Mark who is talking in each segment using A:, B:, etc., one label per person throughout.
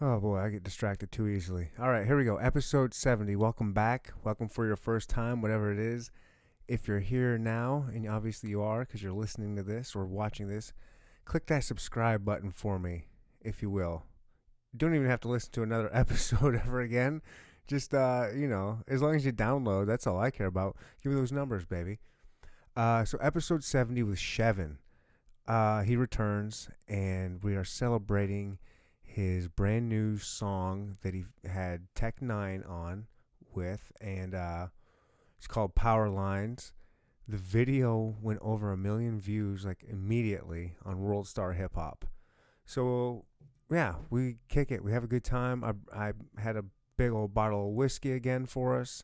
A: Oh boy, I get distracted too easily. All right, here we go. Episode 70. Welcome back. Welcome for your first time, whatever it is. If you're here now, and obviously you are because you're listening to this or watching this, click that subscribe button for me, if you will. You don't even have to listen to another episode ever again. Just, as long as you download, that's all I care about. Give me those numbers, baby. So episode 70 with Sheven. He returns, and we are celebrating his brand new song that he had Tech Nine on with, and it's called Powerlines. The video went over 1 million views like immediately on World Star Hip Hop. So yeah, we kick it. We have a good time. I had a big old bottle of whiskey again for us,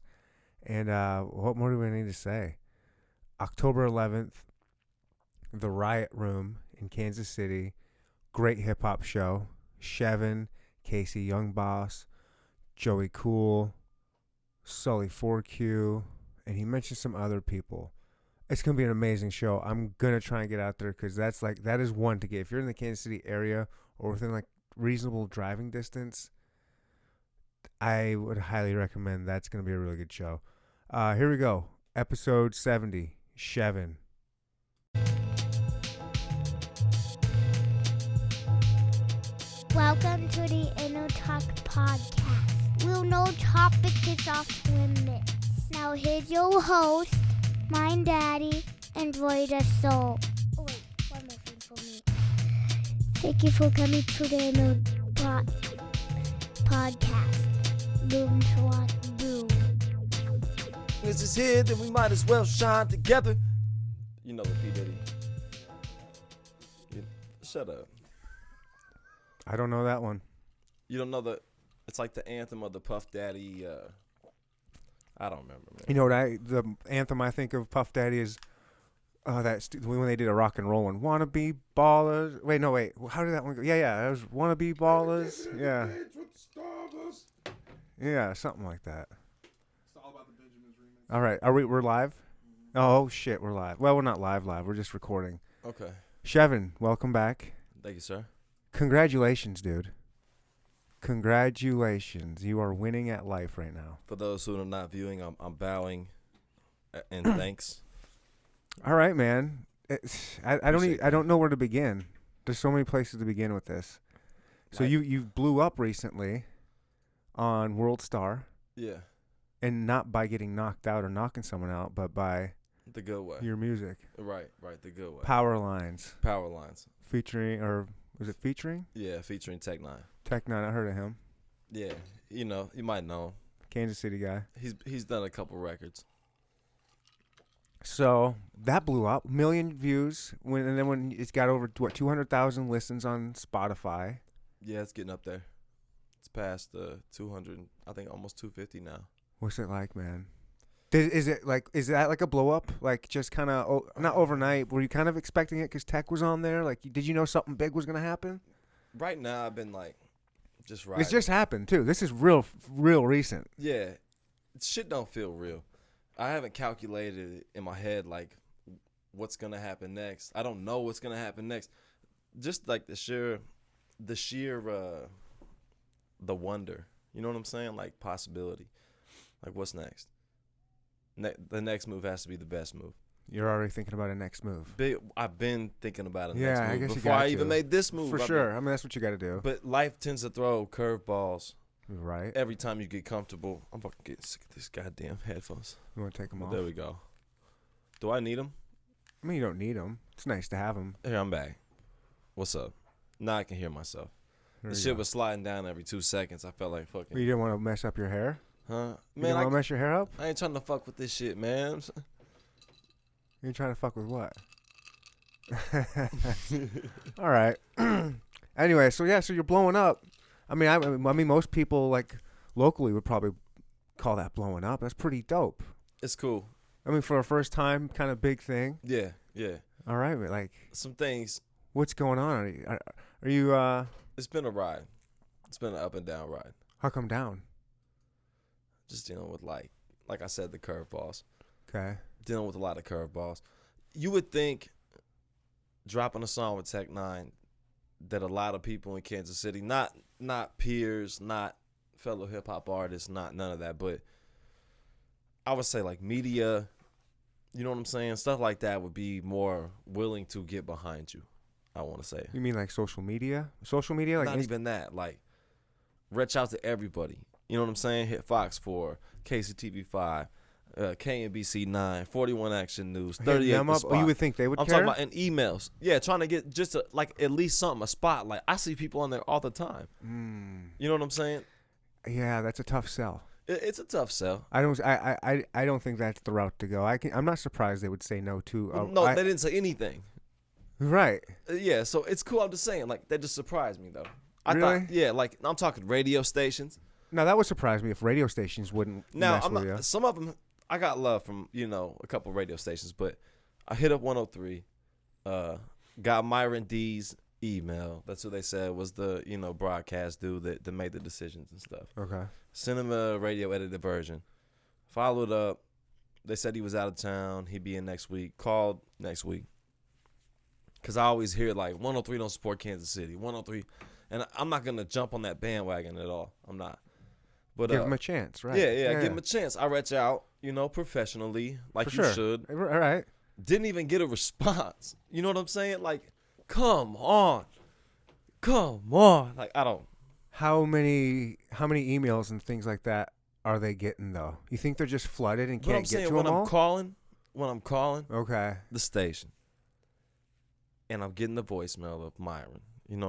A: and what more do we need to say? October 11th, the Riot Room in Kansas City. Great hip hop show. Sheven, Casey Young Boss, Joey Cool, Sully 4Q, and he mentioned some other people. It's going to be an amazing show. I'm going to try and get out there because that is one to get. If you're in the Kansas City area or within like reasonable driving distance, I would highly recommend. That's going to be a really good show. Here we go. Episode 70, Sheven.
B: Welcome to the Inner Talk Podcast. We'll no topic is off limits. Now here's your host, Mind Daddy, and Roy the Soul. Oh wait, one more thing for me. Thank you for coming to the Inner Talk Podcast. Boom, swat, boom.
C: This is here, then we might as well shine together. You know the P. Diddy. Shut up.
A: I don't know that one.
C: You don't know it's like the anthem of the Puff Daddy, I don't remember, man.
A: You know what the anthem I think of Puff Daddy is when they did a rock and roll one. Wanna be ballers. Wait. How did that one go? Yeah. It was wanna be ballers. Yeah. Yeah, something like that.
D: It's all about the Benjamins remix.
A: All right. We're live? Mm-hmm. Oh shit, we're live. Well, we're not live. We're just recording.
C: Okay.
A: Sheven, welcome back.
C: Thank you, sir.
A: Congratulations, dude. Congratulations. You are winning at life right now.
C: For those who are not viewing, I'm bowing and thanks.
A: All right, man. I don't know where to begin. There's so many places to begin with this. So you blew up recently on World Star.
C: Yeah.
A: And not by getting knocked out or knocking someone out, but by
C: the good way.
A: Your music.
C: Right, the good way.
A: Powerlines.
C: Featuring,
A: or was it featuring?
C: Yeah, featuring Tech Nine.
A: Tech Nine, I heard of him.
C: Yeah, you might know him.
A: Kansas City guy.
C: He's done a couple records.
A: So that blew up, 1 million views. When it's got over 200,000 listens on Spotify.
C: Yeah, it's getting up there. It's past 200. I think almost 250 now.
A: What's it like, man? Is that like a blow up? Like just kind of not overnight. Were you kind of expecting it because Tech was on there? Like, did you know something big was gonna happen?
C: Right now, I've been like, just riding.
A: It's just happened too. This is real recent.
C: Yeah, shit don't feel real. I haven't calculated it in my head like what's gonna happen next. I don't know what's gonna happen next. Just like the sheer, the wonder. You know what I'm saying? Like possibility. Like what's next? The next move has to be the best move.
A: You're already thinking about a next move.
C: I've been thinking about a
A: next
C: move
A: I guess
C: before I even made this move.
A: For sure. I mean, that's what you got to do.
C: But life tends to throw curveballs.
A: Right.
C: Every time you get comfortable. I'm fucking getting sick of these goddamn headphones.
A: You want to take them off?
C: There we go. Do I need them?
A: I mean, you don't need them. It's nice to have them.
C: Here, I'm back. What's up? Now I can hear myself. The shit was sliding down every 2 seconds. I felt like fucking.
A: You didn't want to mess up your hair?
C: Huh?
A: Man, you want to mess your hair up?
C: I ain't trying to fuck with this shit, man.
A: You're trying to fuck with what? All right. Anyway, so you're blowing up. I mean, most people like locally would probably call that blowing up. That's pretty dope.
C: It's cool.
A: I mean, for a first time kind of big thing.
C: Yeah.
A: All right, like
C: some things.
A: What's going on? Are you?
C: It's been a ride. It's been an up and down ride.
A: How come down?
C: Just dealing with like I said, the curveballs.
A: Okay.
C: Dealing with a lot of curveballs. You would think dropping a song with Tech Nine that a lot of people in Kansas City, not peers, not fellow hip hop artists, not none of that, but I would say like media, you know what I'm saying? Stuff like that would be more willing to get behind you, I want to say.
A: You mean like social media? Social media? Like
C: Not even that. Like, reach out to everybody. You know what I'm saying? Hit Fox 4, KCTV 5, KNBC 9, 41 Action News,
A: hitting
C: 38
A: them
C: The
A: up?
C: Spot.
A: Oh, you would think they would
C: I'm
A: care?
C: talking about in emails. Yeah, trying to get just like at least something, a spot. Like, I see people on there all the time. You know what I'm saying?
A: Yeah, that's a tough sell.
C: It's a tough sell.
A: I don't think that's the route to go. I'm not surprised they would say no to.
C: No, they didn't say anything.
A: Right.
C: Yeah, so it's cool. I'm just saying, like, that just surprised me, though. I
A: Really?
C: thought, yeah, like, I'm talking radio stations.
A: Now that would surprise me if radio stations wouldn't.
C: Now,
A: mess with you.
C: some of them, I got love from, a couple radio stations, but I hit up 103, got Myron D's email. That's what they said was the, broadcast dude that made the decisions and stuff.
A: Okay.
C: Sent him a radio edited version. Followed up. They said he was out of town. He'd be in next week. Called next week. Because I always hear, like, 103 don't support Kansas City. 103. And I'm not going to jump on that bandwagon at all. I'm not. But
A: Give him a chance, right?
C: Yeah, give him a chance. I reach out, professionally, like
A: For
C: you
A: sure.
C: should.
A: All right.
C: Didn't even get a response. You know what I'm saying? Like, come on. Like, I don't.
A: How many emails and things like that are they getting though? You think they're just flooded and
C: But I'm
A: can't get
C: saying
A: to
C: when
A: them
C: I'm
A: all?
C: calling
A: Okay.
C: the station, and I'm getting the voicemail of Myron.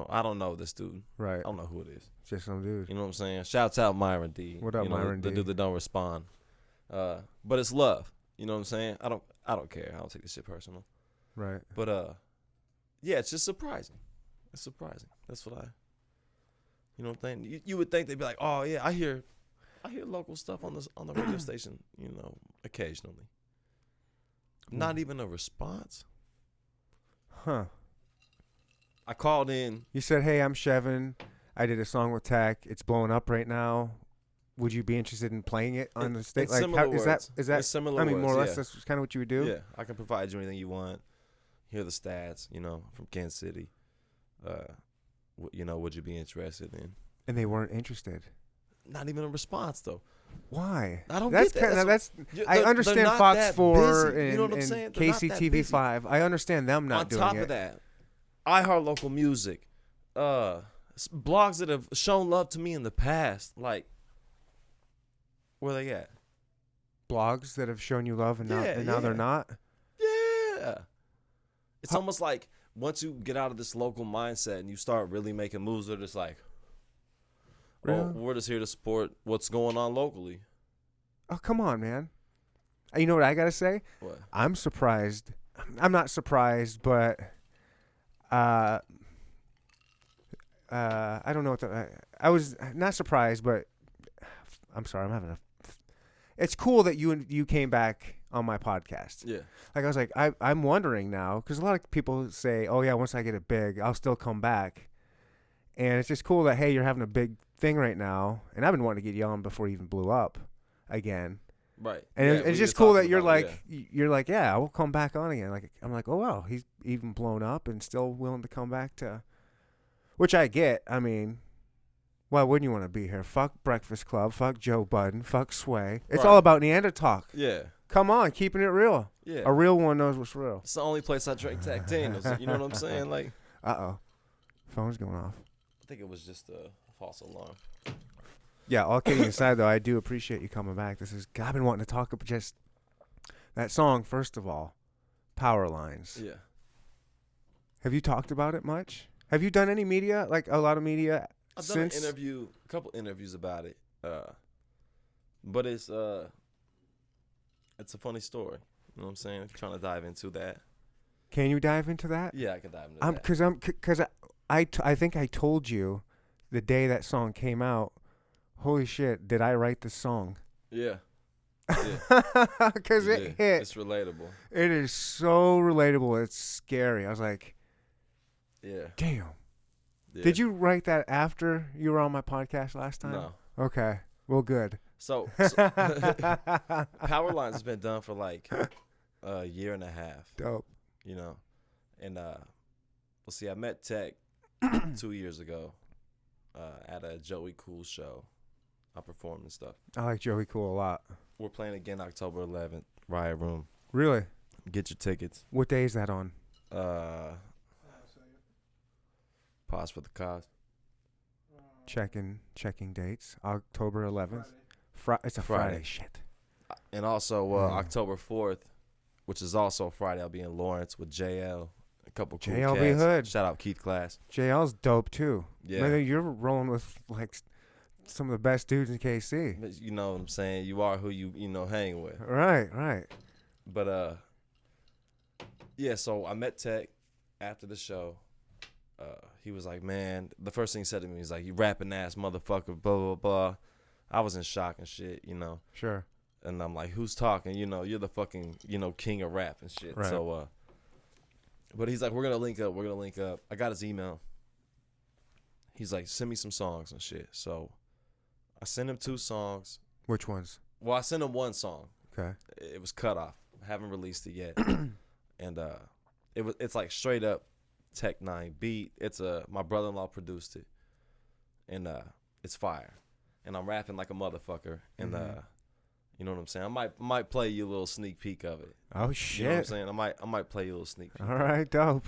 C: I don't know this dude.
A: Right.
C: I don't know who it is.
A: Just some dude.
C: You know what I'm saying? Shouts out Myron D.
A: What up, Myron
C: the
A: D?
C: dude that don't respond. But it's love. You know what I'm saying? I don't care. I don't take this shit personal.
A: Right.
C: But yeah, it's just surprising. It's surprising. That's what you know what I'm saying? You would think they'd be like, oh yeah, I hear local stuff on the radio station, occasionally. Not even a response.
A: Huh.
C: I called in.
A: You said, "Hey, I'm Sheven. I did a song with Tech. It's blowing up right now. Would you be interested in playing it on the stage? Like,
C: similar
A: is
C: words.
A: that?
C: In similar
A: I mean, more or
C: words,
A: less,
C: yeah.
A: that's kind of what you would do.
C: Yeah, I can provide you anything you want. Hear the stats, from Kansas City. Would you be interested in?
A: And they weren't interested.
C: Not even a response though.
A: Why?
C: I don't
A: That's
C: get that.
A: I
C: They're
A: understand
C: not
A: Fox
C: that
A: 4
C: busy. You know what I'm
A: and
C: saying? They're not that
A: KCTV
C: busy.
A: 5. I understand them not
C: On
A: doing
C: top
A: it.
C: of that, iHeart Local Music, blogs that have shown love to me in the past, like, where they at?
A: Blogs that have shown you love and now
C: Yeah.
A: they're not.
C: Yeah. It's almost like once you get out of this local mindset and you start really making moves, they're just like,
A: Really?
C: we're just here to support what's going on locally.
A: Oh, come on, man. You know what I gotta say?
C: What?
A: I'm surprised. I'm not surprised, but I don't know what I was not surprised, but I'm sorry. I'm having it's cool that you came back on my podcast.
C: Yeah.
A: Like I was like, I'm wondering now, because a lot of people say, oh yeah, once I get it big, I'll still come back. And it's just cool that, hey, you're having a big thing right now. And I've been wanting to get you on before you even blew up again.
C: Right.
A: And
C: Yeah,
A: it's
C: we
A: just
C: were
A: cool that
C: talking
A: you're
C: about it,
A: like, you're like, yeah, I will come back on again. Like, I'm like, oh wow, he's even blown up and still willing to come back to, which I get. I mean, why wouldn't you want to be here? Fuck Breakfast Club, fuck Joe Budden, fuck Sway. It's
C: Right.
A: all about Neanderthal.
C: Yeah.
A: Come on, keeping it real.
C: Yeah.
A: A real one knows what's real.
C: It's the only place I drink Tactinos. You know what I'm saying? Like,
A: Uh-oh. Phone's going off.
C: I think it was just a false alarm.
A: Yeah, all kidding aside, though, I do appreciate you coming back. I've been wanting to talk about just that song, first of all, Powerlines.
C: Yeah.
A: Have you talked about it much? Have you done any media, like a lot of media
C: I've done
A: since?
C: a couple interviews about it. But it's a funny story. You know what I'm saying? If you're trying to dive into that.
A: Can you dive into that?
C: Yeah, I can dive into that.
A: Because I think I told you the day that song came out, holy shit, did I write this song?
C: Yeah. Yeah.
A: Because
C: You
A: it
C: did.
A: hit.
C: It's relatable.
A: It is so relatable. It's scary. I was like,
C: Yeah.
A: damn.
C: Yeah.
A: Did you write that after you were on my podcast last time?
C: No.
A: Okay. Well, good.
C: So Powerlines has been done for like a year and a half.
A: Dope.
C: And let's see, I met Tech 2 years ago at a Joey Cool show. I performed and stuff.
A: I like Joey Cool a lot.
C: We're playing again October 11th, Riot Room.
A: Really?
C: Get your tickets.
A: What day is that on?
C: Pause for the cause.
A: Checking dates. October 11th. It's a Friday. Shit.
C: And also October 4th, which is also Friday, I'll be in Lawrence with JL. A couple cool
A: JL
C: cats.
A: be hood.
C: Shout out Keith Class.
A: JL's dope too.
C: Yeah.
A: Man, you're rolling with like some of the best dudes in KC.
C: But you know what I'm saying? You are who you hang with.
A: Right.
C: But yeah, so I met Tech after the show. He was like, man, the first thing he said to me was like, you rapping ass motherfucker, blah, blah, blah. I was in shock and shit,
A: Sure.
C: And I'm like, who's talking? You're the fucking, king of rap and shit.
A: Right.
C: So, but he's like, we're going to link up. I got his email. He's like, send me some songs and shit. So I sent him 2 songs.
A: Which ones?
C: Well, I sent him 1 song.
A: Okay.
C: It was cut off. I haven't released it yet. And it's like straight up Tech 9 beat. It's my brother-in-law produced it. And it's fire. And I'm rapping like a motherfucker. And you know what I'm saying? I might play you a little sneak peek of it.
A: Oh shit.
C: You know what I'm saying? I might play you a little sneak peek.
A: All right, dope.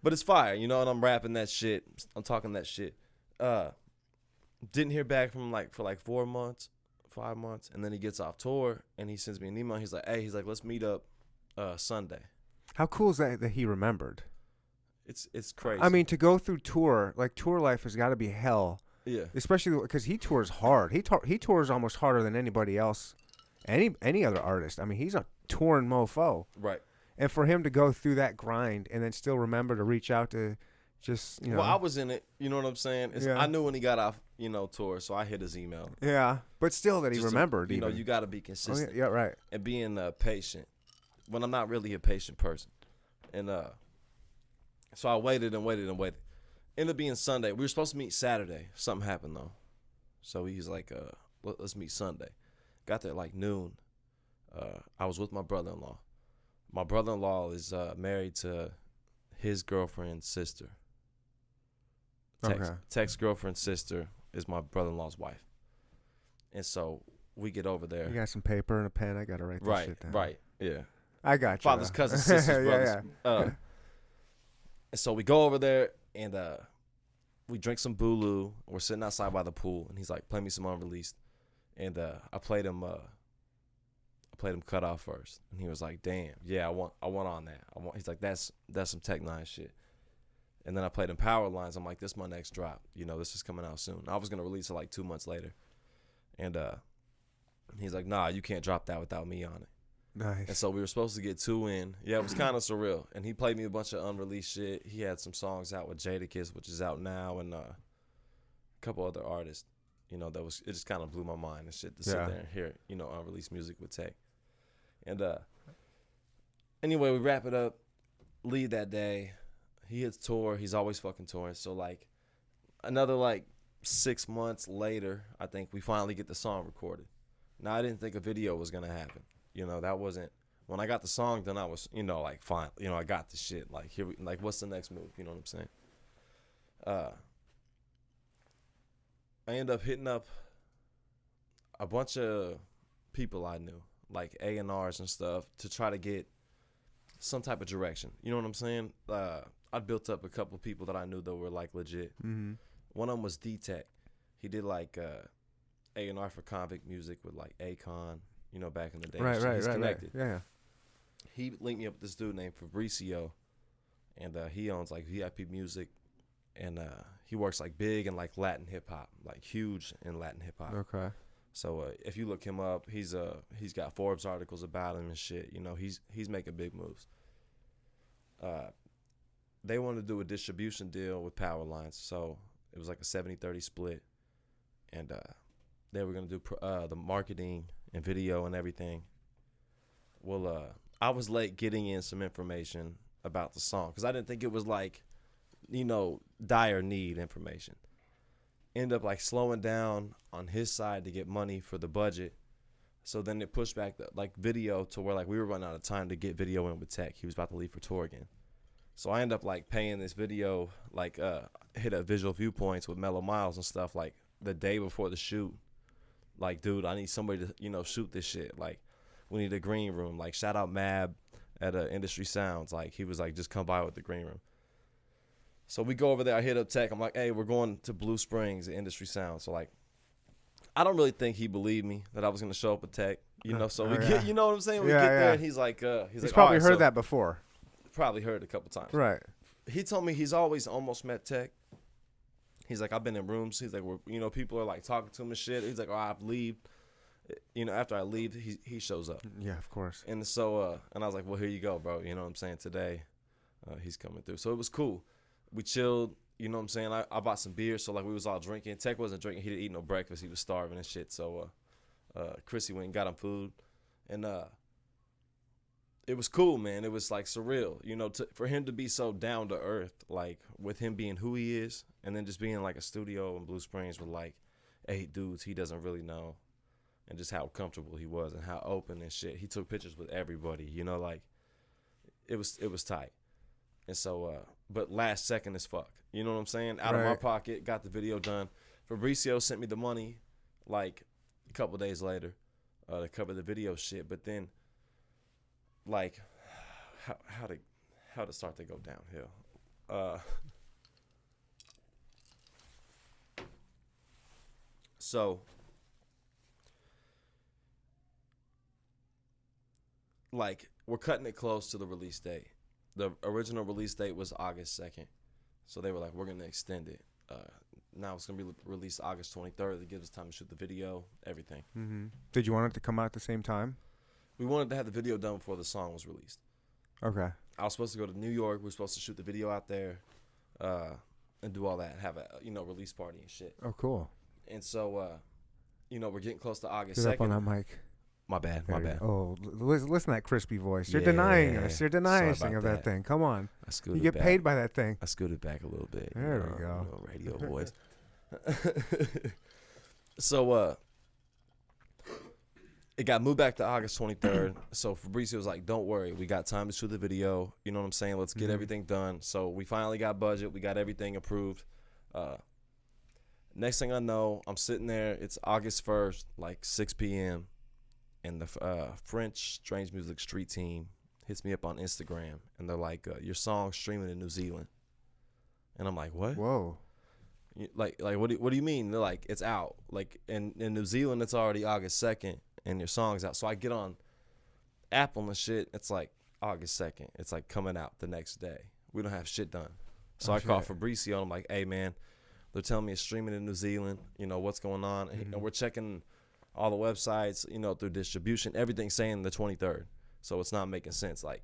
C: But it's fire, and I'm rapping that shit. I'm talking that shit. Didn't hear back from for 4 months, 5 months, and then he gets off tour and he sends me an email. He's like, let's meet up Sunday.
A: How cool is that he remembered?
C: It's crazy.
A: I mean, to go through tour life has got to be hell.
C: Yeah.
A: Especially because he tours hard. He tours almost harder than anybody else, any other artist. I mean, he's a touring mofo.
C: Right.
A: And for him to go through that grind and then still remember to reach out to just,
C: Well, I was in it. You know what I'm saying?
A: Yeah.
C: I knew when he got off, tour, so I hit his email.
A: Yeah. But still that he
C: Just
A: remembered.
C: to,
A: even.
C: you got to be
A: Oh,
C: consistent.
A: yeah, right.
C: And being patient when I'm not really a patient person. And so I waited and waited and waited. Ended up being Sunday. We were supposed to meet Saturday. Something happened, though. So he's like, let's meet Sunday. Got there like noon. I was with my brother-in-law. My brother-in-law is married to his girlfriend's sister. Tech's girlfriend's sister is my brother-in-law's wife. And so we get over there.
A: You got some paper and a pen. I got to write this shit down.
C: Right, yeah.
A: I got you.
C: Father's cousin's sister's brothers.
A: Yeah.
C: And so we go over there and we drink some Bulu. We're sitting outside by the pool, and he's like, "Play me some unreleased." And I played him Cut Off first, and he was like, "Damn, yeah, I want on that. He's like, "That's some Tech 9 shit." And then I played him Powerlines. I'm like, "This is my next drop. This is coming out soon." I was gonna release it like 2 months later, and he's like, "Nah, you can't drop that without me on it."
A: Nice.
C: And so we were supposed to get 2 in. Yeah, it was kind of surreal. And he played me a bunch of unreleased shit. He had some songs out with Jadakiss, which is out now, and a couple other artists. It just kind of blew my mind and shit to sit there and hear, unreleased music with Tech. And anyway, we wrap it up, leave that day. He hits tour. He's always fucking touring. So another 6 months later, I think we finally get the song recorded. Now, I didn't think a video was gonna happen. That wasn't when I got the song done. I was, fine. I got the shit. What's the next move? You know what I'm saying? I ended up hitting up a bunch of people I knew, like A&Rs and stuff, to try to get some type of direction. You know what I'm saying? I built up a couple of people that I knew that were legit.
A: Mm-hmm.
C: One of them was D-Tech. He did A&R for convict music with Akon. Back in the day. He's connected.
A: Yeah.
C: He linked me up with this dude named Fabricio, and he owns VIP music, and he works big in Latin hip hop, huge in Latin hip hop.
A: Okay.
C: So if you look him up, he's got Forbes articles about him and shit. He's making big moves. They wanted to do a distribution deal with Powerlines, so it was a 70-30 split, and they were gonna do the marketing and video and everything. Well, I was late getting in some information about the song because I didn't think it was dire need information. End up slowing down on his side to get money for the budget. So then it pushed back the video to where we were running out of time to get video in with Tech. He was about to leave for tour again. So I ended up paying this video hit up Visual Viewpoints with Mellow Miles and stuff like the day before the shoot. Like, dude, I need somebody to, shoot this shit. Like, we need a green room. Like, shout out Mab at Industry Sounds. Like, he was like, just come by with the green room. So we go over there. I hit up Tech. I'm like, hey, we're going to Blue Springs at Industry Sounds. So, like, I don't really think he believed me that I was going to show up with Tech. So we get, you know what I'm saying? We get there, and he's like,
A: he's probably heard that before.
C: Probably heard it a couple times.
A: Right.
C: He told me he's always almost met Tech. He's like, I've been in rooms. He's like, people are like talking to him and shit. He's like, oh, I've leave. After I leave, he shows up.
A: Yeah, of course.
C: And so, and I was like, well, here you go, bro. You know what I'm saying? Today, he's coming through. So it was cool. We chilled. You know what I'm saying? I bought some beer, so like we was all drinking. Tech wasn't drinking. He didn't eat no breakfast. He was starving and shit. So, Chrissy went and got him food, and it was cool, man. It was like surreal, for him to be so down to earth, like with him being who he is, and then just being like a studio in Blue Springs with like 8 dudes he doesn't really know, and just how comfortable he was and how open and shit. He took pictures with everybody, like it was tight. And so, but last second as fuck, you know what I'm saying? Out of my pocket, got the video done. Fabricio sent me the money like a couple days later to cover the video shit, but then. Like, how to start to go downhill. So, like, we're cutting it close to the release date. The original release date was August 2nd. So they were like, we're going to extend it. Now it's going to be released August 23rd. It gives us time to shoot the video, everything.
A: Mm-hmm. Did you want it to come out at the same time?
C: We wanted to have the video done before the song was released. Okay. I was supposed to go to New York. We were supposed to shoot the video out there and do all that, have a, release party and shit.
A: Oh, cool.
C: And so, we're getting close to August 2nd.
A: Get up on that mic.
C: My bad.
A: Oh, listen to that crispy voice. You're denying us. You're denying us of that thing. Come on. You get paid by that thing.
C: I scooted back a little bit.
A: There we go.
C: Radio voice. So, it got moved back to August 23rd. So Fabricio was like, don't worry. We got time to shoot the video. You know what I'm saying? Let's get everything done. So we finally got budget. We got everything approved. Next thing I know, I'm sitting there. It's August 1st, like 6 p.m. And the French Strange Music Street team hits me up on Instagram. And they're like, your song's streaming in New Zealand. And I'm like, what?
A: Whoa.
C: Like what do you mean? They're like, it's out. Like, in New Zealand, it's already August 2nd. And your song's out. So I get on Apple and shit. It's like August 2nd. It's like coming out the next day. We don't have shit done. So I call Fabricio. I'm like, hey, man, they're telling me it's streaming in New Zealand. What's going on? And we're checking all the websites, through distribution. Everything's saying the 23rd. So it's not making sense. Like,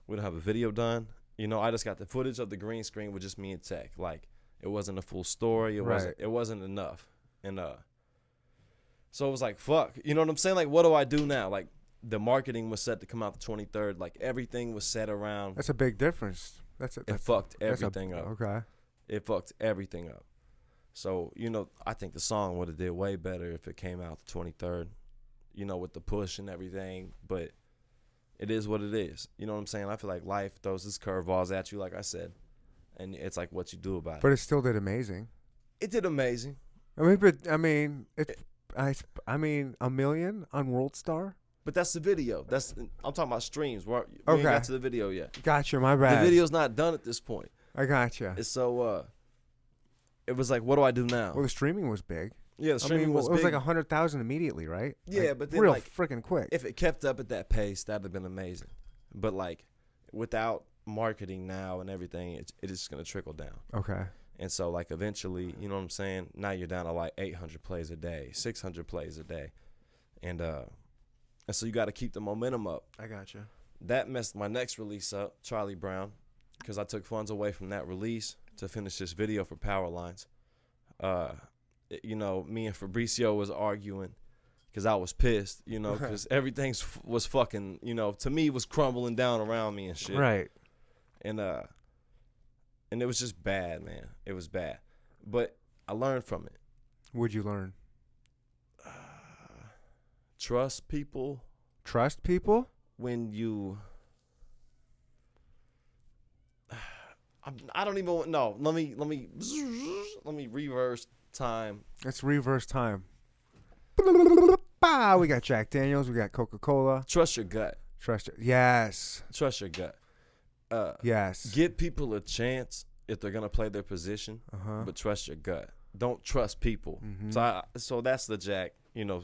C: we don't have a video done. I just got the footage of the green screen with just me and Tech. Like, it wasn't a full story. It wasn't enough. And, so it was like, fuck. You know what I'm saying? Like, what do I do now? Like, the marketing was set to come out the 23rd. Like, everything was set around.
A: That's a big difference. It
C: fucked everything up.
A: Okay.
C: It fucked everything up. So, I think the song would have did way better if it came out the 23rd, with the push and everything. But it is what it is. You know what I'm saying? I feel like life throws its curveballs at you, like I said. And it's like what you do about it.
A: But it still did amazing.
C: It did amazing.
A: I mean, a million on World Star.
C: But that's the video. I'm talking about streams. We ain't got to the video yet.
A: Gotcha, my bad.
C: The video's not done at this point.
A: I gotcha.
C: So, it was like, what do I do now?
A: Well, the streaming was big.
C: Yeah, the streaming was big.
A: It was like 100,000 immediately, right?
C: Yeah,
A: like,
C: but then
A: real freaking quick.
C: If it kept up at that pace, that'd have been amazing. But like, without marketing now and everything, it is going to trickle down.
A: Okay.
C: And so, like, eventually, you know what I'm saying? Now you're down to like 800 plays a day, 600 plays a day. And so you got to keep the momentum up.
A: I gotcha. That
C: messed my next release up, Charlie Brown, because I took funds away from that release to finish this video for Powerlines. Me and Fabricio was arguing because I was pissed, because everything was fucking, to me was crumbling down around me and shit.
A: Right.
C: And it was just bad, man. It was bad. But I learned from it.
A: What'd you learn?
C: Trust people.
A: Trust people?
C: When you... I don't even no. Let me reverse time.
A: Let's reverse time. We got Jack Daniels. We got Coca-Cola.
C: Trust your gut.
A: Trust it. Yes.
C: Trust your gut.
A: Yes.
C: Give people a chance if they're gonna play their position, but trust your gut. Don't trust people. So that's the Jack.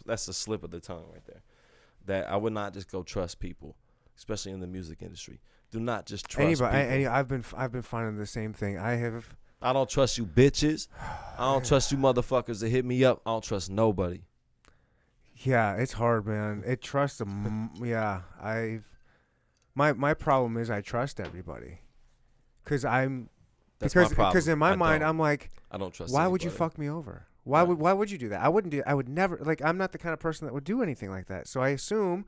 C: That's the slip of the tongue right there. That I would not just go trust people, especially in the music industry. Do not just trust people.
A: I've been finding the same thing.
C: I don't trust you bitches. I don't trust you motherfuckers that hit me up. I don't trust nobody.
A: Yeah, it's hard, man. It trusts them. Yeah, my problem is I trust everybody, because in my mind I'm like,
C: I don't trust.
A: Why
C: anybody.
A: would you fuck me over? Why would you do that? I wouldn't do. I would never. Like, I'm not the kind of person that would do anything like that. So I assume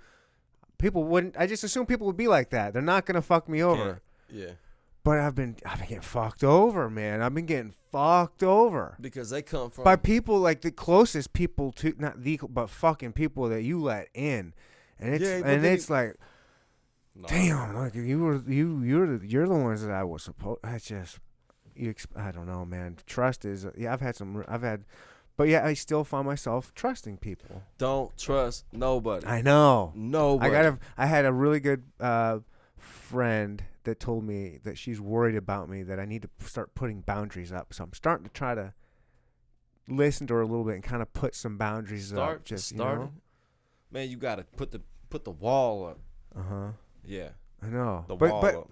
A: people wouldn't. I just assume people would be like that. They're not gonna fuck me over.
C: Yeah.
A: But I've been getting fucked over, man. I've been getting fucked over
C: because they come from
A: by people like the closest people to, not the, but fucking people that you let in, and it's like, damn, like you're the ones that I was supposed. I don't know, man. Trust is but yeah, I still find myself trusting people.
C: Don't trust nobody.
A: I know.
C: Nobody.
A: I had a really good friend that told me that she's worried about me, that I need to start putting boundaries up. So I'm starting to try to listen to her a little bit and kind of put some boundaries up.
C: Man, you gotta put the wall up. Yeah.
A: I know.
C: The wall up.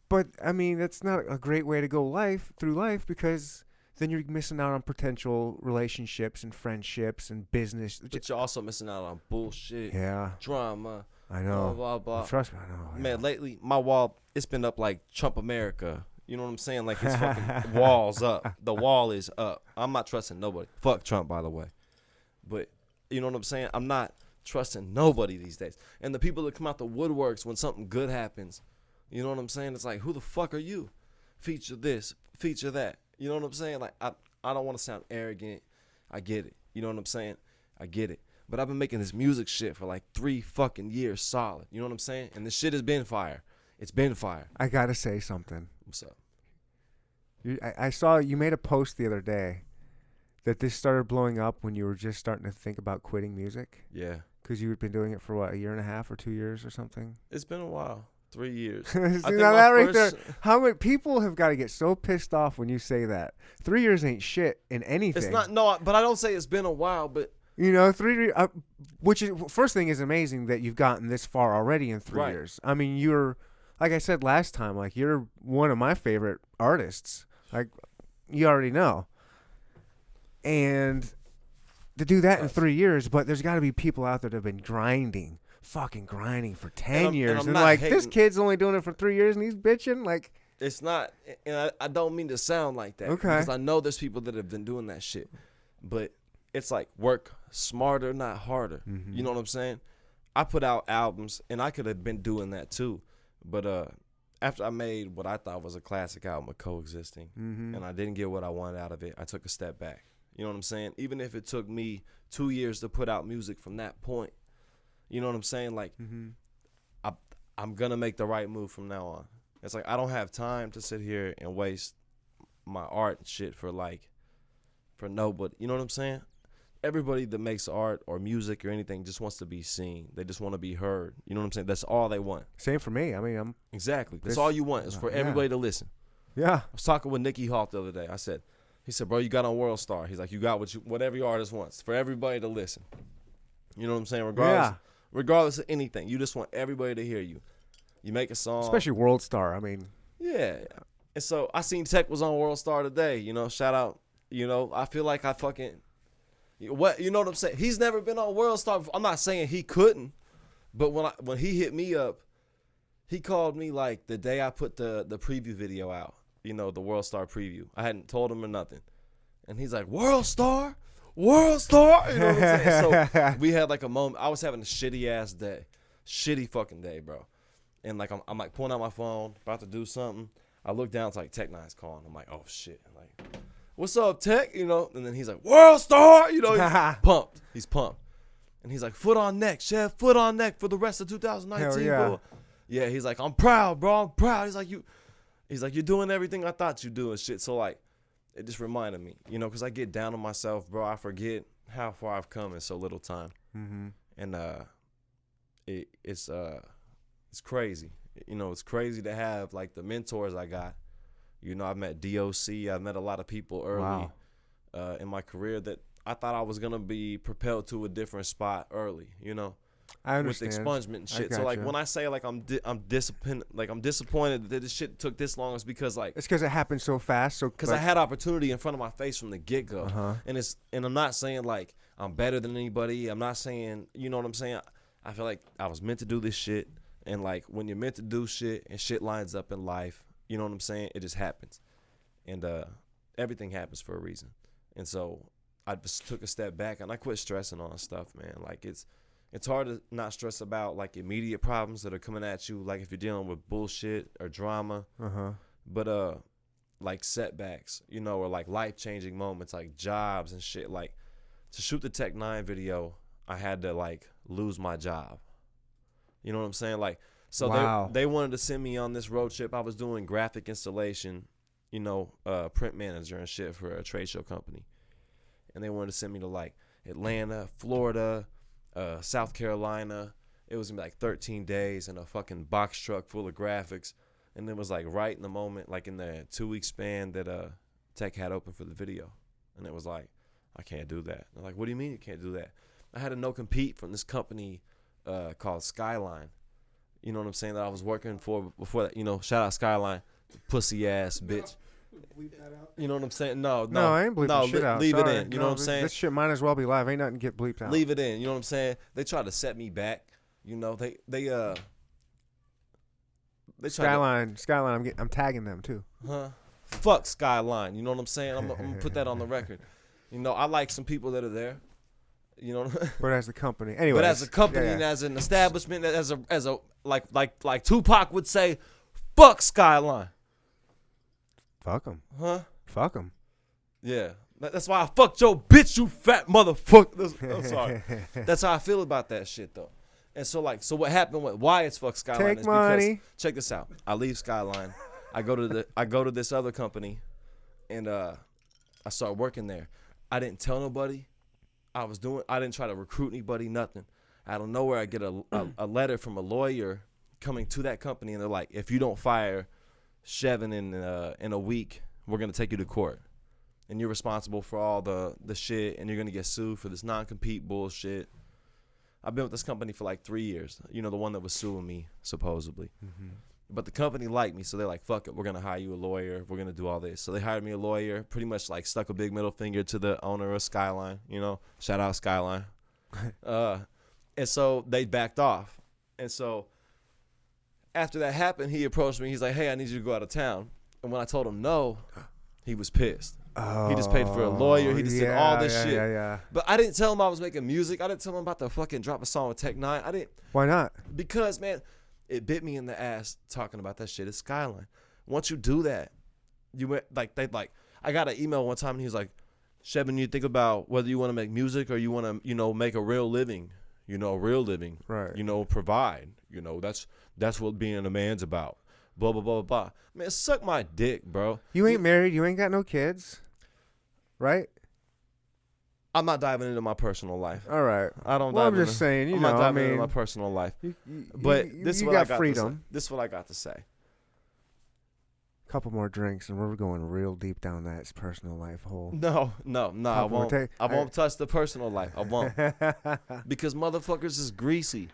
A: But I mean, that's not a great way to go through life, because then you're missing out on potential relationships and friendships and business.
C: But you're also missing out on bullshit.
A: Yeah.
C: Drama.
A: I know.
C: Blah, blah, blah.
A: Trust me, I know. Yeah.
C: Man, lately, my wall, it's been up like Trump America. You know what I'm saying? Like, his fucking wall's up. The wall is up. I'm not trusting nobody. Fuck Trump, by the way. But, you know what I'm saying? I'm not trusting nobody these days. And the people that come out the woodworks when something good happens, you know what I'm saying? It's like, who the fuck are you? Feature this, feature that. You know what I'm saying? Like, I don't want to sound arrogant. I get it. You know what I'm saying? I get it. But I've been making this music shit for like 3 fucking years solid. You know what I'm saying? And this shit has been fire. It's been fire.
A: I got to say something.
C: What's up?
A: I saw you made a post the other day that this started blowing up when you were just starting to think about quitting music.
C: Yeah.
A: Because you had been doing it for, what, a year and a half or 2 years or something?
C: It's been a while. 3 years.
A: See, now that right there, how many people have got to get so pissed off when you say that? 3 years ain't shit in anything.
C: It's not, no, but I don't say it's been a while, but.
A: You know, which is, first thing is amazing that you've gotten this far already in 3 years. I mean, you're, like I said last time, like, you're one of my favorite artists. Like, you already know. And to do that in 3 years, but there's got to be people out there that have been fucking grinding for 10 years. And like, hating. This kid's only doing it for 3 years and he's bitching. Like,
C: it's not, and I don't mean to sound like that.
A: Okay.
C: Because I know there's people that have been doing that shit. But it's like, work smarter, not harder. Mm-hmm. You know what I'm saying? I put out albums, and I could have been doing that too. But after I made what I thought was a classic album of Coexisting, and I didn't get what I wanted out of it, I took a step back. You know what I'm saying? Even if it took me 2 years to put out music from that point, you know what I'm saying? Like, I'm going to make the right move from now on. It's like, I don't have time to sit here and waste my art and shit for nobody. You know what I'm saying? Everybody that makes art or music or anything just wants to be seen. They just want to be heard. You know what I'm saying? That's all they want.
A: Same for me. I mean,
C: exactly. That's all you want is for everybody to listen.
A: Yeah.
C: I was talking with Nicky Hawk the other day. He said, bro, you got on World Star. He's like, you got what every artist wants, for everybody to listen. You know what I'm saying? Regardless of anything, you just want everybody to hear you. You make a song.
A: Especially World Star. I mean.
C: Yeah. And so I seen Tech was on World Star today. You know, shout out. You know, I feel like I fucking. What, you know what I'm saying? He's never been on World Star. I'm not saying he couldn't, but when he hit me up, he called me like the day I put the preview video out. You know, the World Star preview. I hadn't told him or nothing, and he's like, World Star. You know what I'm saying? So we had like a moment. I was having a shitty ass day, shitty fucking day, bro. And like I'm like pulling out my phone, about to do something. I look down, it's like Tech Nine's calling. I'm like, oh shit, I'm like. What's up, Tech? You know, and then he's like, World Star, you know, he's pumped. He's pumped. And he's like, foot on neck, Chef, foot on neck for the rest of 2019.
A: Hell yeah.
C: Bro. Yeah, he's like, I'm proud, bro. I'm proud. He's like, He's like, you're doing everything I thought you do and shit. So like, it just reminded me, because I get down on myself, bro. I forget how far I've come in so little time.
A: Mm-hmm.
C: And it's crazy. It's crazy to have like the mentors I got. I've met DOC. I've met a lot of people early in my career that I thought I was gonna be propelled to a different spot early.
A: I
C: With
A: understand.
C: expungement and shit. So like when I say like I'm disappointed that this shit took this long, it's because like
A: it's because it happened so fast. So
C: because I had opportunity in front of my face from the get go,
A: Uh-huh.
C: and I'm not saying like I'm better than anybody. I'm not saying, you know what I'm saying. I feel like I was meant to do this shit, and like when you're meant to do shit and shit lines up in life, you know what I'm saying. It just happens, and everything happens for a reason. And so I just took a step back and I quit stressing on stuff, man. Like it's hard to not stress about like immediate problems that are coming at you, like if you're dealing with bullshit or drama.
A: Uh-huh.
C: But like setbacks, or like life-changing moments, like jobs and shit. Like to shoot the Tech 9 video, I had to like lose my job. You know what I'm saying? Like, so
A: Wow.
C: they wanted to send me on this road trip. I was doing graphic installation, print manager and shit for a trade show company. And they wanted to send me to like Atlanta, Florida, South Carolina. It was gonna be like 13 days in a fucking box truck full of graphics. And it was like right in the moment, like in the 2-week span that Tech had open for the video. And it was like, I can't do that. They're like, what do you mean you can't do that? I had a no compete from this company called Skyline. You know what I'm saying? That I was working for before that. Shout out Skyline, pussy ass bitch.
D: Bleep that out.
C: You know what I'm saying? No,
A: I ain't bleeping shit out.
C: Leave
A: Sorry.
C: it in. You know what I'm saying?
A: This shit might as well be live. Ain't nothing get bleeped out.
C: Leave it in. You know what I'm saying? They tried to set me back. They tried
A: Skyline. I'm tagging them too.
C: fuck Skyline. You know what I'm saying? I'm gonna put that on the record. I like some people that are there.
A: But as the company, anyway.
C: But as a company and as an establishment, as a like Tupac would say, fuck Skyline.
A: Fuck them.
C: Huh?
A: Fuck them.
C: Yeah. That's why I fucked your bitch, you fat motherfucker. I'm sorry. That's how I feel about that shit though. And so what happened with why it's fuck Skyline
A: Take
C: is
A: money.
C: because check this out. I leave Skyline. I go to this other company, and I start working there. I didn't tell nobody. I didn't try to recruit anybody, nothing. Out of nowhere, I get a letter from a lawyer coming to that company, and they're like, if you don't fire Sheven in a week, we're going to take you to court. And you're responsible for all the shit, and you're going to get sued for this non-compete bullshit. I've been with this company for like 3 years. The one that was suing me, supposedly.
A: Mm-hmm.
C: But the company liked me, so they're like, fuck it, we're going to hire you a lawyer. We're going to do all this. So they hired me a lawyer, pretty much like stuck a big middle finger to the owner of Skyline, Shout out Skyline. And so they backed off. And so after that happened, he approached me. He's like, hey, I need you to go out of town. And when I told him no, he was pissed.
A: Oh,
C: He just paid for a lawyer. He just did all this shit.
A: Yeah.
C: But I didn't tell him I was making music. I didn't tell him about to fucking drop a song with Tech 9. I didn't.
A: Why not?
C: Because, man, it bit me in the ass talking about that shit at Skyline. Once you do that, I got an email one time and he was like, Sheven, you think about whether you want to make music or you want to, make a real living,
A: Right.
C: Provide, that's what being a man's about. Blah, blah, blah, blah. Man, suck my dick, bro.
A: You ain't married. You ain't got no kids. Right?
C: I'm not diving into my personal life.
A: All right.
C: I don't.
A: Well,
C: dive
A: I'm just
C: into,
A: saying,
C: I'm not diving into my personal life. But this is
A: you
C: what I
A: got
C: got
A: freedom.
C: To say. This is what I got to say.
A: Couple more drinks and we're going real deep down that personal life hole.
C: No. I
A: Couple more
C: won't. I won't touch the personal life. I won't. Because motherfuckers is greasy.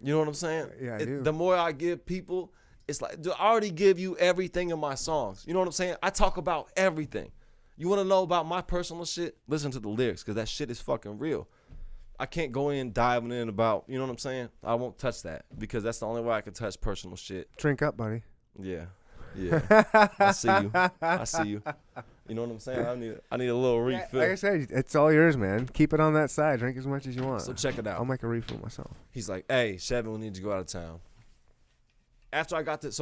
C: You know what I'm saying?
A: Yeah, I do.
C: The more I give people, it's like, I already give you everything in my songs. You know what I'm saying? I talk about everything. You want to know about my personal shit? Listen to the lyrics, because that shit is fucking real. I can't go in diving in about, you know what I'm saying? I won't touch that, because that's the only way I can touch personal shit.
A: Drink up, buddy.
C: Yeah. I see you. You know what I'm saying? I need a little refill.
A: Like I said, it's all yours, man. Keep it on that side. Drink as much as you want.
C: So check it out.
A: I'll make a refill myself.
C: He's like, hey, Sheven, we need to go out of town. After I got this,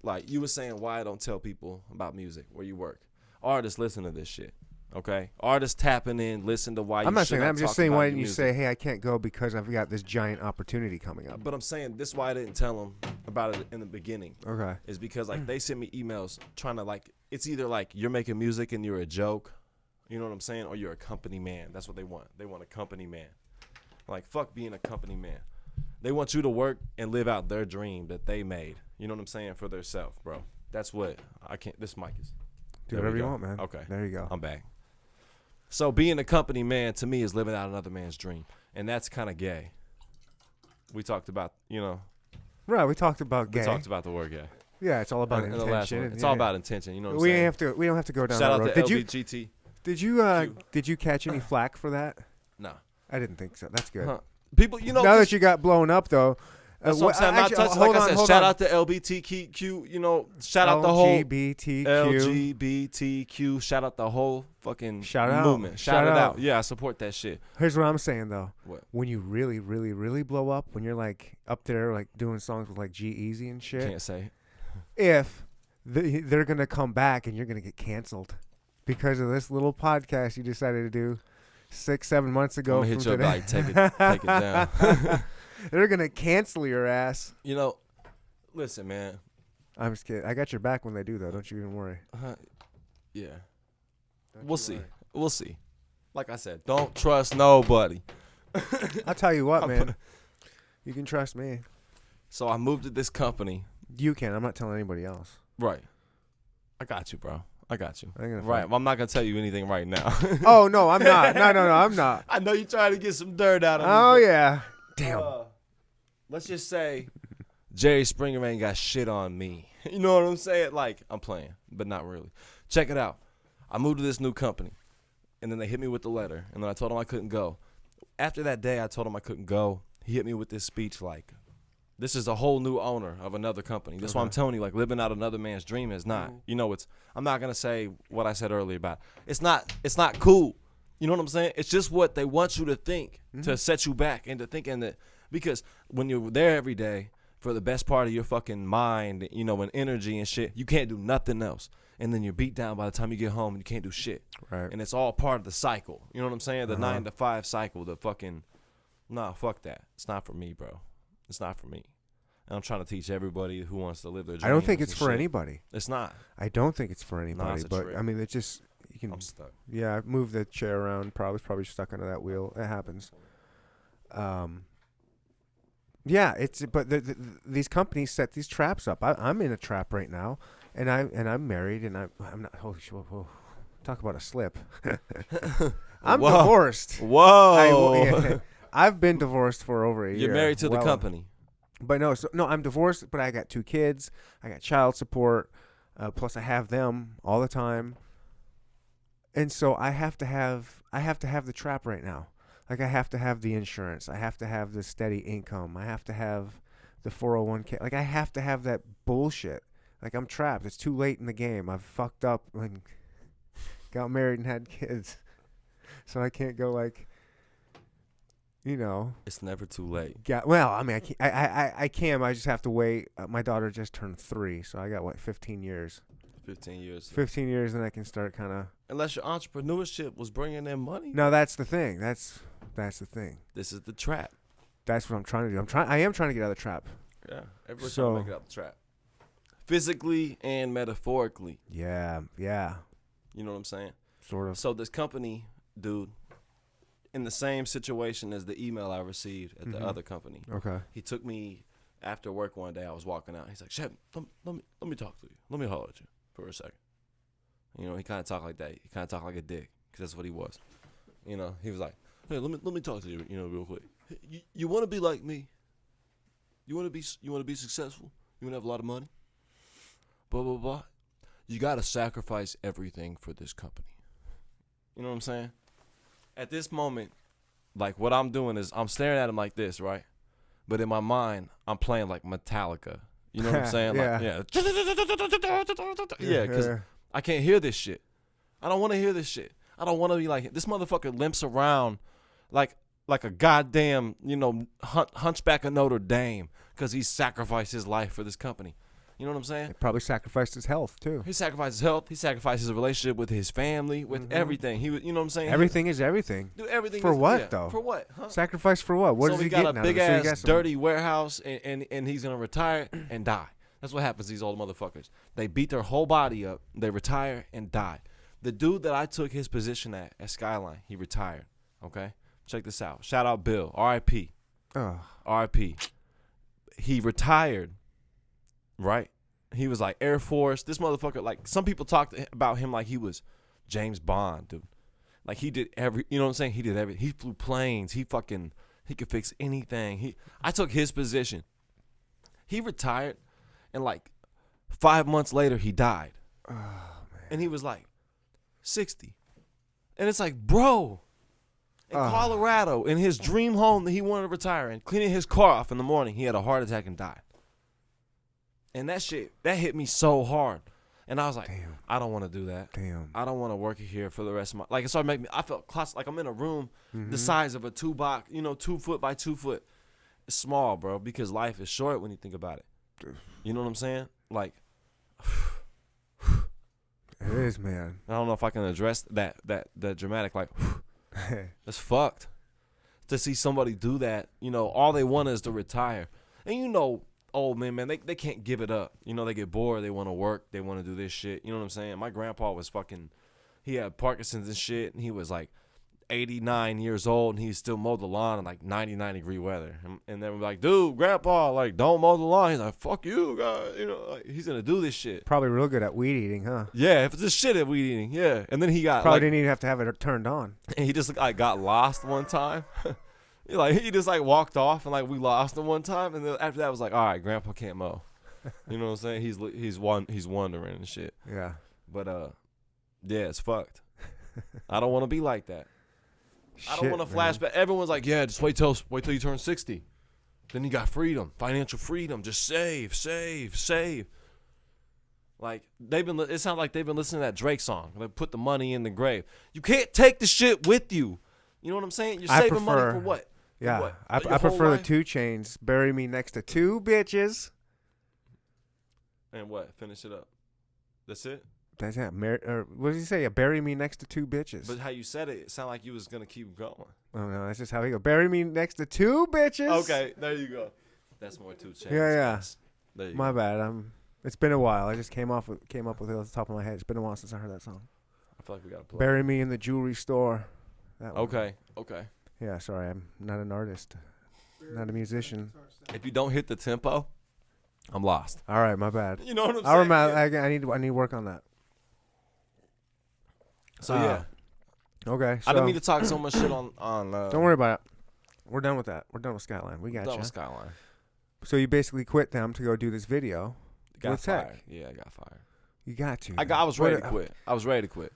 C: like you were saying, why I don't tell people about music, where you work. Artists listen to this shit. Okay, artists tapping in, listen to why.
A: I'm not saying that. I'm just saying, why didn't you
C: music.
A: say, hey, I can't go because I've got this giant opportunity coming up?
C: But I'm saying this is why I didn't tell them about it in the beginning.
A: Okay.
C: Is because like they send me emails trying to like it's either like you're making music and you're a joke, you know what I'm saying, or you're a company man. That's what they want. They want a company man. Like fuck being a company man. They want you to work and live out their dream that they made. You know what I'm saying, for themselves, bro. That's what I can't. This mic is.
A: Do
C: There we
A: whatever you
C: go.
A: want, man.
C: Okay.
A: There you go.
C: I'm back. So being a company man to me is living out another man's dream, and that's kind of gay. We talked about,
A: Right. We talked about gay.
C: we talked about the word gay.
A: Yeah, it's all about
C: In the last
A: intention.
C: one. It's all about intention. You know what I'm
A: We
C: saying?
A: don't have to go down
C: Shout
A: that
C: out
A: road.
C: to
A: Did you
C: LBGT.
A: did you catch any flack for that?
C: No.
A: I didn't think so. That's good.
C: Huh. People,
A: Now that you got blown up, though.
C: that's what I'm saying. I'm not touching, like I said, shout out to LGBTQ, shout out the whole
A: LGBTQ.
C: LGBTQ, shout out the whole fucking
A: Shout out.
C: movement.
A: Shout
C: Shout it
A: out.
C: out. Yeah, I support that shit.
A: Here's what I'm saying though.
C: What?
A: When you really, really, really blow up, when you're like up there, like doing songs with like G-Eazy and shit,
C: Can't say.
A: if they're gonna come back and you're gonna get canceled because of this little podcast you decided to do 6-7 months ago.
C: I'm gonna hit
A: from
C: you
A: today.
C: up like take it down.
A: They're gonna cancel your ass.
C: Listen, man.
A: I'm just kidding. I got your back when they do, though. Don't you even worry.
C: Yeah,
A: Don't
C: we'll
A: you
C: see.
A: worry.
C: We'll see. Like I said, don't trust nobody.
A: I'll tell you what, man. You can trust me.
C: So I moved to this company.
A: You can. I'm not telling anybody else.
C: Right. I got you, bro. I got you.
A: I ain't gonna
C: Right.
A: fight.
C: Well, I'm not gonna tell you anything right now.
A: Oh no, I'm not. No, I'm not.
C: I know you're trying to get some dirt out of me.
A: Oh
C: but,
A: yeah. Damn.
C: Let's just say Jerry Springer ain't got shit on me. You know what I'm saying? Like, I'm playing, but not really. Check it out. I moved to this new company, and then they hit me with the letter, and then I told them I couldn't go. After that day, I told him I couldn't go. He hit me with this speech like, this is a whole new owner of another company. That's why I'm telling you, like, living out another man's dream is not. I'm not going to say what I said earlier about it. It's not cool. You know what I'm saying? It's just what they want you to think to set you back into thinking that, because when you're there every day for the best part of your fucking mind, and energy and shit, you can't do nothing else. And then you're beat down by the time you get home and you can't do shit.
A: Right.
C: And it's all part of the cycle. You know what I'm saying? The 9 to 5 cycle, the fucking, nah, fuck that. It's not for me, bro. It's not for me. And I'm trying to teach everybody who wants to live their dreams.
A: I don't think it's
C: and
A: for
C: shit.
A: anybody.
C: It's not.
A: I don't think it's for anybody.
C: it's a
A: But
C: trip.
A: I mean, it's just you can.
C: I'm stuck.
A: Yeah, move the chair around. Probably stuck under that wheel. It happens. Yeah, but these companies set these traps up. I'm in a trap right now, and I'm married, and I'm not. Holy shit! Whoa. Talk about a slip. I'm
C: Whoa.
A: divorced.
C: Whoa.
A: I've been divorced for over a year.
C: You're married to the
A: Well,
C: company.
A: But no, I'm divorced, but I got 2 kids. I got child support. Plus I have them all the time. And so I have to have the trap right now. Like I have to have the insurance. I have to have the steady income. I have to have the 401k. Like I have to have that bullshit. Like I'm trapped. It's too late in the game. I've fucked up and got married and had kids. So I can't go like,
C: It's never too late.
A: well, I mean, I can. I just have to wait. My daughter just turned 3, so I got 15 years.
C: 15 years.
A: 15 years, and I can start kind of.
C: Unless your entrepreneurship was bringing in money.
A: No, that's the thing. That's the thing.
C: This is the trap.
A: That's what I'm trying to do. I am trying to get out of the trap.
C: Yeah. Everybody's
A: So-
C: trying to make it out the trap. Physically and metaphorically.
A: Yeah.
C: You know what I'm saying?
A: Sort of.
C: So this company, dude, in the same situation as the email I received at the other company.
A: Okay.
C: He took me after work one day. I was walking out. He's like, "Shep, let me talk to you. Let me holler at you for a second." He kind of talked like that. He kind of talked like a dick, because that's what he was. He was like, "Hey, let me talk to you, real quick. You want to be like me? You want to be successful? You want to have a lot of money? Blah blah blah. You got to sacrifice everything for this company." You know what I'm saying? At this moment, like what I'm doing is I'm staring at him like this, right? But in my mind, I'm playing like Metallica. You know what I'm saying?
A: Yeah.
C: Yeah, because I can't hear this shit. I don't want to hear this shit. I don't want to be like, this motherfucker limps around like a goddamn, hunchback of Notre Dame because he sacrificed his life for this company. You know what I'm saying?
A: He probably sacrificed his health too.
C: He sacrificed his health. He sacrificed his relationship with his family, with everything. He was, you know what I'm saying?
A: Everything is everything.
C: Dude, everything
A: For
C: is,
A: what,
C: yeah.
A: though?
C: For what? Huh?
A: Sacrifice for what? What
C: so
A: is
C: he
A: he
C: got
A: getting
C: a
A: out of
C: big
A: it? So he
C: ass
A: got some-
C: dirty warehouse, and he's gonna retire and die. That's what happens to these old motherfuckers. They beat their whole body up. They retire and die. The dude that I took his position at Skyline, he retired. Okay, check this out. Shout out Bill. R.I.P.
A: Oh,
C: R.I.P. He retired. Right. He was like Air Force. This motherfucker, like, some people talked about him like he was James Bond, dude. Like, he did you know what I'm saying? He did everything. He flew planes. He could fix anything. I took his position. He retired, and like 5 months later, he died.
A: oh man.
C: And he was like 60. And it's like, bro, in Colorado, in his dream home that he wanted to retire in, cleaning his car off in the morning, he had a heart attack and died. And that shit, that hit me so hard. And I was like,
A: Damn.
C: I don't want to do that.
A: Damn.
C: I don't want to work here for the rest of my, like, it started making me, I felt like I'm in a room the size of a 2 box, 2 foot by 2 foot. It's small, bro, because life is short when you think about it. You know what I'm saying? Like,
A: It is, man.
C: I don't know if I can address that dramatic, like, that's fucked. To see somebody do that, all they want is to retire. And old men, they can't give it up. They get bored, they want to work, they want to do this shit. You know what I'm saying? My grandpa was he had Parkinson's and shit, and he was like 89 years old, and he still mowed the lawn in like 99-degree weather. And then we're like, dude, grandpa, like, don't mow the lawn. He's like, fuck you, guys. Like, he's going to do this shit.
A: Probably real good at weed eating, huh?
C: Yeah, if it's just shit at weed eating, yeah. And then he got
A: Probably didn't even have to have it turned on.
C: and he just like got lost one time. He just like walked off, and like we lost him one time, and then after that I was like, all right, grandpa can't mow. You know what I'm saying? He's wandering and shit.
A: Yeah.
C: But yeah, it's fucked. I don't want to be like that. I don't want to flashback. Everyone's like, yeah, just wait till you turn 60. Then you got freedom, financial freedom. Just save. Like, it sounds like they've been listening to that Drake song. They put the money in the grave. You can't take the shit with you. You know what I'm saying? You're saving money for what?
A: Yeah,
C: what?
A: I
C: Your whole
A: prefer the
C: life?
A: 2 Chainz. Bury me next to 2 bitches.
C: And what? Finish it up. That's it?
A: That's it. What did he say? Bury me next to 2 bitches.
C: But how you said it sounded like you was going to keep going.
A: Oh no, that's just how he go. Bury me next to 2 bitches.
C: Okay, there you go. That's more 2 Chainz.
A: Yeah.
C: There you
A: My
C: go.
A: bad. It's been a while. I just came up with it off the top of my head. It's been a while since I heard that song.
C: I feel like we got to play.
A: Bury me in the jewelry store. That one.
C: Okay.
A: Yeah, sorry. I'm not an artist. Not a musician.
C: If you don't hit the tempo, I'm lost.
A: All right, my bad.
C: You know what I'm saying?
A: I'll remember. I need to work on that.
C: So yeah,
A: Okay. So
C: I didn't mean to talk so much shit on.
A: don't worry about it. We're done with that. We're done with Skyline. We got
C: Done
A: you.
C: with Skyline.
A: So you basically quit them to go do this video.
C: Got
A: with Tech.
C: fired. Yeah, I got fired.
A: You got to.
C: I was ready to quit. I was ready to quit.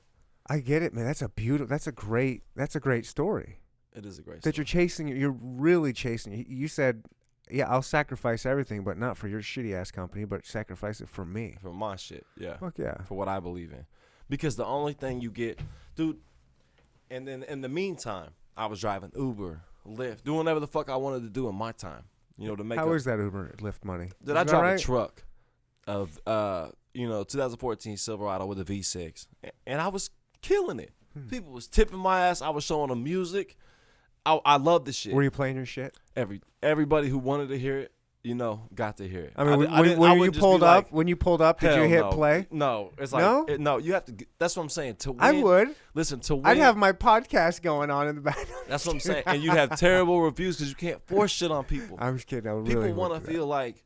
A: I get it, man. That's a great story.
C: It is a great
A: That you're chasing. You're really chasing. You said, yeah, I'll sacrifice everything, but not for your shitty ass company, but sacrifice it for me.
C: for my shit. Yeah.
A: Fuck yeah.
C: For what I believe in. Because the only thing you get, dude, and then in the meantime, I was driving Uber, Lyft, doing whatever the fuck I wanted to do in my time. To make
A: How is that Uber Lyft money?
C: Did
A: Is
C: I
A: that
C: drive
A: right?
C: a truck of 2014 Silverado with a V6, and I was killing it. People was tipping my ass. I was showing them music. I love the shit.
A: Were you playing your shit?
C: Everybody who wanted to hear it, got to hear it.
A: I mean,
C: when
A: when you pulled up, did you hit play?
C: No, it's like
A: No?
C: no. You have to. That's what I'm saying. To win,
A: I would.
C: listen to win.
A: I'd have my podcast going on in the background.
C: That's what I'm saying. And you have terrible reviews because you can't force shit on people.
A: I was kidding. I would
C: People
A: really
C: want to
A: do that.
C: feel like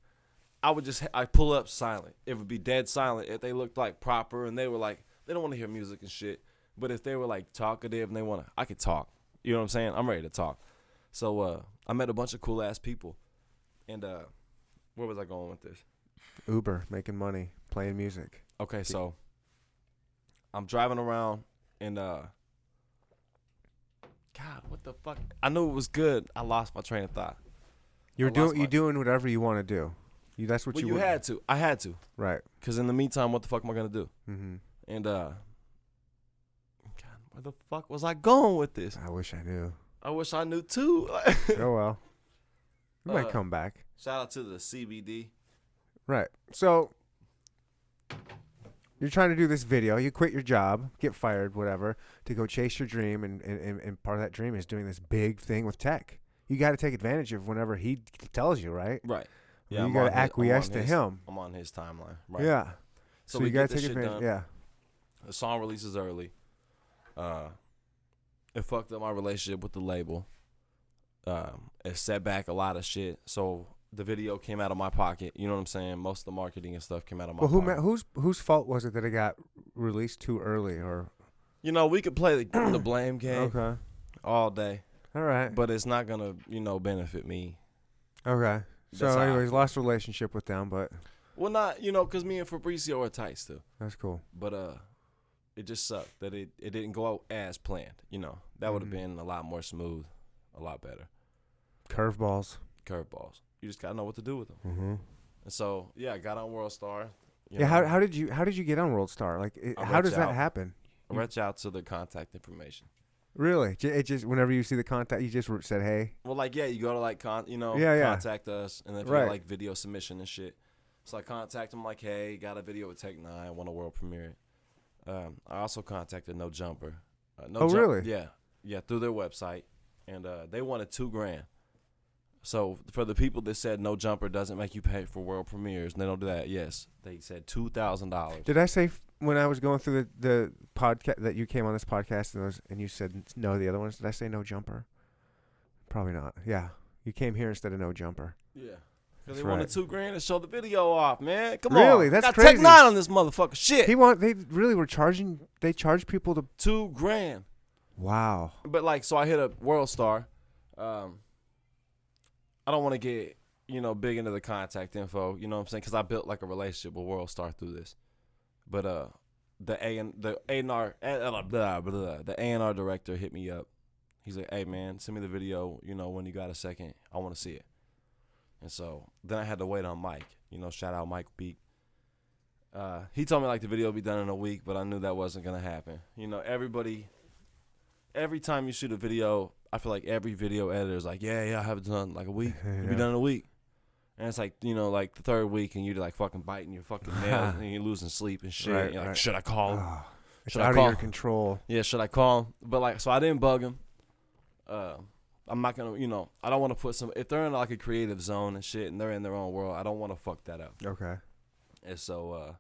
C: I pull up silent. It would be dead silent if they looked like proper and they were like they don't want to hear music and shit. But if they were like talkative and I could talk. You know what I'm saying? I'm ready to talk. So I met a bunch of cool ass people, and where was I going with this?
A: Uber, making money, playing music.
C: Okay, so I'm driving around and God, what the fuck? I knew it was good. I lost my train of thought.
A: You're
C: I lost
A: doing whatever you want to do. That's what
C: Well,
A: you
C: you had to. I had to.
A: Right.
C: Because in the meantime, what the fuck am I gonna do?
A: Mm-hmm.
C: And God, where the fuck was I going with this?
A: I wish I knew.
C: I wish I knew too.
A: Oh well. You might
C: Uh,
A: come back.
C: Shout out to the CBD.
A: Right. So You're trying to do this video. You quit your job, get fired, whatever, to go chase your dream, and part of that dream is doing this big thing with tech. You got to take advantage of whenever he tells you, right?
C: Right.
A: Yeah, you got to acquiesce to him.
C: I'm on his timeline. Right.
A: Yeah.
C: So
A: you
C: we
A: got
C: get
A: to
C: this
A: take
C: shit
A: advantage.
C: done.
A: Yeah.
C: The song releases early. It fucked up my relationship with the label. It set back a lot of shit. So the video came out of my pocket. You know what I'm saying? Most of the marketing and stuff came out of my pocket.
A: Whose fault was it that it got released too early? Or
C: You know, we could play the blame game
A: okay,
C: all day,
A: all right,
C: but it's not gonna, benefit me.
A: okay. So,
C: That's how I
A: anyways,
C: feel.
A: lost relationship with them, but
C: Well, not, because me and Fabricio are tight still.
A: that's cool.
C: But it just sucked that it didn't go out as planned. That would have
A: Mhm.
C: been a lot more smooth, a lot better.
A: Curveballs.
C: Curveballs. You just gotta know what to do with them.
A: Mm-hmm.
C: And so, yeah, I got on World Star.
A: Yeah. How did you get on World Star? Like,
C: I
A: how does
C: reached
A: that
C: out.
A: happen?
C: I reach out to the contact information.
A: Really? It just whenever you see the contact, you just said, "Hey."
C: Well, you go to
A: Yeah.
C: contact us, and if you
A: Right.
C: got like video submission and shit. So I contact them like, hey, got a video with Tech 9, want a world premiere. I also contacted No Jumper.
A: Really?
C: Yeah, through their website, and they wanted $2,000. So for the people that said No Jumper doesn't make you pay for world premieres, and they don't do that. Yes, they said $2,000.
A: Did I say when I was going through the podcast that you came on this podcast and you said no the other ones? Did I say No Jumper? Probably not. Yeah, you came here instead of No Jumper.
C: Yeah.
A: That's
C: Because they wanted
A: right.
C: $2,000 to show the video off, man. Come
A: Really?
C: on.
A: That's
C: got
A: crazy.
C: Tech 9 on this motherfucker. Shit.
A: They really were charging. They charged people to.
C: $2,000.
A: Wow.
C: But so I hit up World Star. I don't want to get big into the contact info. You know what I'm saying? Because I built like a relationship with World Star through this. But the A&R director hit me up. He's like, hey man, send me the video. When you got a second, I want to see it. And so then I had to wait on Mike. Shout out Mike Beak. He told me like the video would be done in a week, but I knew that wasn't gonna happen. Every time you shoot a video, I feel like every video editor is like, yeah, I have it done like a week. It'll be done in a week. And it's like, like the third week and you're like fucking biting your fucking nails and you're losing sleep and shit.
A: Right,
C: You're like,
A: right.
C: should I call him?
A: Oh, it's
C: Should
A: out
C: I
A: of
C: call?
A: your control.
C: Yeah, should I call him? But so I didn't bug him. I'm not gonna, I don't want to put if they're in like a creative zone and shit and they're in their own world, I don't want to fuck that up.
A: Okay.
C: And so,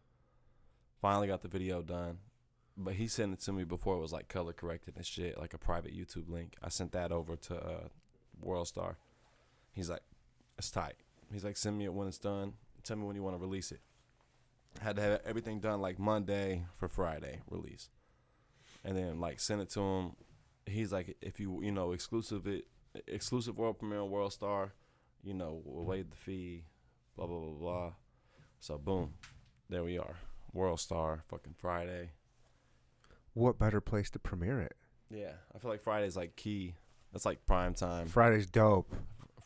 C: finally got the video done. But he sent it to me before it was like color corrected and shit, like a private YouTube link. I sent that over to World Star. He's like, it's tight. He's like, send me it when it's done. Tell me when you want to release it. I had to have everything done like Monday for Friday release. And then like send it to him. He's like, if you, exclusive world premiere on World Star, we'll waive the fee, blah, blah, blah, blah. So boom, there we are. World Star, fucking Friday.
A: What better place to premiere it?
C: Yeah, I feel like Friday's like key. That's like prime time.
A: Friday's dope.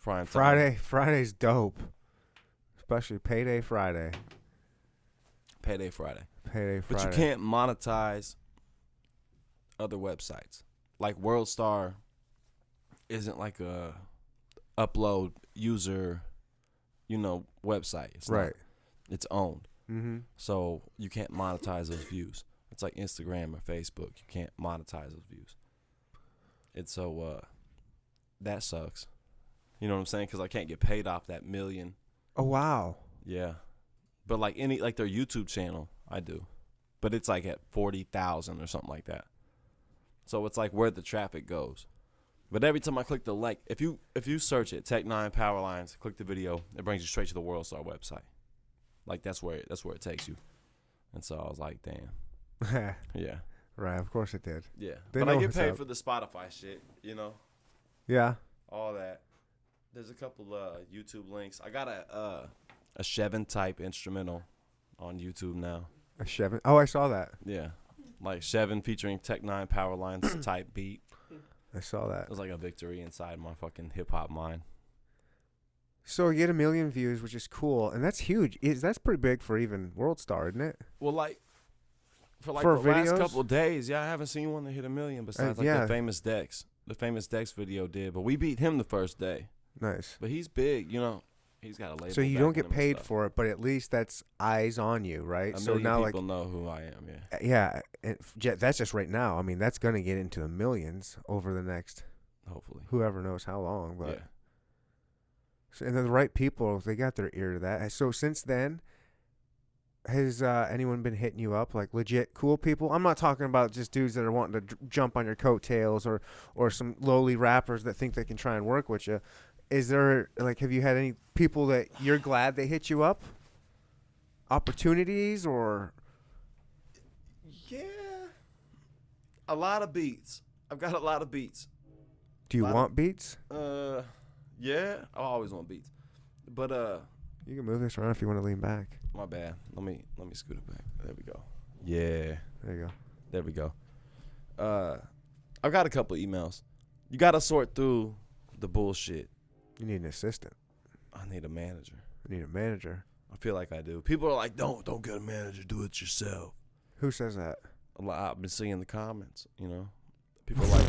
C: Prime time.
A: Friday's dope. Especially Payday Friday.
C: Payday Friday.
A: Payday Friday.
C: But you can't monetize other websites. Like World Star isn't like a upload user, website. It's
A: Right.
C: not. It's owned.
A: Mm-hmm.
C: So you can't monetize those views. It's like Instagram or Facebook. You can't monetize those views. And so that sucks. You know what I'm saying? Because I can't get paid off that million.
A: Oh, wow.
C: Yeah. But like their YouTube channel, I do. But it's like at 40,000 or something like that. So it's like where the traffic goes. But every time I click the link, if you search it, Tech 9 Powerlines, click the video, it brings you straight to the World Star website. Like that's where it takes you. And so I was like, damn. Yeah.
A: Right, of course it did.
C: Yeah.
A: They
C: But
A: know
C: I get
A: what's
C: paid
A: up.
C: for the Spotify shit,
A: Yeah.
C: all that. There's a couple YouTube links. I got a Sheven type instrumental on YouTube now.
A: A Sheven. Oh, I saw that.
C: Yeah. Like Sheven featuring Tech 9 Powerlines type beat.
A: I saw that.
C: It was like a victory inside my fucking hip hop mind.
A: So you get 1 million views, which is cool, and that's huge. That's pretty big for even World Star, isn't it?
C: Well, for
A: For
C: the last
A: videos?
C: couple of days, I haven't seen one that hit 1 million besides
A: yeah.
C: the famous Dex. The famous Dex video did, but we beat him the first day.
A: Nice.
C: But he's big, He's got a label.
A: So you don't
C: backing
A: get
C: him and
A: paid
C: stuff.
A: for it, but at least that's eyes on you, right?
C: A
A: So
C: million
A: now,
C: people know who I am. Yeah.
A: that's just right now. I mean, that's gonna get into the millions over the next
C: Hopefully.
A: whoever knows how long. But
C: Yeah.
A: so, and the right people, they got their ear to that. So since then, has anyone been hitting you up, like legit cool people? I'm not talking about just dudes that are wanting to jump on your coattails or some lowly rappers that think they can try and work with you. Is there, like, have you had any people that you're glad they hit you up? Opportunities or?
C: Yeah. A lot of beats. I've got a lot of beats.
A: Do you want beats?
C: Yeah. I always want beats. But
A: You can move this around if you want to lean back.
C: my bad. Let me scoot it back. There we go. Yeah.
A: There you go.
C: There we go. I've got a couple emails. You got to sort through the bullshit.
A: You need an assistant.
C: I need a manager.
A: You need a manager.
C: I feel like I do. People are like, don't get a manager. Do it yourself.
A: Who says that?
C: A lot. I've been seeing the comments. You know, people are like,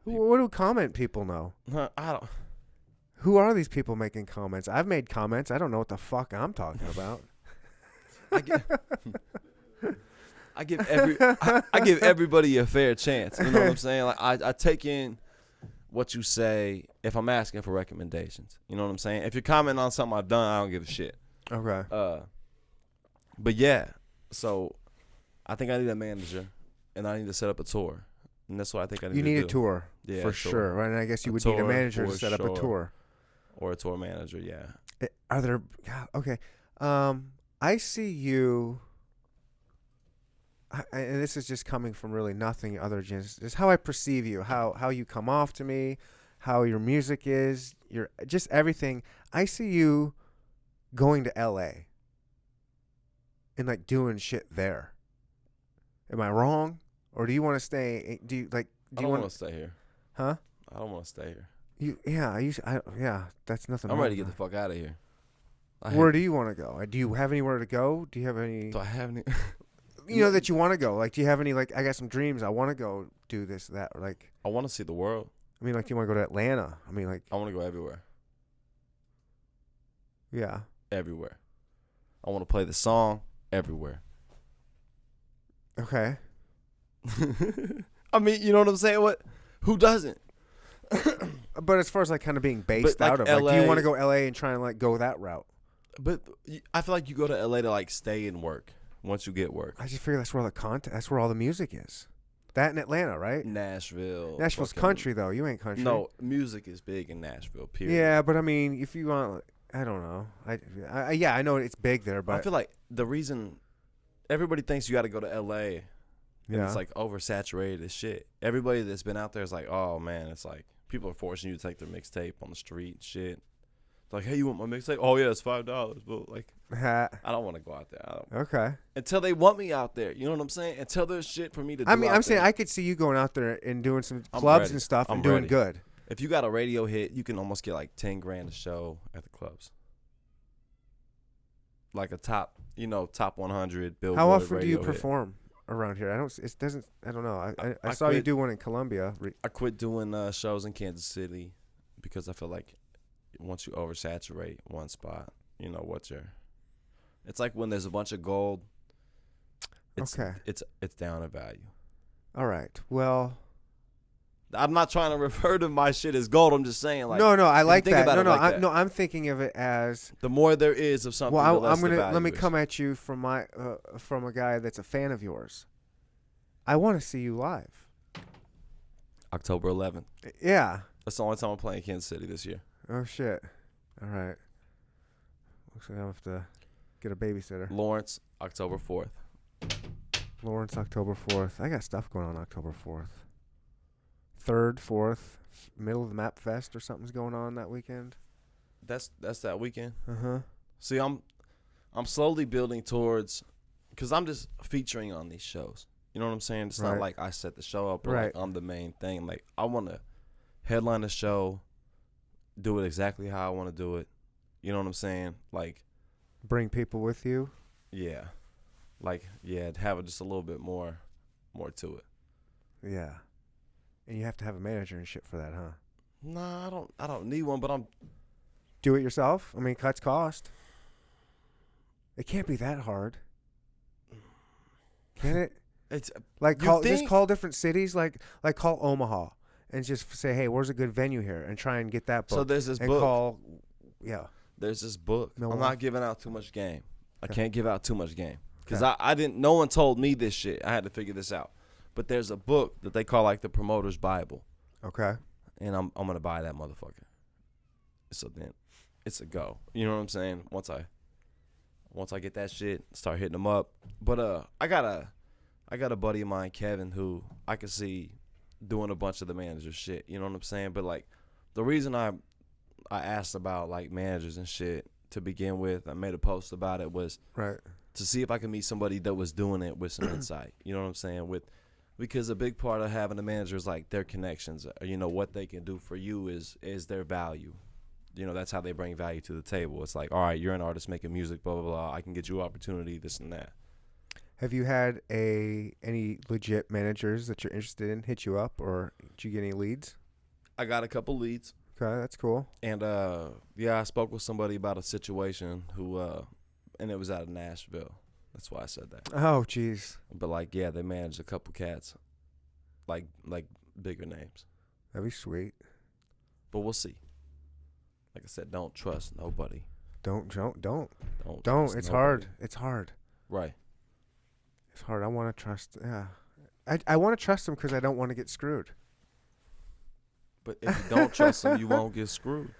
A: What do comment people know?
C: I don't.
A: Who are these people making comments? I've made comments. I don't know what the fuck I'm talking about.
C: I give everybody a fair chance. You know what I'm saying? Like I take in what you say if I'm asking for recommendations. You know what I'm saying? If you're commenting on something I've done, I don't give a shit.
A: Okay.
C: But yeah, so I think I need a manager, and I need to set up a tour, and that's what I think I need.
A: You
C: to
A: need
C: do.
A: a tour,
C: Yeah,
A: for
C: a tour.
A: sure. Right? And I guess you
C: A
A: would need a
C: tour
A: manager to
C: for
A: set up a
C: sure.
A: tour.
C: Or a tour manager. Yeah.
A: Are there? God, okay. I see you. And this is just coming from really nothing other than just how I perceive you, how you come off to me, how your music is, your just everything. I see you going to L.A. and like doing shit there. Am I wrong, or do you want to stay? Do you like?
C: I
A: Do you
C: don't
A: want
C: want to stay here.
A: Huh?
C: I don't want to stay here.
A: Yeah. That's nothing.
C: I'm
A: wrong
C: ready to get
A: with
C: the fuck out of here.
A: Where do you want to go? Do you have anywhere to go? Do you have any?
C: Do I have any?
A: You know that you want to go. Like, do you have any? Like, I got some dreams. I want to go do this, that. Or like,
C: I want to see the world.
A: I mean, like, do you want to go to Atlanta? I mean, like,
C: I want to go everywhere.
A: yeah.
C: Everywhere. I want to play the song everywhere.
A: Okay.
C: I mean, you know what I'm saying? What? Who doesn't?
A: But as far as like kind of being based
C: like
A: out of, like, do you
C: LA
A: want to go LA and try and like go that route?
C: But I feel like you go to LA to like stay and work once you get work.
A: I just figure that's where that's where all the music is. That in Atlanta, right?
C: Nashville.
A: Nashville's
C: fucking-
A: country though. You ain't country.
C: No, music is big in Nashville. Period.
A: Yeah, but I mean, if you want, I don't know. I know it's big there, but
C: I feel like the reason everybody thinks you got to go to LA, and
A: yeah,
C: it's like oversaturated as shit. Everybody that's been out there is like, oh man, it's like people are forcing you to take their mixtape on the street and shit. It's like, hey, you want my mixtape? Oh yeah, it's $5. But like, I don't want to go out there. I don't.
A: Okay.
C: Until they want me out there, you know what I'm saying? Until there's shit for me to do.
A: I mean,
C: out
A: I'm saying
C: there.
A: I could see you going out there and doing some
C: I'm
A: clubs
C: ready.
A: and stuff
C: I'm
A: and doing
C: ready.
A: good.
C: If you got a radio hit, you can almost get like 10 grand a show at the clubs. Like a top 100 Billboard.
A: How often do you
C: radio hit.
A: perform around here? I don't know. I
C: I
A: saw you
C: quit-
A: do one in Columbia.
C: I quit doing shows in Kansas City because I feel like once you oversaturate one spot, you know what you're. It's like when there's a bunch of gold.
A: Okay.
C: It's down in value.
A: All right. Well,
C: I'm not trying to refer to my shit as gold. I'm just saying like
A: no, I like
C: think
A: that.
C: about
A: No,
C: it
A: no,
C: like that.
A: no. I'm thinking of it as
C: the more there is of something.
A: well.
C: the less
A: I'm gonna
C: the value
A: let me
C: is.
A: come at you from a guy that's a fan of yours. I want to see you live.
C: October 11th.
A: Yeah.
C: That's the only time I'm playing Kansas City this year.
A: Oh shit. All right. Looks like I have to get a babysitter.
C: Lawrence, October 4th.
A: Lawrence, October 4th. I got stuff going on October 4th. 3rd, 4th, middle of the Map Fest or something's going on that weekend.
C: That's that weekend.
A: Uh-huh.
C: See, I'm slowly building towards, because I'm just featuring on these shows. You know what I'm saying? It's
A: Right.
C: not like I set the show up or
A: Right.
C: like I'm the main thing. Like I want to headline the show, do it exactly how I want to do it. You know what I'm saying? Like,
A: Bring people with you.
C: yeah, have just a little bit more to it.
A: Yeah. And you have to have a manager and shit for that, huh?
C: Nah, I don't need one, but I'm
A: do it yourself. I mean, cuts cost. It can't be that hard, can it?
C: It's
A: Like
C: You
A: just
C: think?
A: call different cities, like call Omaha, and just say, hey, where's a good venue here, and try and get that book.
C: So there's this
A: and
C: book.
A: call, yeah.
C: There's this book. I'm
A: Milwaukee.
C: not giving out too much game. I
A: Okay.
C: can't give out too much game because
A: Okay.
C: I didn't. No one told me this shit. I had to figure this out. But there's a book that they call like the Promoter's Bible,
A: Okay.
C: and I'm gonna buy that motherfucker. So then, it's a go. You know what I'm saying? Once I get that shit, start hitting them up. But I got a buddy of mine, Kevin, who I could see doing a bunch of the manager shit. You know what I'm saying? But like, the reason I asked about like managers and shit to begin with, I made a post about it, was
A: Right.
C: to see if I could meet somebody that was doing it with some insight. You know what I'm saying? Because a big part of having a manager is like their connections. You know, what they can do for you is their value. You know, that's how they bring value to the table. It's like, all right, you're an artist making music, blah, blah, blah. I can get you opportunity, this and that.
A: Have you had any legit managers that you're interested in hit you up, or did you get any leads?
C: I got a couple leads.
A: Okay, that's cool.
C: And, I spoke with somebody about a situation who, and it was out of Nashville. That's why I said that.
A: Oh, jeez.
C: But, like, yeah, they managed a couple cats, like bigger names.
A: That'd be sweet.
C: But we'll see. Like I said, don't trust nobody.
A: Don't.
C: Don't.
A: It's
C: trust
A: hard.
C: nobody.
A: It's hard.
C: Right.
A: It's hard. I want to trust. Yeah. I want to trust them because I don't want to get screwed.
C: But if you don't trust them, you won't get screwed.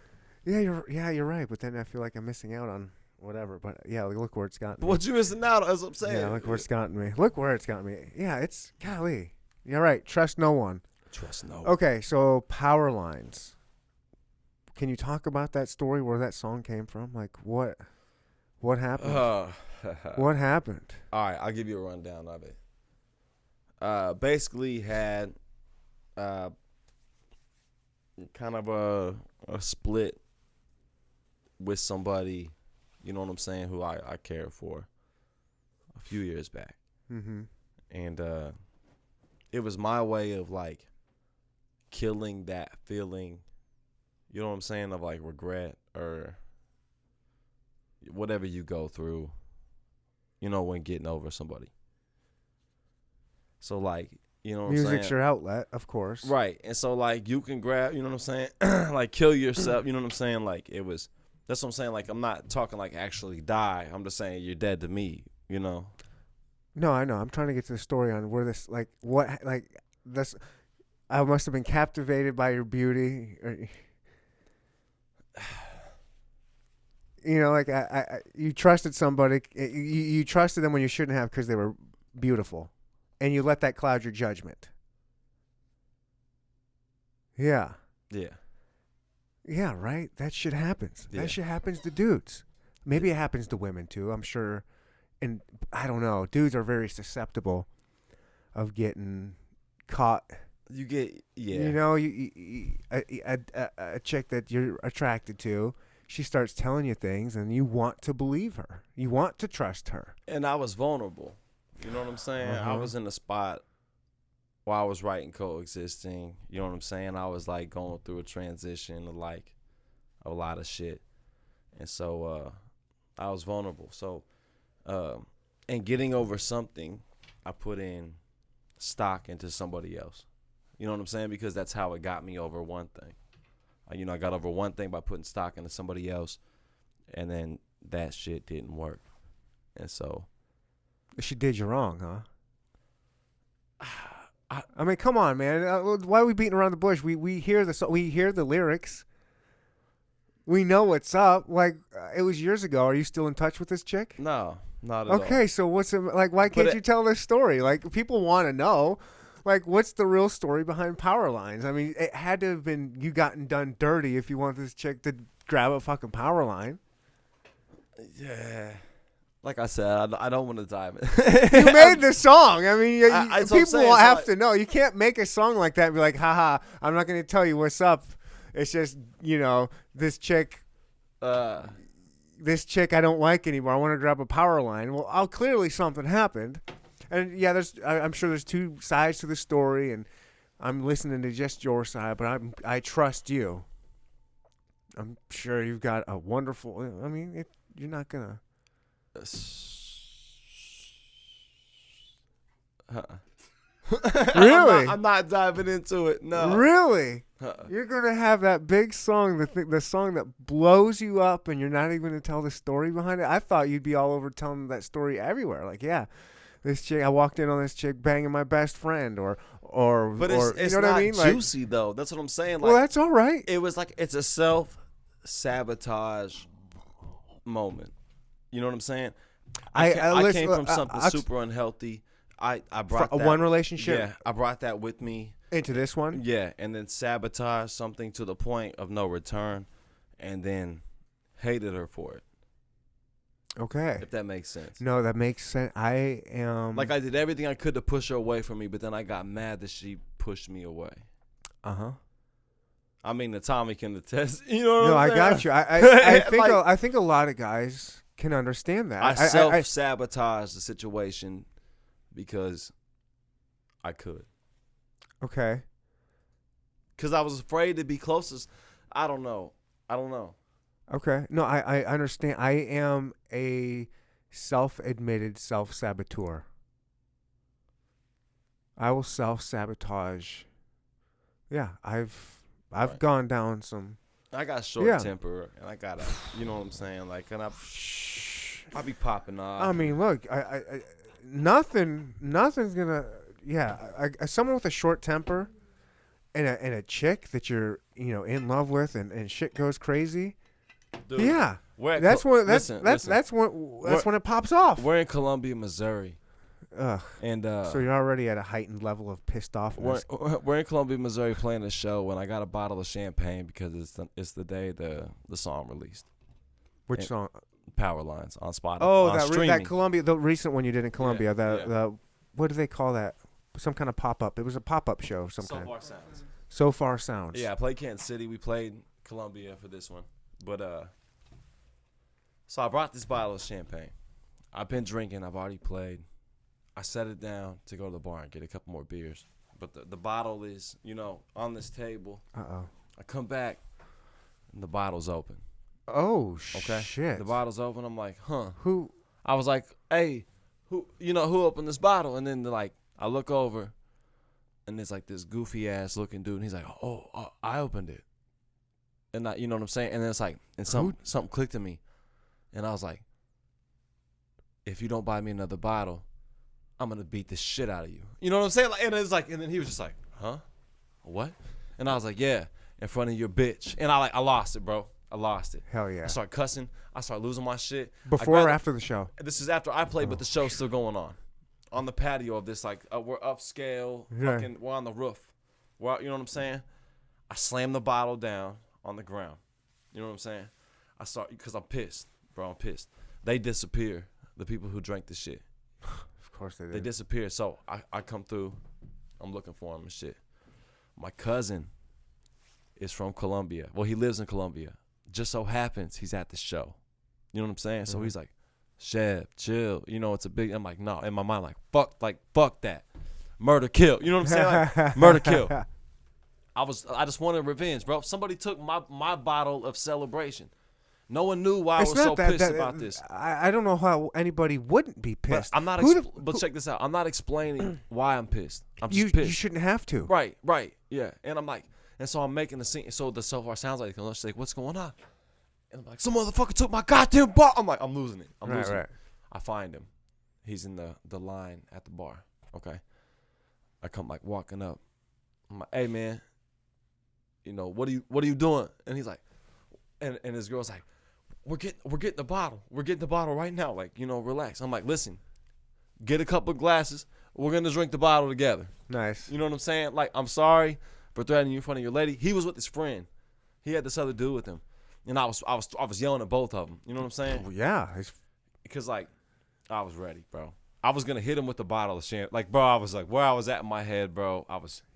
A: Yeah, you're right. But then I feel like I'm missing out on whatever. But yeah, look where it's gotten
C: But
A: me.
C: what you missing out on, as I'm saying.
A: Yeah, look where it's gotten me. Look where it's gotten me. Yeah, it's golly. You're right. Trust no one.
C: Trust no.
A: Okay, so powerlines. Can you talk about that story, where that song came from? Like what happened? What happened?
C: All right, I'll give you a rundown of it. Basically had kind of a split with somebody, you know what I'm saying, who I cared for a few years back.
A: Mm-hmm.
C: And it was my way of like killing that feeling, you know what I'm saying, of like regret or whatever you go through, you know, when getting over somebody. So like, you know what I'm saying?
A: Music's your outlet, of course.
C: Right. And so like you can grab, you know what I'm saying? Like kill yourself, you know what I'm saying? Like that's what I'm saying. Like I'm not talking like actually die. I'm just saying you're dead to me, you know?
A: No, I know. I'm trying to get to the story on where this, like, what, like, this. I must have been captivated by your beauty. You know, like, you trusted somebody. You trusted them when you shouldn't have because they were beautiful. And you let that cloud your judgment. Yeah.
C: Yeah.
A: Yeah, right? That shit happens.
C: Yeah.
A: That shit happens to dudes. Maybe it happens to women, too. I'm sure. And I don't know. Dudes are very susceptible of getting caught.
C: You get, yeah.
A: You know, a chick that you're attracted to, she starts telling you things, and you want to believe her. You want to trust her.
C: And I was vulnerable. You know what I'm saying? I
A: Uh-huh.
C: was in a spot while I was writing Coexisting. You know what I'm saying? I was like going through a transition of like a lot of shit. And so I was vulnerable. So, and getting over something, I put in stock into somebody else. You know what I'm saying? Because that's how it got me over one thing. You know, I got over one thing by putting stock into somebody else, and then that shit didn't work. And so
A: She did you wrong, huh? I mean, come on, man. Why are we beating around the bush? We hear we hear the lyrics. We know what's up. Like, it was years ago. Are you still in touch with this chick?
C: no, not at all.
A: Okay, so what's it, like? Why can't you tell this story? Like, people want to know. Like, what's the real story behind Powerlines? I mean, it had to have been you gotten done dirty if you want this chick to grab a fucking power line.
C: Yeah. Like I said, I don't want to dive in.
A: You made the song. I mean,
C: that's what I'm
A: people
C: saying,
A: will
C: so
A: have to know. You can't make a song like that and be like, haha, I'm not going to tell you what's up. It's just, you know, this chick I don't like anymore. I want to grab a power line. Well, clearly something happened. And yeah, I'm sure there's two sides to the story, and I'm listening to just your side, but I trust you. I'm sure you've got a wonderful. I mean, you're not gonna. Really?
C: I'm not diving into it. No.
A: Really?
C: Uh-uh.
A: You're gonna have that big song, the song that blows you up, and you're not even gonna tell the story behind it. I thought you'd be all over telling that story everywhere. Like, yeah, this chick, I walked in on this chick banging my best friend, or
C: But
A: or
C: it's
A: you know
C: not
A: what I mean?
C: juicy though. That's what I'm saying. Like,
A: Well, that's all right.
C: it was like it's a self-sabotage moment. You know what I'm saying? I came from something super unhealthy. I brought that,
A: one relationship.
C: Yeah, I brought that with me
A: into this one.
C: Yeah, and then sabotage something to the point of no return, and then hated her for it.
A: Okay.
C: If that makes sense.
A: No, that makes sense. I am
C: Like I did everything I could to push her away from me, but then I got mad that she pushed me away.
A: Uh-huh.
C: I mean, the Tommy can attest. You know what
A: No,
C: I'm
A: I
C: saying?
A: got you. I think
C: Like,
A: I think a lot of guys can understand that.
C: I self-sabotaged the situation because I could.
A: Okay.
C: Because I was afraid to be closest. I don't know.
A: Okay. No, I understand. I am a self-admitted self-saboteur. I will self-sabotage. Yeah, I've
C: Right.
A: gone down some.
C: I got short temper, and I gotta, you know what I'm saying? Like, and I be popping off.
A: I mean, look, I nothing's gonna. Yeah, someone with a short temper, and a chick that you're in love with, and shit goes crazy.
C: Dude,
A: Yeah,
C: we're at
A: that's when
C: listen.
A: that's when it pops off.
C: We're in Columbia, Missouri,
A: Ugh.
C: and
A: So you're already at a heightened level of pissed offness.
C: we're in Columbia, Missouri, playing a show, and I got a bottle of champagne because it's the day the song released.
A: Which
C: and-
A: song?
C: Powerlines on Spotify.
A: Oh,
C: on
A: that
C: streaming.
A: Columbia, the recent one you did in Columbia.
C: Yeah,
A: The what do they call that? Some kind of pop up. It was a pop up show of some
C: So
A: kind.
C: far sounds.
A: So Far Sounds.
C: Yeah, I played Kansas City. We played Columbia for this one, but so I brought this bottle of champagne. I've been drinking. I've already played. I set it down to go to the bar and get a couple more beers. But the bottle is, on this table.
A: Uh-oh.
C: I come back, and the bottle's open.
A: Oh,
C: Okay,
A: shit.
C: the bottle's open. I'm like, huh.
A: Who?
C: I was like, hey, who opened this bottle? And then I look over, and there's like this goofy ass looking dude, and he's like, oh, I opened it. And you know what I'm saying? And then it's like, and something clicked in me, and I was like, if you don't buy me another bottle, I'm gonna beat the shit out of you. You know what I'm saying? Like, and it's like, and then he was just like, huh, what? And I was like, yeah, in front of your bitch. And I lost it, bro. I lost it.
A: Hell yeah.
C: I started cussing. I started losing my shit.
A: Before or after the show?
C: This is after I played, but the show's still going on the patio of this, like, we're upscale,
A: Yeah.
C: we're on the roof. You know what I'm saying? I slammed the bottle down on the ground. You know what I'm saying? Because I'm pissed, bro. I'm pissed. They disappear, the people who drank the shit.
A: Of course they did.
C: They disappear. So I come through. I'm looking for them and shit. My cousin is from Columbia. Well, he lives in Columbia. Just so happens he's at the show. You know what I'm saying?
A: Mm-hmm.
C: So he's like, Sheb, chill. It's a big. I'm like, no. In my mind, fuck that. Murder, kill. You know what I'm saying? Like, murder, kill. I just wanted revenge, bro. Somebody took my bottle of celebration. No one knew why I was so pissed about this.
A: I don't know how anybody wouldn't be pissed.
C: But I'm not. But check this out. I'm not explaining why I'm pissed. I'm just pissed.
A: You shouldn't have to.
C: Right, yeah. And I'm like, and so I'm making the scene. So the So Far Sounds like, she's like, what's going on? And I'm like, some motherfucker took my goddamn bar. I'm like, I'm losing it. I'm losing it. I find him. He's in the line at the bar. Okay. I come walking up. I'm like, hey man, what are you doing? And he's like, and his girl's like, we're getting the bottle. We're getting the bottle right now. Relax. I'm like, listen, get a couple of glasses. We're gonna drink the bottle together.
A: Nice.
C: You know what I'm saying? Like, I'm sorry for threatening you in front of your lady. He was with his friend. He had this other dude with him, and I was yelling at both of them. You know what I'm saying?
A: Well, yeah.
C: Because I was ready, bro. I was gonna hit him with the bottle of champagne. Bro, I was like, where I was at in my head, bro.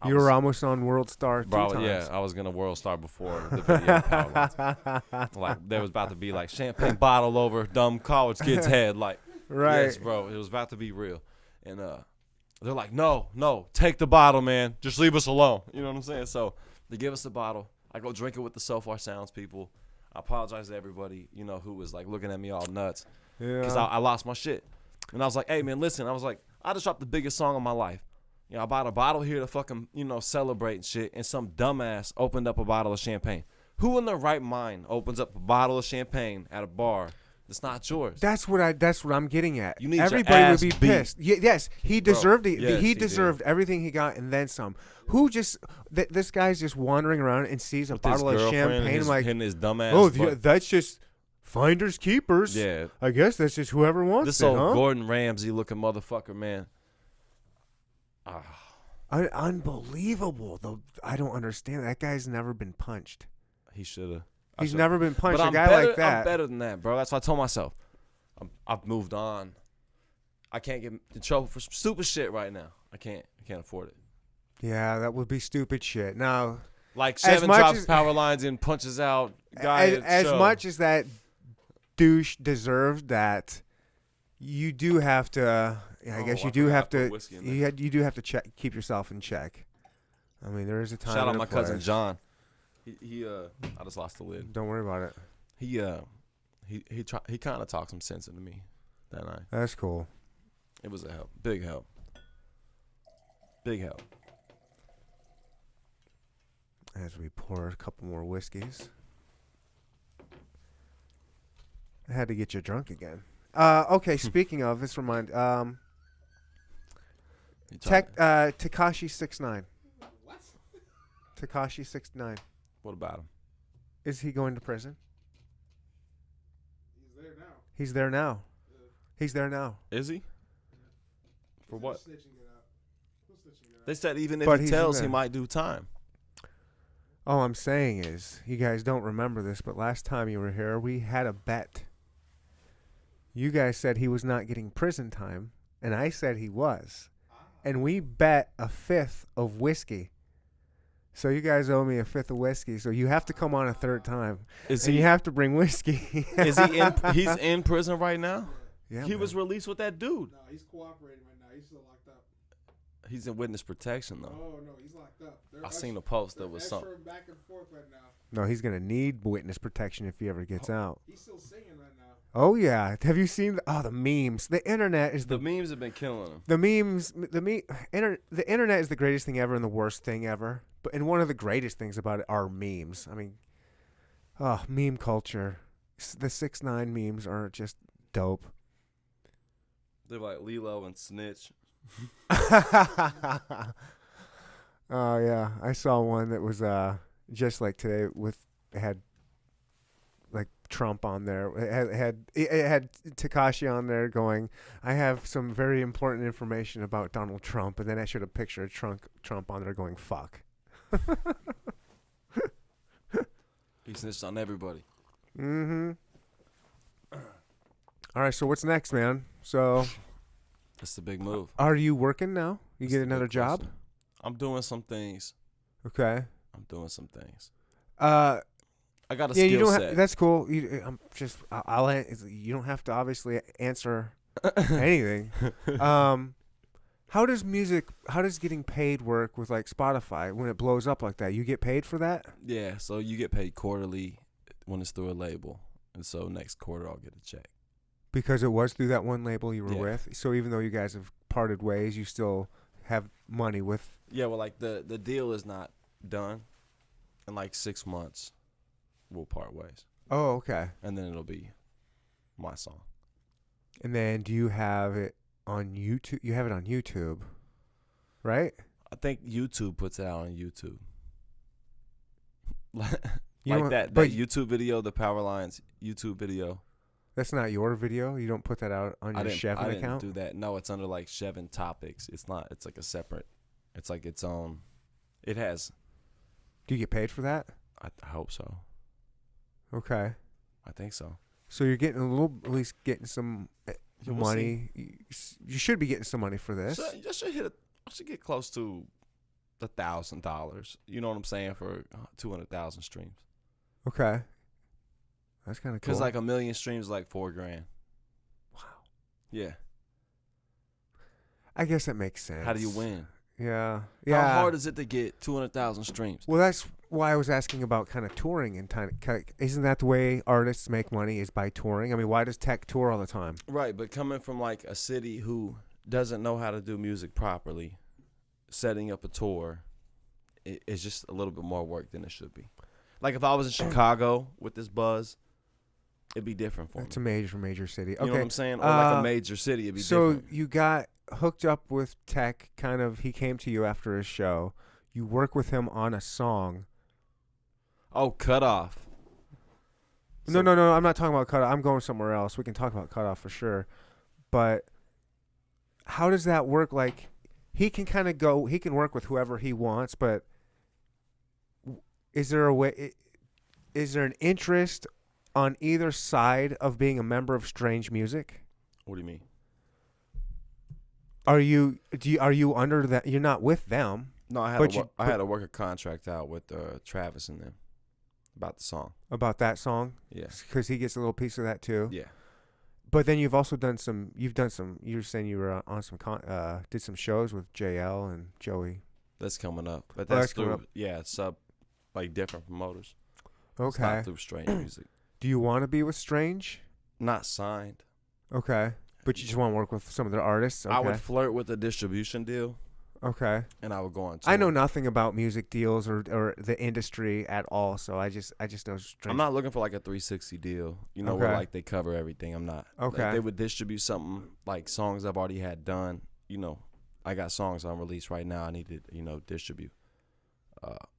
A: You were almost on World Star 2
C: bro.
A: times.
C: Yeah, I was gonna World Star before the video. Powerlines. There was about to be champagne bottle over dumb college kid's head.
A: Right.
C: Yes, bro. It was about to be real. And they're like, no, take the bottle, man. Just leave us alone. You know what I'm saying? So they give us the bottle. I go drink it with the So Far Sounds people. I apologize to everybody, who was like looking at me all nuts
A: Yeah.
C: because I lost my shit. And I was like, hey man, listen. I was like, I just dropped the biggest song of my life. I bought a bottle here to fucking celebrate and shit, and some dumbass opened up a bottle of champagne. Who in their right mind opens up a bottle of champagne at a bar that's not yours?
A: That's what I'm getting at.
C: You need your
A: Everybody would
C: ass
A: be
C: beat.
A: pissed. Yes, he deserved it.
C: yes,
A: he
C: he
A: deserved everything he got and then some. Who just this guy's just wandering around and sees a
C: With his
A: bottle of
C: girlfriend
A: champagne
C: and
A: like,
C: his dumbass.
A: oh,
C: butt.
A: that's just finders keepers.
C: Yeah.
A: I guess that's just whoever wants
C: This
A: it,
C: old
A: huh?
C: Gordon Ramsay looking motherfucker, man.
A: Unbelievable. Though I don't understand. That guy's never been punched.
C: He should have.
A: He's never been punched.
C: But
A: A
C: I'm
A: guy
C: better,
A: like that.
C: I'm better than that, bro. That's what I told myself. I've moved on. I can't get in trouble for some stupid shit right now. I can't afford it.
A: Yeah, that would be stupid shit. Now,
C: Like
A: As
C: Sheven
A: much
C: drops
A: as-
C: power lines and punches out guy.
A: as much as that douche deserved that, you do have to. I guess
C: I
A: you do
C: forgot
A: have
C: to put
A: to.
C: whiskey in
A: You do have to keep yourself in check. I mean, there is a time.
C: Shout out
A: and a
C: my cousin
A: place.
C: John. He I just lost the lid.
A: Don't worry about it.
C: He kind of talked some sense into me that night.
A: That's cool.
C: It was a help, big help, big help.
A: As we pour a couple more whiskeys, I had to get you drunk again. Okay, speaking of, this Tekashi 6ix9ine.
D: What?
A: Tekashi 6ix9ine.
C: What about him?
A: Is he going to prison?
D: He's there now.
A: He's there now. He's there now.
C: Is he? For
D: He's
C: what?
D: Snitching it out. Who's snitching it out?
C: They said even if
A: But
C: he
A: he's
C: tells,
A: in
C: he
A: there.
C: might do time.
A: All I'm saying is, you guys don't remember this, but last time you were here, we had a bet. You guys said he was not getting prison time, and I said he was. And we bet a fifth of whiskey. So you guys owe me a fifth of whiskey, so you have to come on a third time.
C: Is
A: And
C: he?
A: you have to bring whiskey.
C: Is he in? He's in prison right now.
A: Yeah,
C: He
A: man.
C: was released with that dude.
D: No, he's cooperating right now. He's still locked up.
C: He's in witness protection though.
D: Oh no, he's locked up. They're
C: I seen a post that was something.
D: escorting back and forth right now.
A: No, he's going to need witness protection if he ever gets out.
D: He's still singing right now.
A: Oh, yeah. Have you seen the memes? The internet is
C: The memes have been killing him.
A: The memes, the internet is the greatest thing ever and the worst thing ever. And one of the greatest things about it are memes. I mean, meme culture. The 6ix9ine memes are just dope.
C: They're like Lilo and Snitch.
A: Oh yeah, I saw one that was just like today it had like Trump on there. It had Tekashi on there going, "I have some very important information about Donald Trump," and then I showed a picture of Trump on there going, "Fuck."
C: He snitched on everybody.
A: Mm-hmm. All right, so what's next, man? So,
C: That's the big move.
A: are you working now? You
C: That's
A: get
C: the big
A: another job?
C: question. I'm doing some things.
A: Okay.
C: I'm doing some things.
A: Uh,
C: I got a
A: yeah, you
C: skill
A: don't.
C: set.
A: That's cool. You don't have to obviously answer anything. How does getting paid work with like Spotify when it blows up like that? You get paid for that?
C: Yeah, so you get paid quarterly when it's through a label. And so next quarter I'll get a check.
A: Because it was through that one label you were
C: Yeah.
A: with. So even though you guys have parted ways, you still have money with.
C: Yeah, well, like the deal is not done. In like 6 months, we'll part ways.
A: Oh, okay.
C: And then it'll be my song.
A: And then do you have it on YouTube? You have it on YouTube, right?
C: I think YouTube puts it out on YouTube.
A: You
C: Like
A: don't-
C: that
A: but
C: YouTube video, the Powerlines YouTube video.
A: that's not your video. You don't put that out on your Sheven
C: I
A: account.
C: didn't do that. No, it's under like Sheven Topics. It's not. It's like a separate. It's like its own. It has.
A: Do you get paid for that?
C: I hope so.
A: Okay.
C: I think so.
A: So you're getting at least getting some
C: Yeah, we'll
A: money. You should be getting some money for this.
C: So I should hit. I should get close to $1,000. You know what I'm saying, for 200,000 streams.
A: Okay. That's kind of cool.
C: Because like 1 million streams is like $4,000.
A: Wow.
C: Yeah.
A: I guess that makes sense.
C: How do you win?
A: Yeah.
C: How hard is it to get 200,000 streams?
A: Well, that's why I was asking about kind of touring and isn't that the way artists make money is by touring? I mean, why does Tech tour all the time?
C: Right, but coming from like a city who doesn't know how to do music properly, setting up a tour, it's just a little bit more work than it should be. Like if I was in Chicago with this buzz, it'd be different for
A: It's
C: me.
A: a major city. Okay.
C: You know what I'm saying? Or like a major city, it'd be different.
A: So you got hooked up with Tech, kind of, he came to you after his show. You work with him on a song.
C: Oh, Cut Off.
A: No, I'm not talking about Cutoff. I'm going somewhere else. We can talk about Cutoff for sure. But how does that work? Like, he can kind of go, he can work with whoever he wants, but is there a way, is there an interest on either side of being a member of Strange Music?
C: What do you mean?
A: Are you under that? You're not with them.
C: No, I had to work a contract out with Travis and them about the song.
A: About that song?
C: Yeah.
A: Because he gets a little piece of that too?
C: Yeah.
A: But then you've also done some, you're saying you were on some, did some shows with JL and Joey.
C: That's coming up. But
A: that's
C: that's
A: coming
C: through, yeah, sub, like different promoters. It's
A: Okay.
C: not through Strange Music.
A: Do you want to be with Strange?
C: Not signed.
A: Okay. But you just want to work with some of their artists? Okay.
C: I would flirt with a distribution deal,
A: Okay.
C: and I would go on tour.
A: I know nothing about music deals or the industry at all, so I just know Strange.
C: I'm not looking for like a 360 deal, you know, where
A: Okay.
C: like they cover everything. I'm not.
A: Okay.
C: Like, they would distribute something like songs I've already had done. You know, I got songs on release right now. I need to, you know, distribute.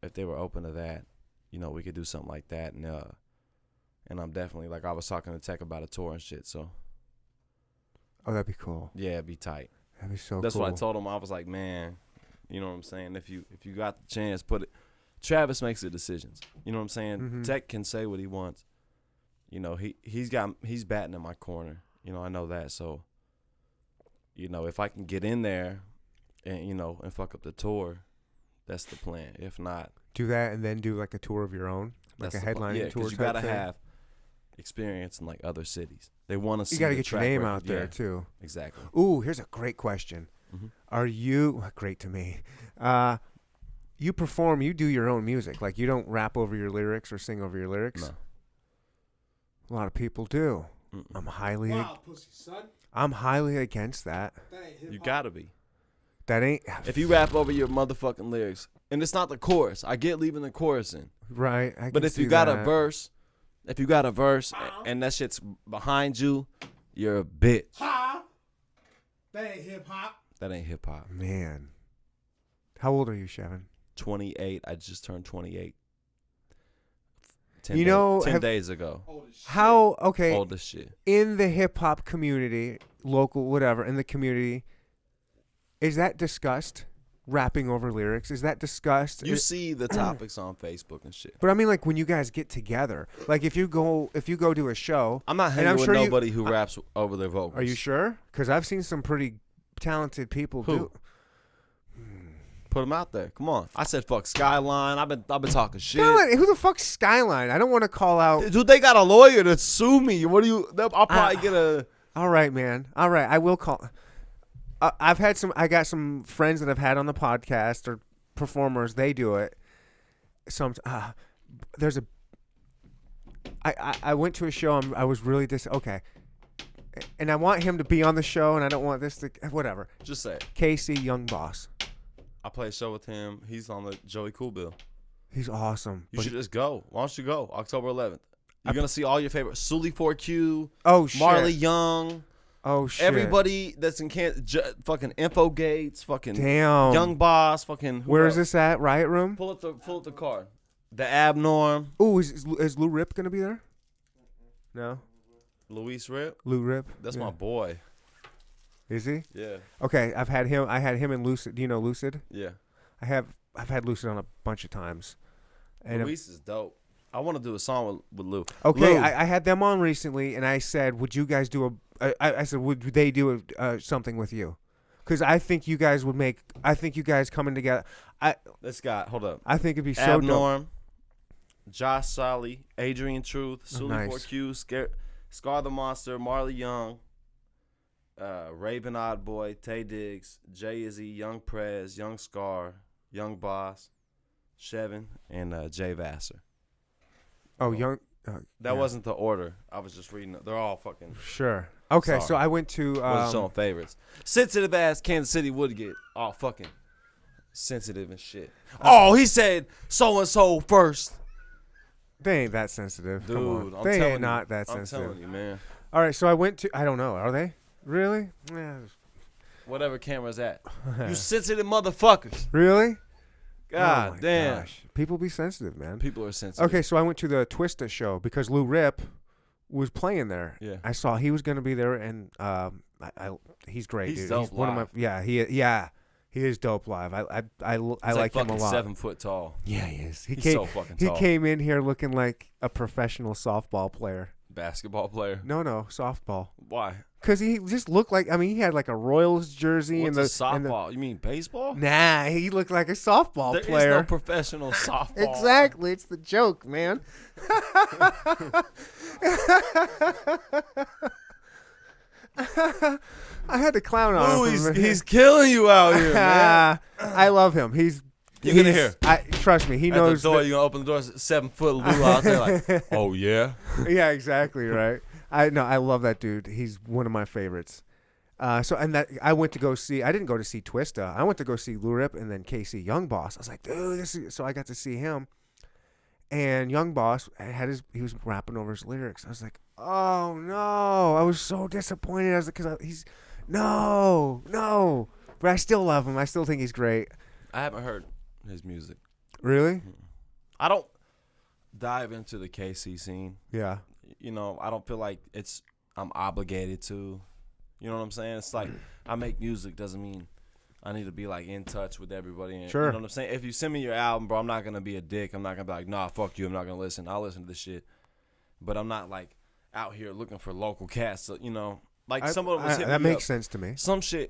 C: If they were open to that, you know, we could do something like that. And I'm definitely, like, I was talking to Tech about a tour and shit. So
A: Oh, that'd be cool.
C: yeah, it'd be tight.
A: That'd be so
C: That's
A: cool.
C: what I told him. I was like, man, you know what I'm saying? If you got the chance, put it. Travis makes the decisions. You know what I'm saying?
A: Mhm.
C: Tech can say what he wants. You know, he's batting in my corner. You know, I know that. So, you know, if I can get in there and, you know, and fuck up the tour, that's the plan. If not,
A: Do that and then do like a tour of your own? Like
C: that's
A: a
C: the plan.
A: headlining
C: Yeah,
A: tour
C: because you
A: type
C: gotta
A: thing?
C: have experience in like other cities. They want to see.
A: You got to
C: the
A: get your
C: track
A: name
C: record.
A: out there
C: Yeah,
A: too.
C: exactly.
A: Ooh, here's a great question.
C: Mhm.
A: Are you great to me? You perform, you do your own music. Like you don't rap over your lyrics or sing over your lyrics.
C: No.
A: A lot of people do.
C: Mm-mm.
D: Wow, pussy, son.
A: I'm highly against that.
D: That ain't hip
C: You
D: hop.
C: gotta be.
A: That ain't
C: If you rap over your motherfucking lyrics, and it's not the chorus, I get leaving the chorus in.
A: right.
C: But if you got a verse, and that shit's behind you, you're a bitch.
D: Ha! That ain't hip hop.
C: That ain't hip hop.
A: man. How old are you, Sheven?
C: 28. I just turned 28.
A: You know,
C: 10
A: have-
C: days ago.
D: Old as shit.
A: How okay
C: Old as shit.
A: in the hip hop community, local, whatever, in the community, is that discussed? Rapping over lyrics, is that discussed?
C: You see the topics on Facebook and shit.
A: But I mean, like when you guys get together, like if you go to a show,
C: I'm not hanging
A: I'm
C: with
A: sure
C: nobody who raps over their vocals.
A: are you sure? Because I've seen some pretty talented people
C: Who?
A: do.
C: Put them out there. Come on. I said fuck Skyline. I've been talking shit.
A: Skyline, who the fuck's Skyline? I don't want to call out.
C: Dude, they got a lawyer to sue me. What do you? I'll probably get a.
A: All right, man. All right, I will call. I got some friends that I've had on the podcast or performers. They do it. There's a. I went to a show. I was really okay, and I want him to be on the show, and I don't want this to whatever.
C: Just say it.
A: Casey, Young Boss.
C: I play a show with him. He's on the Joey Cool Bill.
A: He's awesome.
C: You
A: but-
C: should just go. Why don't you go? October 11th. You're going to see all your favorite. Sully 4Q,
A: Oh shit.
C: Marley Young,
A: Oh shit.
C: everybody that's in fucking Info Gates, fucking
A: Damn.
C: Young Boss, fucking.
A: Where is this at? Riot Room?
C: Pull up the card. The Abnorm,
A: Ooh, is Lou Rip gonna be there? No.
C: Luis Rip.
A: Lou Rip.
C: That's
A: Yeah.
C: my boy.
A: Is he?
C: Yeah.
A: Okay, I had him and Lucid. Do you know Lucid?
C: Yeah.
A: I've had Lucid on a bunch of times. And
C: Luis is dope. I want to do a song with Lou.
A: okay,
C: Lou.
A: I had them on recently, and I said, "Would you guys do I said, "Would they do something with you?" Because I think you guys would make. I think you guys coming together.
C: This guy, hold up.
A: I think it'd be so dope.
C: Abnorm, Josh Solly, Adrian Truth, Sully
A: nice.
C: 4Q, Scar the Monster, Marley Young, Raven Odd Boy, Tay Diggs, Jay Izzy, Young Prez, Young Scar, Young Boss, Sheven, and Jay Vassar.
A: Oh, young.
C: That wasn't the order. I was just reading. They're all fucking.
A: Sure. Okay,
C: Sorry.
A: so I went to.
C: Wasn't showing favorites. Sensitive ass Kansas City Woodgate. All fucking sensitive and shit. Oh, he said so and so first.
A: They ain't that sensitive.
C: Dude,
A: Come on.
C: I'm
A: They
C: telling
A: ain't not
C: you,
A: that
C: I'm
A: sensitive.
C: telling you, man.
A: All right, so I went to. I don't know. Are they really? Yeah.
C: Whatever camera's at. You sensitive motherfuckers.
A: Really?
C: God
A: Oh my
C: damn.
A: gosh. People be sensitive, man.
C: People are sensitive.
A: Okay, so I went to the Twista show because Lou Rip was playing there.
C: Yeah.
A: I saw he was going to be there, and he's great,
C: He's
A: dude.
C: dope
A: He's one of my
C: live.
A: he is dope live. I
C: He's
A: like him a
C: fucking
A: lot.
C: 7 foot tall.
A: Yeah, he is.
C: He's so fucking
A: He
C: tall.
A: came in here looking like a professional softball player.
C: Basketball player.
A: No, softball.
C: Why?
A: Because he just looked like, he had like a Royals jersey.
C: What's
A: and
C: a softball? You mean baseball?
A: Nah, he looked like a softball
C: There is
A: player.
C: no professional softball.
A: Exactly. It's the joke, man. I had to clown on
C: Ooh,
A: him. for a minute.
C: he's killing you out here, man.
A: I love him. He's
C: You're gonna hear.
A: Trust me. He
C: At
A: knows.
C: the door,
A: that-
C: you're gonna open the door. 7 foot Lou out there, like, oh yeah.
A: Yeah, exactly right. I love that dude. He's one of my favorites. I went to go see. I didn't go to see Twista. I went to go see Lou Rip and then KC Young Boss. I was like, dude, so I got to see him. And Young Boss he was rapping over his lyrics. I was like, oh no! I was so disappointed. I was because no. But I still love him. I still think he's great.
C: I haven't heard his music.
A: Really?
C: I don't dive into the KC scene.
A: Yeah.
C: You know, I don't feel like I'm obligated to. You know what I'm saying? It's like I make music doesn't mean I need to be like in touch with everybody. And,
A: Sure.
C: You know what I'm saying? If you send me your album, bro, I'm not gonna be a dick. I'm not gonna be like, nah, fuck you. I'm not gonna listen. I'll listen to this shit. But I'm not like out here looking for local cats. So, you know, like somebody was hitting me
A: that makes
C: up.
A: sense to me.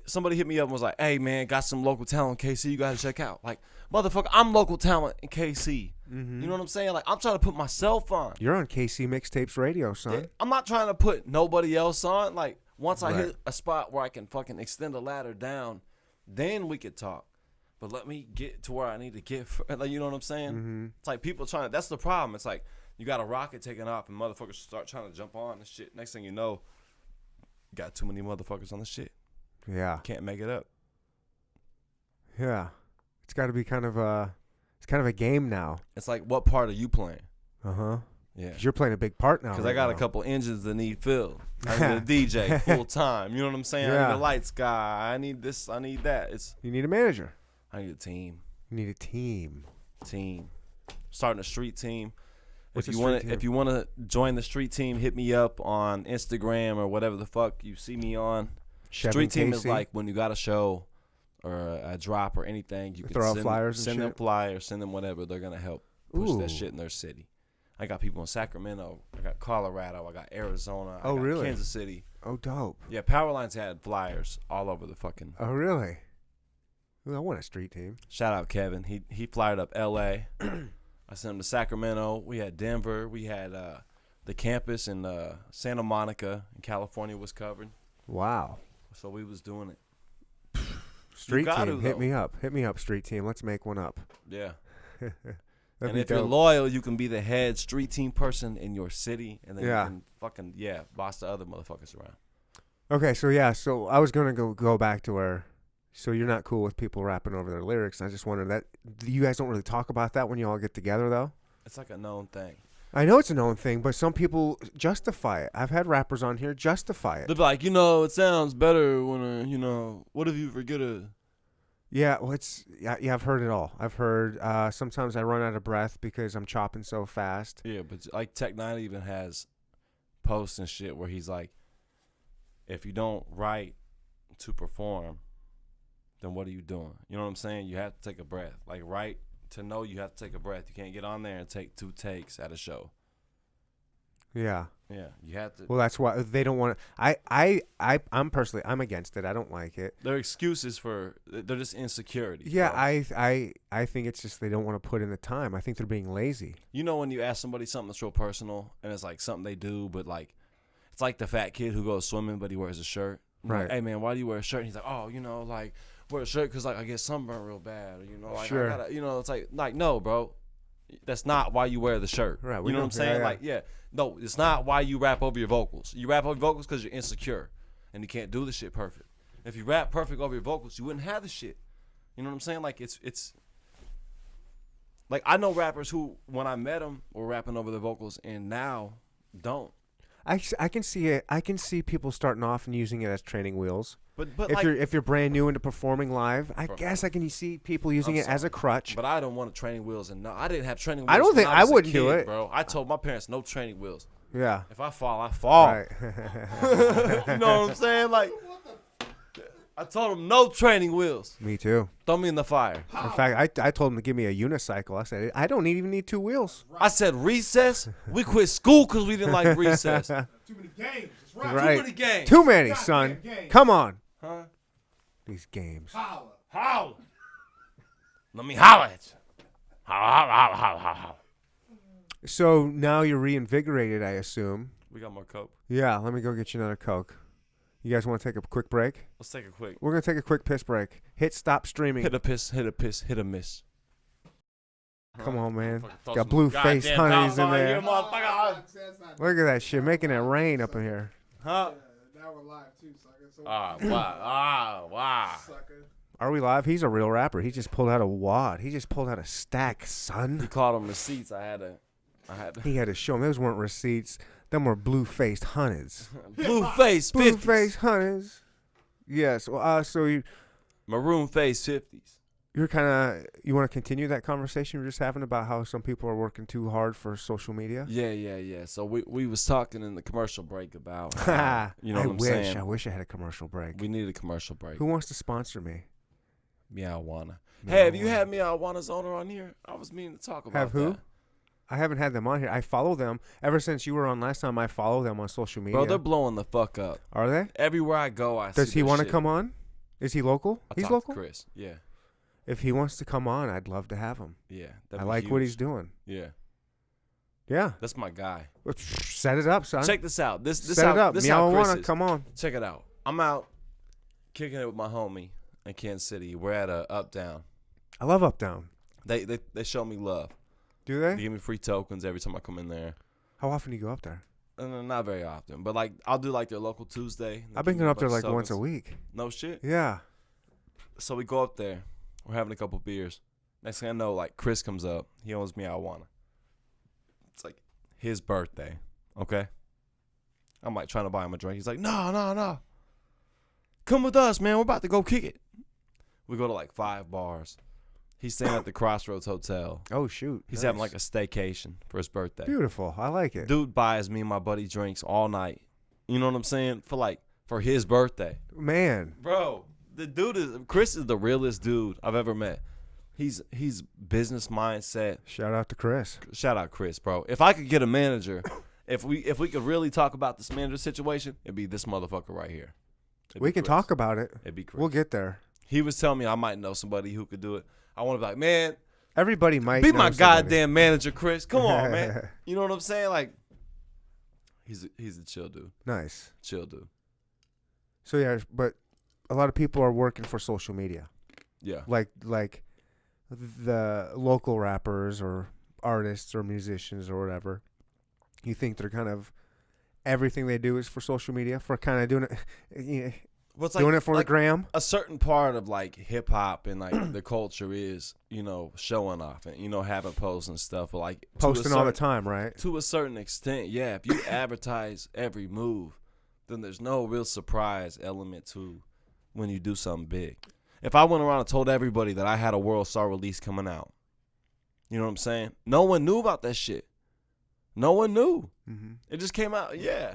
C: Somebody hit me up and was like, hey man, got some local talent in KC you gotta check out. Like, motherfucker, I'm local talent in KC.
A: Mm-hmm.
C: You know what I'm saying? Like, I'm trying to put myself on.
A: You're on KC Mixtapes Radio, son.
C: I'm not trying to put nobody else on. Like, once I
A: Right.
C: hit a spot where I can fucking extend a ladder down, then we could talk. But let me get to where I need to get. Like, you know what I'm saying?
A: Mm-hmm.
C: It's like people trying to. That's the problem. It's like you got a rocket taking off and motherfuckers start trying to jump on and shit. Next thing you know, got too many motherfuckers on the shit.
A: Yeah.
C: Can't make it up.
A: Yeah. It's got to be kind of a game now.
C: It's like, what part are you playing?
A: Uh-huh.
C: Yeah.
A: 'Cause you're playing a big part now.
C: Because
A: right
C: I got a
A: now.
C: couple engines that need filled. I need a DJ full time. You know what I'm saying? I
A: Yeah.
C: need a lights guy. I need this. I need that.
A: You need a manager.
C: I need a team.
A: You need a team.
C: Starting a street team.
A: What's
C: If
A: a
C: you want
A: street
C: to, if
A: team?
C: you want to sheven the street team, hit me up on Instagram or whatever the fuck you see me on. Street team is
A: KC.
C: like when you got a show or a drop or anything, you can
A: Throw out
C: send,
A: flyers and
C: send them
A: shit?
C: flyers, send them whatever. They're gonna help push
A: Ooh.
C: that shit in their city. I got people in Sacramento. I got Colorado. I got Arizona. I
A: Oh,
C: got
A: really?
C: Kansas City.
A: Oh, dope.
C: Yeah, Powerlines had flyers all over the fucking.
A: Oh, really? Ooh, I want a street team.
C: Shout out Kevin. He flyed up L.A. I sent him to Sacramento. We had Denver. We had the campus in Santa Monica in California was covered.
A: Wow.
C: So we was doing it.
A: Street
C: got
A: team.
C: to,
A: Hit
C: though.
A: me up. Hit me up, street team. Let's make one up.
C: Yeah.
A: That'd
C: And
A: be
C: if you're
A: dope.
C: loyal, you can be the head street team person in your city, and then
A: Yeah.
C: you can fucking boss the other motherfuckers around.
A: Okay, so I was gonna go back to where. So you're not cool with people rapping over their lyrics. I just wondered that you guys don't really talk about that when you all get together, though.
C: It's like a known thing.
A: I know it's a known thing, but some people justify it. I've had rappers on here justify it.
C: They're like, it sounds better when what if you forget a?
A: Yeah, well, yeah, I've heard it all. I've heard sometimes I run out of breath because I'm chopping so fast.
C: Yeah, but like Tech Nine even has posts and shit where he's like, if you don't write to perform, then what are you doing? You know what I'm saying? You have to take a breath. Like, write to know you have to take a breath. You can't get on there and take 2 takes at a show.
A: Yeah.
C: Yeah, you have to.
A: Well, that's why they don't want to. I'm personally, I'm against it. I don't like it.
C: They're excuses they're just insecurity.
A: Yeah,
C: bro.
A: I think it's just they don't want to put in the time. I think they're being lazy.
C: You know when you ask somebody something that's real personal and it's like something they do, but like it's like the fat kid who goes swimming but he wears a shirt.
A: Right.
C: Like, hey man, why do you wear a shirt? And he's like, oh, like wear a shirt because like I get sunburned real bad, or, like
A: Sure.
C: I gotta, it's like no, bro, that's not why you wear the shirt.
A: Right.
C: You know what I'm saying? No, it's not why you rap over your vocals. You rap over your vocals because you're insecure and you can't do the shit perfect. If you rap perfect over your vocals, you wouldn't have the shit. You know what I'm saying? Like it's like I know rappers who, when I met them, were rapping over their vocals and now don't.
A: I can see it. I can see people starting off and using it as training wheels.
C: But
A: If you're brand new into performing live, I guess I can see people using it as a crutch.
C: But I don't want training wheels, and no, I didn't have training wheels.
A: I don't think
C: when
A: I
C: was a
A: wouldn't do
C: kid,
A: it,
C: bro. I told my parents no training wheels.
A: Yeah.
C: If I fall, I fall.
A: Right.
C: You know what I'm saying? Like, I told them no training wheels.
A: Me too.
C: Throw me in the fire.
A: In fact, I told him to give me a unicycle. I said I don't even need 2 wheels.
C: I said recess. We quit school because we didn't like recess.
D: Too many games. That's right.
A: Right.
C: Too many games.
A: Too many,
D: Goddamn
A: son.
D: games.
A: Come on.
C: Huh?
A: These games.
D: Holla.
C: Holla. Let me holla at you. Holla, holla, holla, holla, holla.
A: So now you're reinvigorated, I assume.
C: We got more Coke.
A: Yeah. Let me go get you another Coke. You guys want to take a quick break?
C: Let's take a quick.
A: We're gonna take a quick piss break. Hit stop streaming.
C: Hit a piss, hit a piss, hit a miss.
A: Come on, man.
C: Fucking throw
A: Got
C: some
A: blue face
C: goddamn
A: honeys in
C: dollars on
A: there.
C: here, motherfucker.
D: That's not
A: Look at that shit, making it rain up in here.
C: Huh?
D: now we're live too, sucker. So
C: Wow.
D: sucker.
A: Are we live? He's a real rapper. He just pulled out a wad. He just pulled out a stack,
C: He
A: son.
C: called them receipts. I had to.
A: He had to show him. Those weren't receipts. Them were blue-faced honeys.
C: Blue face 50s.
A: Blue-faced honeys. Yes. Well, so
C: Maroon face 50s.
A: you're kind of, you want to continue that conversation you were just having about how some people are working too hard for social media?
C: Yeah. So we was talking in the commercial break about, you know
A: I
C: what I'm saying?
A: I wish I had a commercial break.
C: We need a commercial break.
A: Who wants to sponsor me?
C: Meowana. Hey, have you had Meowana's owner on here? I was meaning to talk about
A: Have who?
C: that.
A: I haven't had them on here. I follow them ever since you were on last time. I follow them on social media.
C: Bro, they're blowing the fuck up.
A: Are they?
C: Everywhere I go, I see
A: Does he
C: their
A: want to
C: shit.
A: come on? Is he local?
C: I
A: He's
C: talked to
A: local.
C: Chris. Yeah.
A: If he wants to come on, I'd love to have him.
C: Yeah.
A: I like what he's doing.
C: Yeah.
A: Yeah.
C: That's my guy.
A: Set it up, son.
C: Check this out. This
A: Set it up.
C: This how Chris
A: Meowana,
C: is.
A: come on.
C: Check it out. I'm out kicking it with my homie in Kansas City. We're at a Up Down.
A: I love Up Down.
C: They show me love.
A: Do
C: They
A: they?
C: give me free tokens every time I come in there.
A: How often do you go up there?
C: Not very often, but like I'll do like their local Tuesday. They
A: I've been
C: give me
A: going
C: a
A: up there
C: bunch
A: like
C: of
A: once a
C: tokens.
A: week.
C: No shit.
A: Yeah.
C: So we go up there. We're having a couple beers. Next thing I know, like Chris comes up. He owns Meowana. It's like his birthday. Okay. I'm like trying to buy him a drink. He's like, no. Come with us, man. We're about to go kick it. We go to like 5 bars. He's staying at the Crossroads Hotel.
A: Oh, shoot.
C: He's
A: Nice.
C: having like a staycation for his birthday.
A: Beautiful. I like it.
C: Dude buys me and my buddy drinks all night. You know what I'm saying? For his birthday.
A: Man.
C: Bro, Chris is the realest dude I've ever met. He's business mindset.
A: Shout out to Chris.
C: Shout out Chris, bro. If I could get a manager, if we could really talk about this manager situation, it'd be this motherfucker right here. It'd
A: We
C: be
A: can
C: Chris.
A: talk about it.
C: It'd be Chris.
A: We'll get there.
C: He was telling me I might know somebody who could do it. I want to be like, man,
A: Everybody might
C: be
A: know
C: my
A: somebody.
C: goddamn manager, Chris. Come on, man. You know what I'm saying? Like, he's a chill dude.
A: Nice.
C: Chill dude.
A: So yeah, but a lot of people are working for social media.
C: Yeah.
A: Like the local rappers or artists or musicians or whatever. You think they're kind of everything they do is for social media, for kind of doing it
C: What's
A: doing it for the gram?
C: A certain part of like hip hop and like the culture is, showing off and, having posts and stuff. But like to a
A: Posting all the
C: certain-
A: time, right?
C: To a certain extent, yeah. If you advertise every move, then there's no real surprise element to when you do something big. If I went around and told everybody that I had a World Star release coming out, you know what I'm saying? No one knew about that shit. No one knew.
A: Mm-hmm.
C: It just came out. Yeah.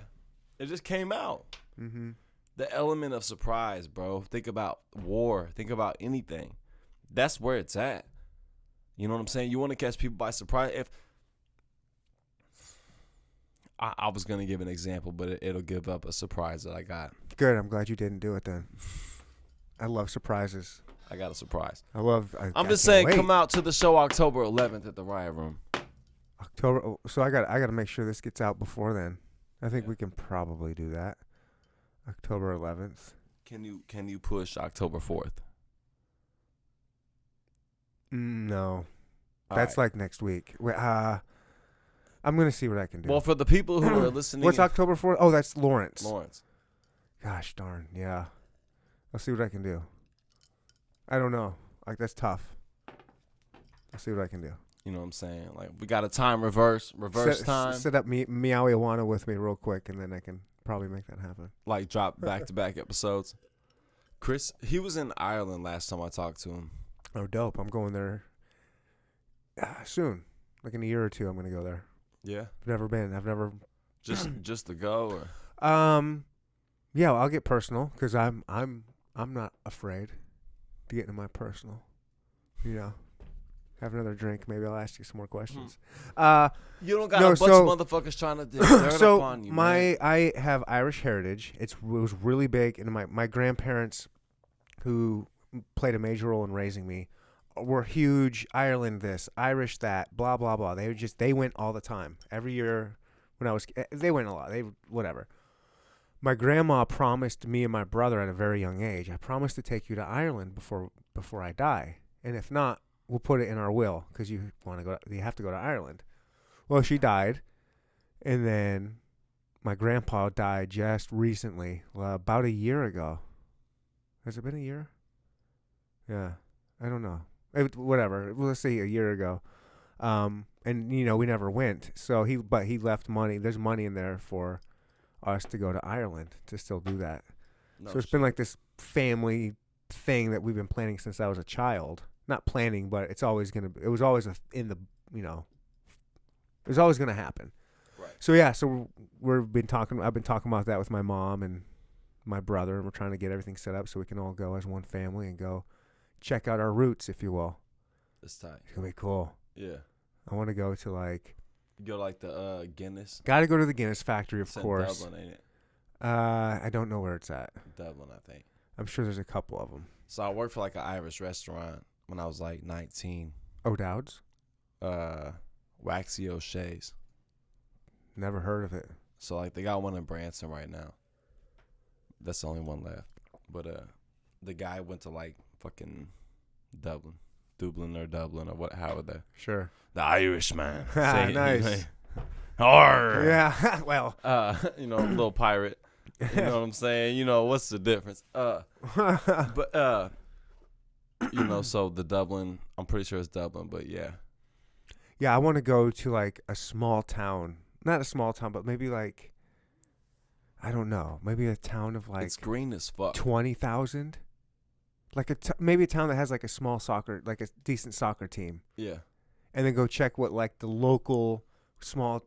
C: It just came out.
A: Mm-hmm.
C: The element of surprise, bro. Think about war. Think about anything. That's where it's at. You know what I'm saying? You want to catch people by surprise. If I was going to give an example, but it'll give up a surprise that I got.
A: Good. I'm glad you didn't do it then. I love surprises.
C: I got a surprise.
A: I'm
C: just saying, come out to the show October 11th at the Riot Room.
A: October. So I got to make sure this gets out before then. I think we can probably do that. October 11th.
C: Can you push October 4th?
A: No.
C: All
A: That's
C: right.
A: like next week. I'm going to see what I can do.
C: Well, for the people who are listening.
A: What's October 4th? Oh, that's Lawrence.
C: Lawrence.
A: Gosh darn. Yeah. I'll see what I can do. I don't know. Like, that's tough. I'll see what I can do.
C: You know what I'm saying? Like, we got a time reverse time.
A: Set up Meowiwana with me real quick, and then I can probably make that happen.
C: Like, drop back-to-back episodes. Chris, he was in Ireland last time I talked to him.
A: Oh, dope. I'm going there soon. Like in a year or two, I'm going to go there.
C: Yeah?
A: I've never been. I've never...
C: Just to go, or?
A: Yeah, I'll get personal, because I'm not afraid to get into my personal. You know, have another drink. Maybe I'll ask you some more questions.
C: You don't got a bunch of motherfuckers trying to dig dirt up on you, man.
A: I have Irish heritage. It was really big, and my grandparents, who played a major role in raising me, were huge Ireland this, Irish that, blah blah blah. They went all the time. Every year when they went a lot. Whatever. My grandma promised me and my brother at a very young age, I promised to take you to Ireland before I die. And if not, we'll put it in our will, because you have to go to Ireland. Well, she died. And then my grandpa died just recently, about a year ago. Has it been a year? Yeah. I don't know. Whatever. Let's say a year ago. And we never went. So he left money. There's money in there for us to go to Ireland to still do that.
C: No,
A: so it's been like this family thing that we've been planning since I was a child. Not planning, but it was always it was always going to happen.
C: Right.
A: So yeah, I've been talking about that with my mom and my brother, and we're trying to get everything set up so we can all go as one family and go check out our roots, if you will.
C: It's tight.
A: It's going to be cool.
C: Yeah.
A: I want to go to
C: You go like the Guinness.
A: Got to go to the Guinness factory, of
C: It's in
A: course.
C: Dublin, ain't it?
A: I don't know where it's at.
C: Dublin, I think.
A: I'm sure there's a couple of them.
C: So I worked for like an Irish restaurant when I was like 19.
A: O'Dowd's?
C: Waxy O'Shea's.
A: Never heard of it.
C: So like they got one in Branson right now. That's the only one left. But the guy went to like fucking Dublin or what? How would they?
A: Sure.
C: The Irishman.
A: Nice.
C: Arr.
A: Yeah. Well.
C: Little pirate. You know what I'm saying? What's the difference? So the Dublin, I'm pretty sure it's Dublin, but yeah.
A: Yeah, I want to go to like a small town. Not a small town, but maybe like, I don't know, maybe a town of like
C: It's green as fuck.
A: 20,000. Like maybe a town that has like a small like a decent soccer team.
C: Yeah.
A: And then go check what like the local small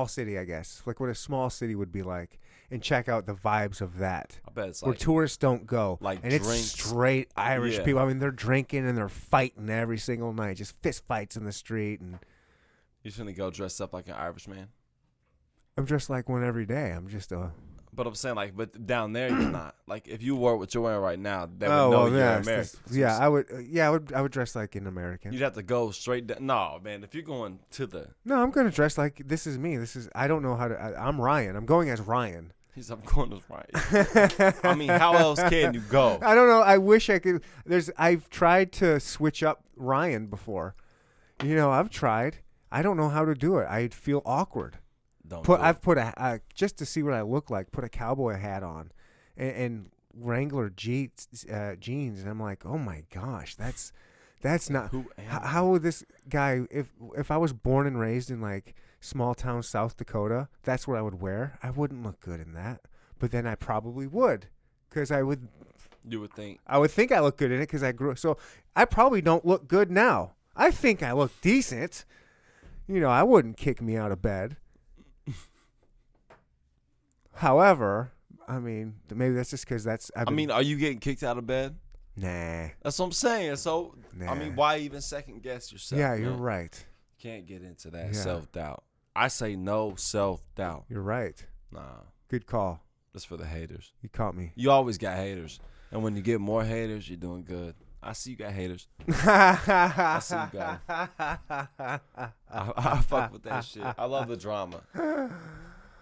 A: city, I guess, like what a small city would be like, and check out the vibes of that.
C: I bet it's
A: where
C: like
A: tourists don't go,
C: like
A: and
C: drinks.
A: It's straight Irish
C: Yeah.
A: people. I mean, they're drinking and they're fighting every single night, just fist fights in the street. And
C: You shouldn't go dressed up like an Irishman.
A: I'm dressed like one every day. I'm just a.
C: But I'm saying but down there you're not. Like if you wore what you're wearing right now, they would know you're American.
A: I would dress like an American.
C: You'd have to go straight down. No, man, if you're going to the.
A: No, I'm gonna dress like this is me. I don't know how to. I'm Ryan. I'm going as Ryan.
C: I'm going as Ryan. I mean, how else can you go?
A: I don't know. I wish I could. I've tried to switch up Ryan before. I've tried. I don't know how to do it. I'd feel awkward. I've put just to see what I look like. Put a cowboy hat on, and Wrangler jeans, and I'm like, oh my gosh, that's not. How would this guy? If I was born and raised in like small town South Dakota, that's what I would wear. I wouldn't look good in that, but then I probably would, because I would.
C: You would think.
A: I would think I look good in it because I grew. So I probably don't look good now. I think I look decent. I wouldn't kick me out of bed. However, I mean, maybe that's just because
C: are you getting kicked out of bed?
A: Nah.
C: That's what I'm saying. So,
A: Nah.
C: I mean, why even second guess yourself?
A: Yeah,
C: man?
A: you're right.
C: Can't get into that self-doubt. I say no self-doubt.
A: You're right.
C: Nah.
A: Good call.
C: That's for the haters.
A: You caught me.
C: You always got haters. And when you get more haters, you're doing good. I see you got haters.
A: I
C: see you got I fuck with that shit. I love the drama.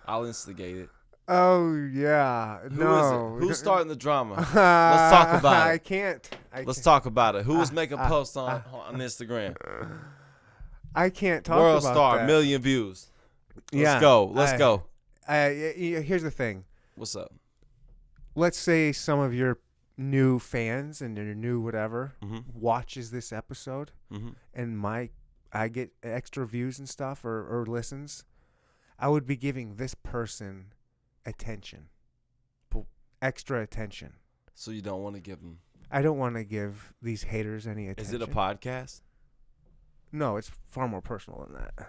C: I'll instigate it.
A: Oh yeah.
C: Who
A: no.
C: is it? Who's starting the drama? Let's talk about
A: I
C: it.
A: can't.
C: Let's talk about it. Who was making posts on Instagram?
A: I can't talk
C: World
A: about
C: star,
A: that.
C: million views.
A: Yeah.
C: Let's go. Let's go.
A: Here's the thing.
C: What's up?
A: Let's say some of your new fans and your new whatever watches this episode, and I get extra views and stuff or listens. I would be giving this person attention, extra attention.
C: So you don't want to give them?
A: I don't want to give these haters any attention.
C: Is it a podcast?
A: No, it's far more personal than that.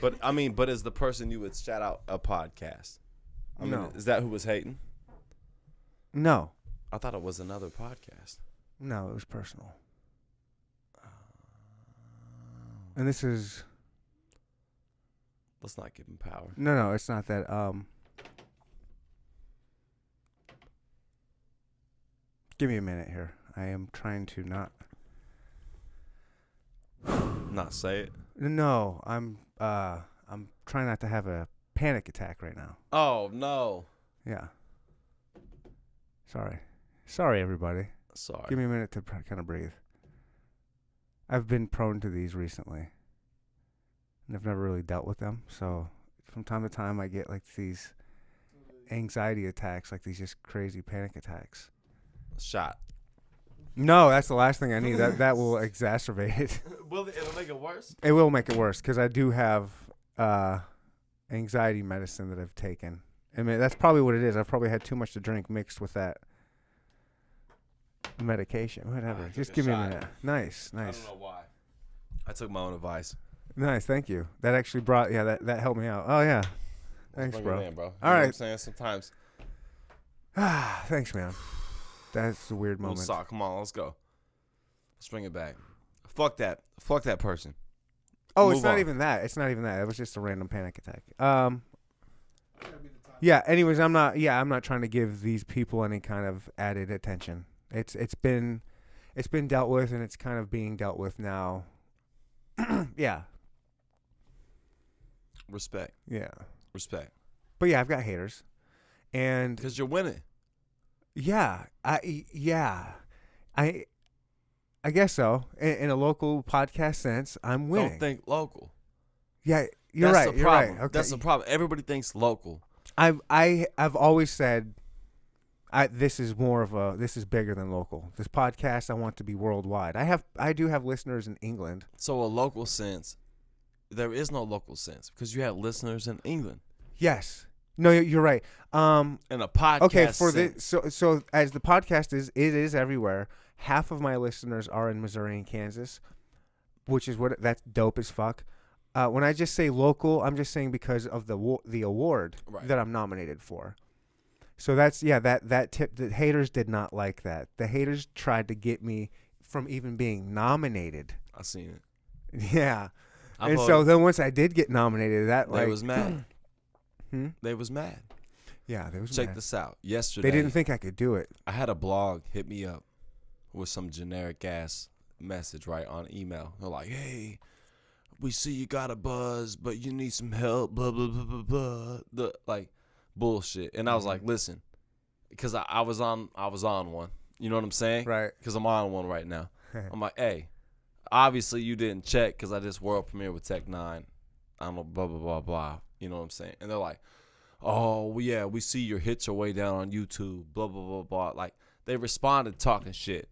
C: But I mean, is the person you would shout out a podcast? I mean,
A: No.
C: Is that who was hating?
A: No,
C: I thought it was another podcast.
A: no, it was personal. And this is
C: Let's not give him power.
A: no, it's not that. Give me a minute here. I am trying to not.
C: Not say it.
A: No, I'm trying not to have a panic attack right now.
C: Oh no.
A: Yeah. Sorry, everybody.
C: Sorry.
A: Give me a minute to kind of breathe. I've been prone to these recently, and I've never really dealt with them. So from time to time, I get like these anxiety attacks, like these just crazy panic attacks.
C: Shot.
A: No, that's the last thing I need. That will exacerbate it.
C: It'll make it worse?
A: It will make it worse because I do have anxiety medicine that I've taken. I mean, that's probably what it is. I've probably had too much to drink mixed with that medication. Whatever. Just give me a minute. Nice.
C: I don't know why. I took my own advice.
A: Nice. Thank you. That actually brought. Yeah, that helped me out. Oh yeah. Thanks,
C: Bring
A: bro.
C: it in, bro. You
A: All
C: know
A: right.
C: what I'm saying? Sometimes.
A: Thanks, man. That's a weird moment.
C: Come on, let's go. Let's bring it back. Fuck that. Fuck that person.
A: Oh,
C: Move
A: it's not
C: on.
A: even that. It's not even that. It was just a random panic attack. Yeah. Anyways, I'm not trying to give these people any kind of added attention. It's been dealt with, and it's kind of being dealt with now. Yeah.
C: Respect.
A: Yeah.
C: Respect.
A: But yeah, I've got haters, and
C: Because you're winning.
A: yeah, I guess so. In a local podcast sense, I'm winning.
C: Don't think local.
A: Yeah, you're
C: That's
A: right.
C: the
A: You're
C: problem.
A: right. Okay.
C: That's the problem. Everybody thinks local.
A: I've always said, this is bigger than local. This podcast I want to be worldwide. I do have listeners in England.
C: So a local sense, there is no local sense because you have listeners in England.
A: Yes. No, you're right.
C: And a podcast.
A: Okay, for
C: sense.
A: so as the podcast it is everywhere. Half of my listeners are in Missouri and Kansas, which is that's dope as fuck. When I just say local, I'm just saying because of the award that I'm nominated for. So that's that tip. The haters did not like that. The haters tried to get me from even being nominated.
C: I seen it.
A: Yeah,
C: I
A: and
C: voted.
A: so then once I did get nominated,
C: They was mad.
A: Hmm?
C: They was mad.
A: Yeah, they was
C: Check
A: mad.
C: this out. Yesterday,
A: They didn't think I could do it.
C: I had a blog hit me up with some generic ass message right on email. They're like, "Hey, we see you got a buzz, but you need some help." Blah blah blah blah blah. Like bullshit. And I was like, "Listen," because I was on one. You know what I'm saying?
A: Right.
C: Because I'm on one right now. I'm like, "Hey, obviously you didn't check because I just world premiere with Tech 9. I don't know, blah blah blah blah." You know what I'm saying? And they're like, "Oh well, yeah, we see your hits are way down on YouTube." Blah blah blah blah. Like they responded talking shit.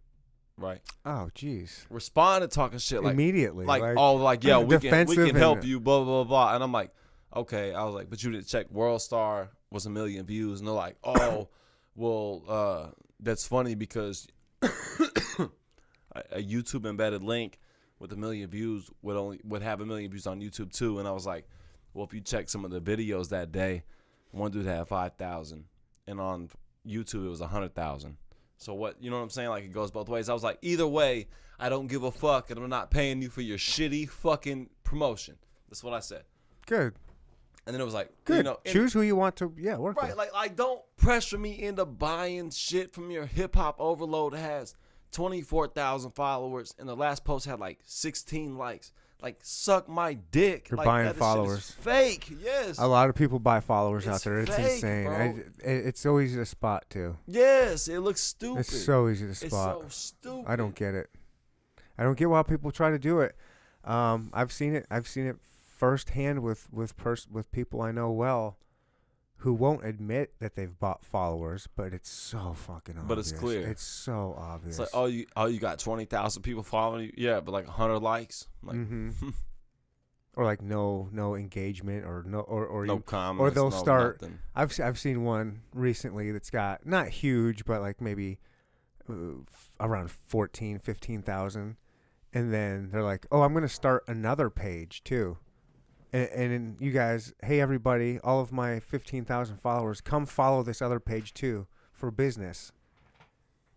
C: Right.
A: Oh, jeez.
C: Responded talking shit like
A: Immediately.
C: like yeah, we can help
A: and-
C: you, blah blah blah. And I'm like, okay. I was like, but you didn't check. World Star was 1 million views, and they're like, oh, well, that's funny because a YouTube embedded link with 1 million views would have 1 million views on YouTube too. And I was like, well, if you check some of the videos that day, one dude had 5,000, and on YouTube it was 100,000. So what, you know what I'm saying? Like it goes both ways. I was like, either way, I don't give a fuck, and I'm not paying you for your shitty fucking promotion. That's what I said.
A: Good.
C: And then it was like,
A: Good.
C: you know,
A: Choose who you want to work
C: right?
A: with.
C: Like don't pressure me into buying shit from your hip hop overload that has 24,000 followers, and the last post had like 16 likes. Like, suck my dick.
A: You're
C: like,
A: buying
C: that
A: followers.
C: Shit is fake. Yes.
A: A lot of people buy followers out
C: It's
A: there. It's
C: fake,
A: insane.
C: bro.
A: It's so easy to spot too.
C: Yes. It looks stupid.
A: It's so easy to
C: It's
A: spot.
C: so stupid.
A: I don't get it. I don't get why people try to do it. I've seen it. I've seen it firsthand with people I know well, who won't admit that they've bought followers, but it's so fucking obvious.
C: But it's clear.
A: It's so obvious.
C: It's like, you got 20,000 people following you. Yeah, but like 100 likes. Like,
A: Or like no engagement or no
C: no comments.
A: or they'll
C: no
A: start.
C: nothing.
A: I've seen one recently that's got not huge, but like maybe around 15,000, and then they're like, oh, I'm gonna start another page too. And then you guys, hey everybody, all of my 15,000 followers, come follow this other page too for business.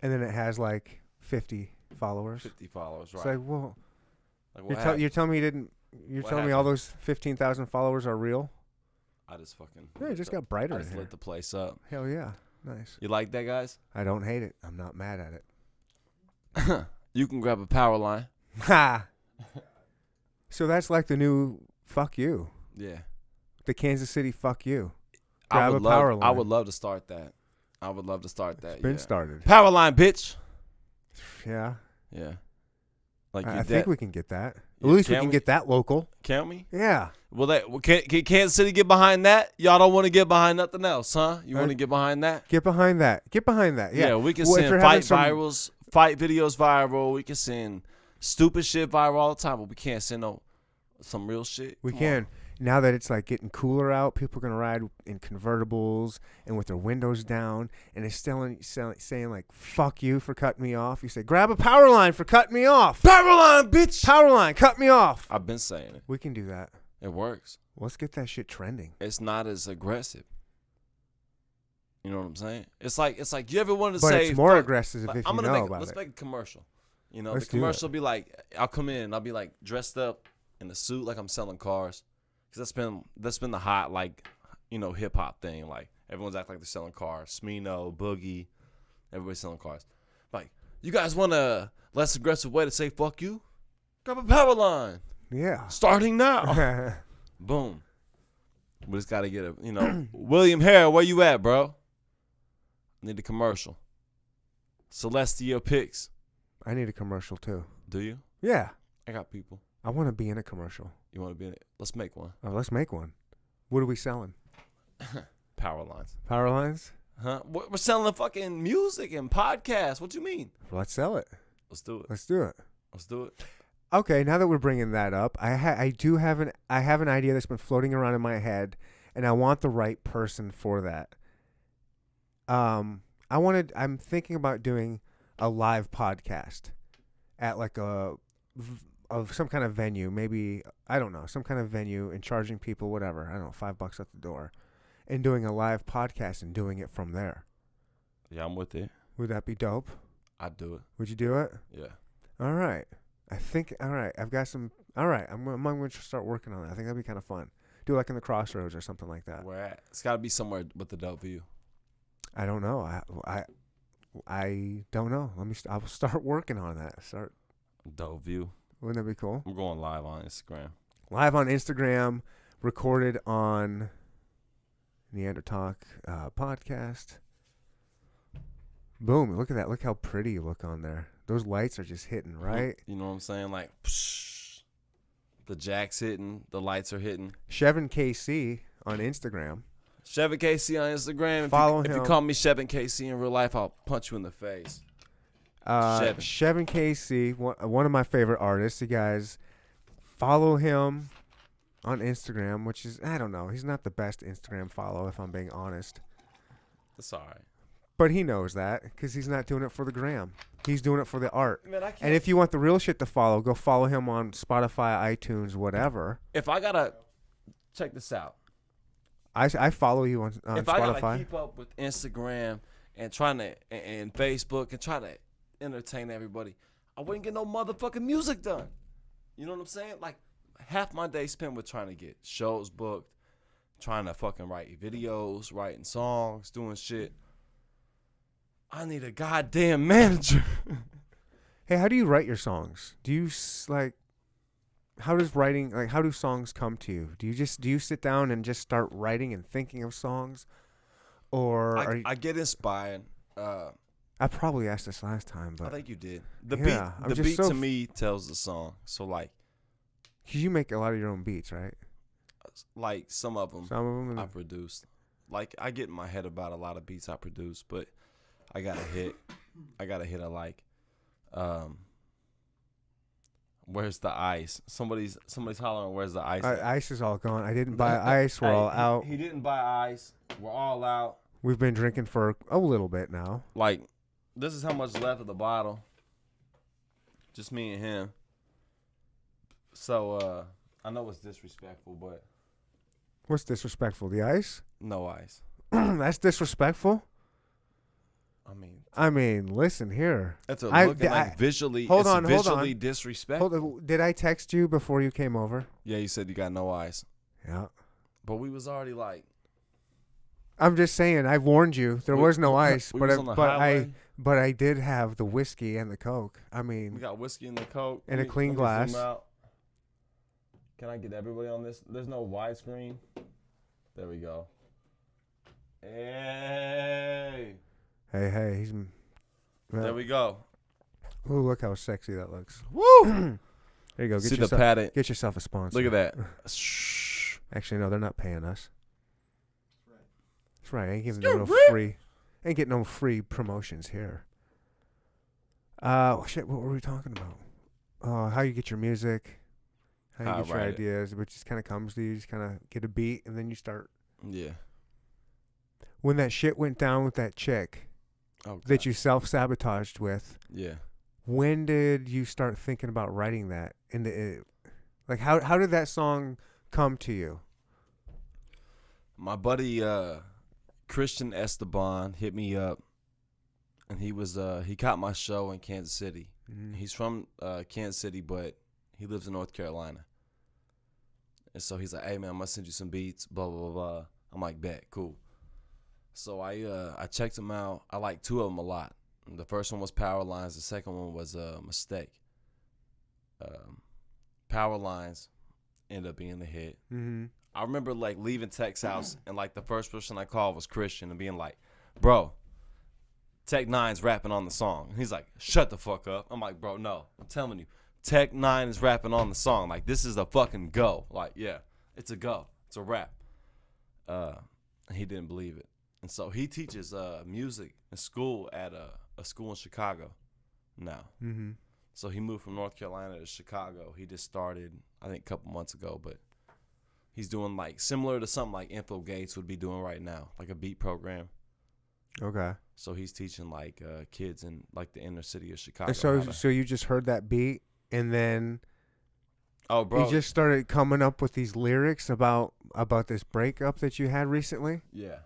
A: And then it has like 50 followers.
C: 50 followers, right?
A: It's like, well,
C: like, what
A: you're telling me you didn't. You're
C: What
A: telling me all
C: happened?
A: those 15,000 followers are real?
C: I just fucking.
A: Yeah, it just got brighter
C: I
A: in
C: just
A: here.
C: lit the place up.
A: Hell yeah, nice.
C: You like that, guys?
A: I don't hate it. I'm not mad at it.
C: You can grab a power line.
A: Ha. So that's like the new fuck you.
C: Yeah.
A: The Kansas City fuck you.
C: I
A: Grab
C: would
A: a power
C: love. I
A: line.
C: would love to start that. I would love to start that.
A: It's been
C: yeah.
A: started.
C: Power line, bitch.
A: Yeah.
C: Yeah. Like
A: I
C: your
A: think
C: dad-
A: we can get that.
C: Yeah,
A: At least we
C: can
A: can
C: we?
A: get that local.
C: Can we?
A: Yeah.
C: Well, can Kansas City get behind that? Y'all don't want to get behind nothing else, huh? You want to get behind that?
A: Get behind that. Get behind that. Yeah.
C: We can
A: Well, if
C: send
A: you're having
C: fight videos viral. We can send stupid shit viral all the time, but we can't send some real shit.
A: We
C: Come
A: can.
C: on.
A: Now that it's like getting cooler out, people are gonna ride in convertibles and with their windows down, and it's saying like "fuck you" for cutting me off. You say, "Grab a power line for cutting me off."
C: Power line, bitch.
A: Power line, cut me off.
C: I've been saying it.
A: We can do that.
C: It works.
A: Let's get that shit trending.
C: It's not as aggressive. You know what I'm saying? It's like you ever wanted to
A: But
C: say
A: it's more
C: fuck-
A: aggressive
C: like,
A: if
C: I'm
A: you
C: gonna
A: know
C: make,
A: about
C: let's
A: it.
C: make a commercial. You know,
A: Let's
C: the
A: do it.
C: commercial will be like, I'll come in and I'll be like dressed up in a suit like I'm selling cars. Cause that's been the hot, like, you know, hip hop thing. Like everyone's acting like they're selling cars. Smino, Boogie, everybody's selling cars. Like, you guys want a less aggressive way to say fuck you? Grab a power line.
A: Yeah.
C: Starting now. Boom. We just gotta get a, you know, William Hare, where you at, bro? Need a commercial. Celestial Picks.
A: I need a commercial too.
C: Do you?
A: Yeah.
C: I got people.
A: I want to be in a commercial.
C: You want to be in it? Let's make one.
A: Oh, let's make one. What are we selling?
C: Power lines.
A: Power lines?
C: Huh? We're selling fucking music and podcasts. What you mean?
A: Let's sell it.
C: Let's do it.
A: Let's do it.
C: Let's do it.
A: Okay, now that we're bringing that up, I have an idea that's been floating around in my head, and I want the right person for that. I'm thinking about doing a live podcast at like of some kind of venue, maybe, I don't know, some kind of venue, and charging people whatever, I don't know, $5 at the door, and doing a live podcast and doing it from there.
C: Yeah, I'm with it.
A: Would that be dope?
C: I'd do it.
A: Would you do it?
C: Yeah.
A: All right. All right. I've got some. All right. I'm going to start working on it. I think that'd be kind of fun. Do it like in the Crossroads or something like that.
C: Where at? It's got to be somewhere with the dope view.
A: I don't know. I don't know. I will start working on that.
C: Dope view.
A: Wouldn't that be cool?
C: I'm going live on Instagram.
A: Live on Instagram, recorded on Neandertalk podcast. Boom. Look at that. Look how pretty you look on there. Those lights are just hitting, right?
C: You know what I'm saying? Like, psh, the jack's hitting. The lights are hitting.
A: Sheven KC on Instagram.
C: Sheven KC on Instagram.
A: Follow
C: If you
A: him.
C: call me Sheven KC in real life, I'll punch you in the face.
A: Sheven KC, one of my favorite artists. You guys follow him on Instagram, which is, I don't know, he's not the best Instagram follow, if I'm being honest.
C: That's all right.
A: But he knows that because he's not doing it for the gram. He's doing it for the art.
C: Man, I can't.
A: And if you want the real shit to follow, go follow him on Spotify, iTunes, whatever.
C: If I gotta check this out.
A: I follow you on
C: If I gotta
A: Spotify.
C: keep up with Instagram and trying to and Facebook and try to entertain everybody, I wouldn't get no motherfucking music done. You know what I'm saying? Like, half my day spent with trying to get shows booked, trying to fucking write videos, writing songs, doing shit. I need a goddamn manager.
A: Hey, how do you write your songs? Do you how does writing, like, how do songs come to you? Do you sit down and just start writing and thinking of songs, or are you,
C: I get inspired.
A: I probably asked this last time,
C: I
A: but
C: think you did. The
A: yeah, I'm
C: beat, the
A: just
C: beat
A: so
C: to me tells the song. So like
A: 'cause you make a lot of your own beats, right?
C: some of them
A: Some of them.
C: I produced. Like I get in my head about a lot of beats I produce, but I got a hit. I I like. Where's the ice? Somebody's hollering. Where's the ice?
A: Ice is all gone. I didn't buy ice. We're all out.
C: He didn't buy ice. We're all out.
A: We've been drinking for a little bit now.
C: Like, this is how much left of the bottle. Just me and him. So, I know it's disrespectful, but
A: What's disrespectful? The ice?
C: no ice.
A: That's disrespectful.
C: I mean,
A: Listen here.
C: that's a
A: I-
C: looking
A: I-
C: like visually.
A: hold
C: It's
A: on, hold
C: visually
A: on.
C: disrespectful.
A: Hold on. Did I text you before you came over?
C: Yeah, you said you got no ice,
A: Yeah.
C: but we was already like.
A: I'm just saying. I warned you. There was no ice,
C: we
A: but
C: was on the highway.
A: I did have the whiskey and the Coke. I
C: We
A: mean,
C: got whiskey in the Coke
A: And a
C: Let me-
A: clean
C: let me
A: glass.
C: zoom out. Can I get everybody on this? There's no widescreen. There we go. Hey.
A: hey, he's.
C: There we go.
A: Ooh, look how sexy that looks.
C: Woo!
A: There you go.
C: See the patent.
A: Get yourself a sponsor.
C: Look at that. Shh.
A: Actually, no, they're not paying us. That's right. Ain't giving
C: You're
A: no
C: rip.
A: free. Ain't getting no free promotions here. Shit. What were we talking about? How you get your music, how you
C: How I
A: get your
C: write it.
A: ideas. It just kind of comes to you. You just kind of get a beat, and then you start.
C: Yeah.
A: When that shit went down with that chick
C: Okay.
A: that you self-sabotaged with,
C: Yeah.
A: when did you start thinking about writing that? Like, how did that song come to you?
C: My buddy Christian Esteban hit me up, and he caught my show in Kansas City.
A: Mhm.
C: He's from Kansas City, but he lives in North Carolina. And so he's like, "Hey man, I'm gonna send you some beats." Blah blah blah. Blah. I'm like, "Bet, cool." So I checked them out. I like two of them a lot. The first one was Powerlines. The second one was Mistake. Powerlines ended up being the hit.
A: Mhm.
C: I remember like leaving Tech's house and like the first person I called was Christian and being like, "Bro, Tech Nine's rapping on the song." And he's like, "Shut the fuck up." I'm like, "Bro, no. I'm telling you, Tech Nine is rapping on the song. Like this is a fucking go. Like yeah, it's a go. It's a rap." And he didn't believe it, and so he teaches music in school at a school in Chicago now.
A: Mhm.
C: So he moved from North Carolina to Chicago. He just started, I think, a couple months ago, but he's doing like similar to something like Info Gates would be doing right now, like a beat program.
A: Okay.
C: So he's teaching like kids in like the inner city of Chicago.
A: And so,
C: how to-
A: so you just heard that beat, and then
C: oh, bro,
A: you just started coming up with these lyrics about this breakup that you had recently.
C: yeah.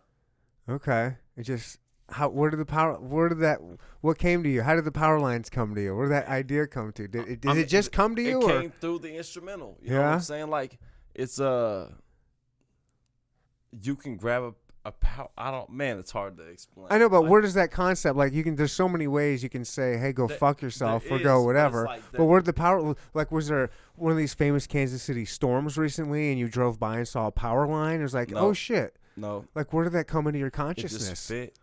A: Okay. It just what came to you? How did the power lines come to you? Where did that idea come to? Did it just come to you?
C: It
A: Or?
C: came through the instrumental. You know what
A: Yeah?
C: I'm saying? Like it's you can grab a power. It's hard to explain.
A: I know, but
C: Like,
A: where does that concept, like, there's so many ways you can say, hey, go fuck yourself
C: there
A: or
C: is,
A: go
C: but it's
A: whatever.
C: like
A: But
C: that-
A: where did the power, like, was there one of these famous Kansas City storms recently and you drove by and saw a power line? It was like,
C: No.
A: oh shit.
C: No,
A: Like, where did that come into your
C: it
A: consciousness?
C: just fit.